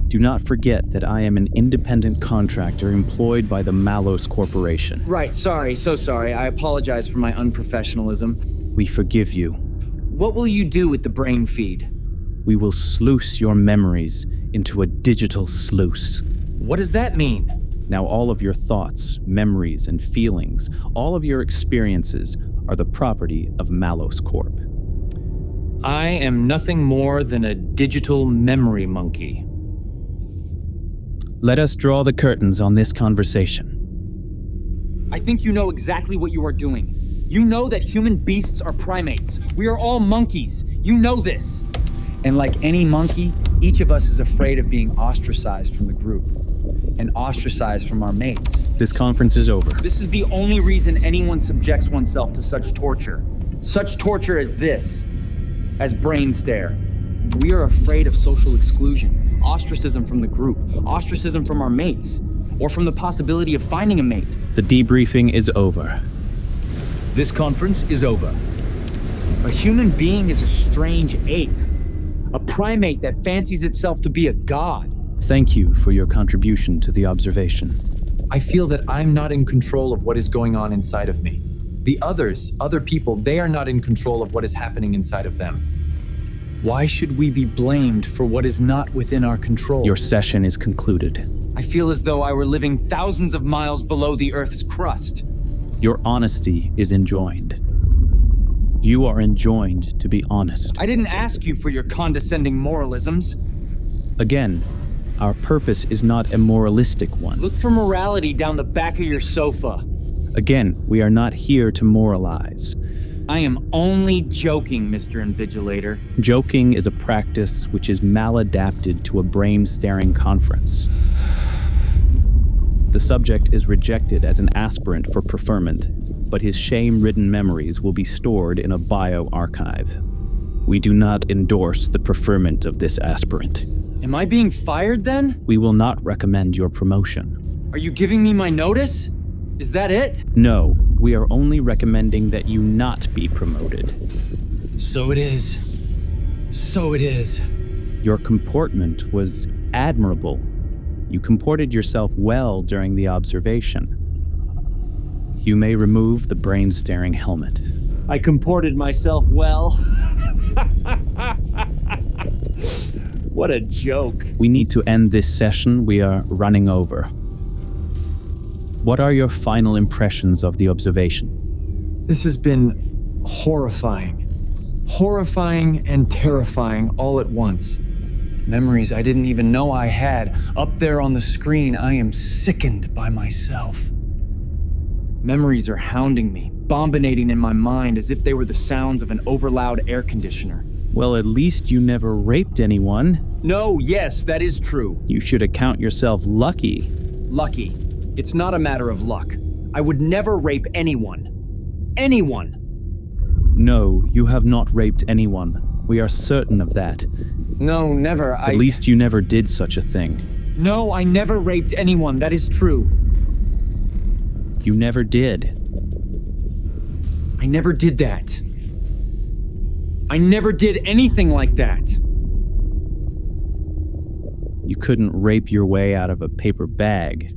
Do not forget that I am an independent contractor employed by the Malos Corporation. Right, so sorry. I apologize for my unprofessionalism. We forgive you. What will you do with the brain feed? We will sluice your memories into a digital sluice. What does that mean? Now all of your thoughts, memories, and feelings, all of your experiences are the property of Malos Corp. I am nothing more than a digital memory monkey. Let us draw the curtains on this conversation. I think you know exactly what you are doing. You know that human beasts are primates. We are all monkeys. You know this. And like any monkey, each of us is afraid of being ostracized from the group and ostracized from our mates. This conference is over. This is the only reason anyone subjects oneself to such torture. Such torture as this, as BRAINSTARE. We are afraid of social exclusion, ostracism from the group, ostracism from our mates, or from the possibility of finding a mate. The debriefing is over. This conference is over. A human being is a strange ape. A primate that fancies itself to be a god. Thank you for your contribution to the observation. I feel that I'm not in control of what is going on inside of me. The other people, they are not in control of what is happening inside of them. Why should we be blamed for what is not within our control? Your session is concluded. I feel as though I were living thousands of miles below the Earth's crust. Your honesty is enjoined. You are enjoined to be honest. I didn't ask you for your condescending moralisms. Again, our purpose is not a moralistic one. Look for morality down the back of your sofa. Again, we are not here to moralize. I am only joking, Mr. Invigilator. Joking is a practice which is maladapted to a brain-staring conference. The subject is rejected as an aspirant for preferment, but his shame-ridden memories will be stored in a bio-archive. We do not endorse the preferment of this aspirant. Am I being fired then? We will not recommend your promotion. Are you giving me my notice? Is that it? No, we are only recommending that you not be promoted. So it is. So it is. Your comportment was admirable. You comported yourself well during the observation. You may remove the brain-staring helmet. I comported myself well. What a joke. We need to end this session. We are running over. What are your final impressions of the observation? This has been horrifying. Horrifying and terrifying all at once. Memories I didn't even know I had. Up there on the screen, I am sickened by myself. Memories are hounding me, bombinating in my mind as if they were the sounds of an overloud air conditioner. Well, at least you never raped anyone. No, yes, that is true. You should account yourself lucky. Lucky. It's not a matter of luck. I would never rape anyone. Anyone. No, you have not raped anyone. We are certain of that. No, never. At least you never did such a thing. No, I never raped anyone. That is true. You never did. I never did that. I never did anything like that. You couldn't rape your way out of a paper bag.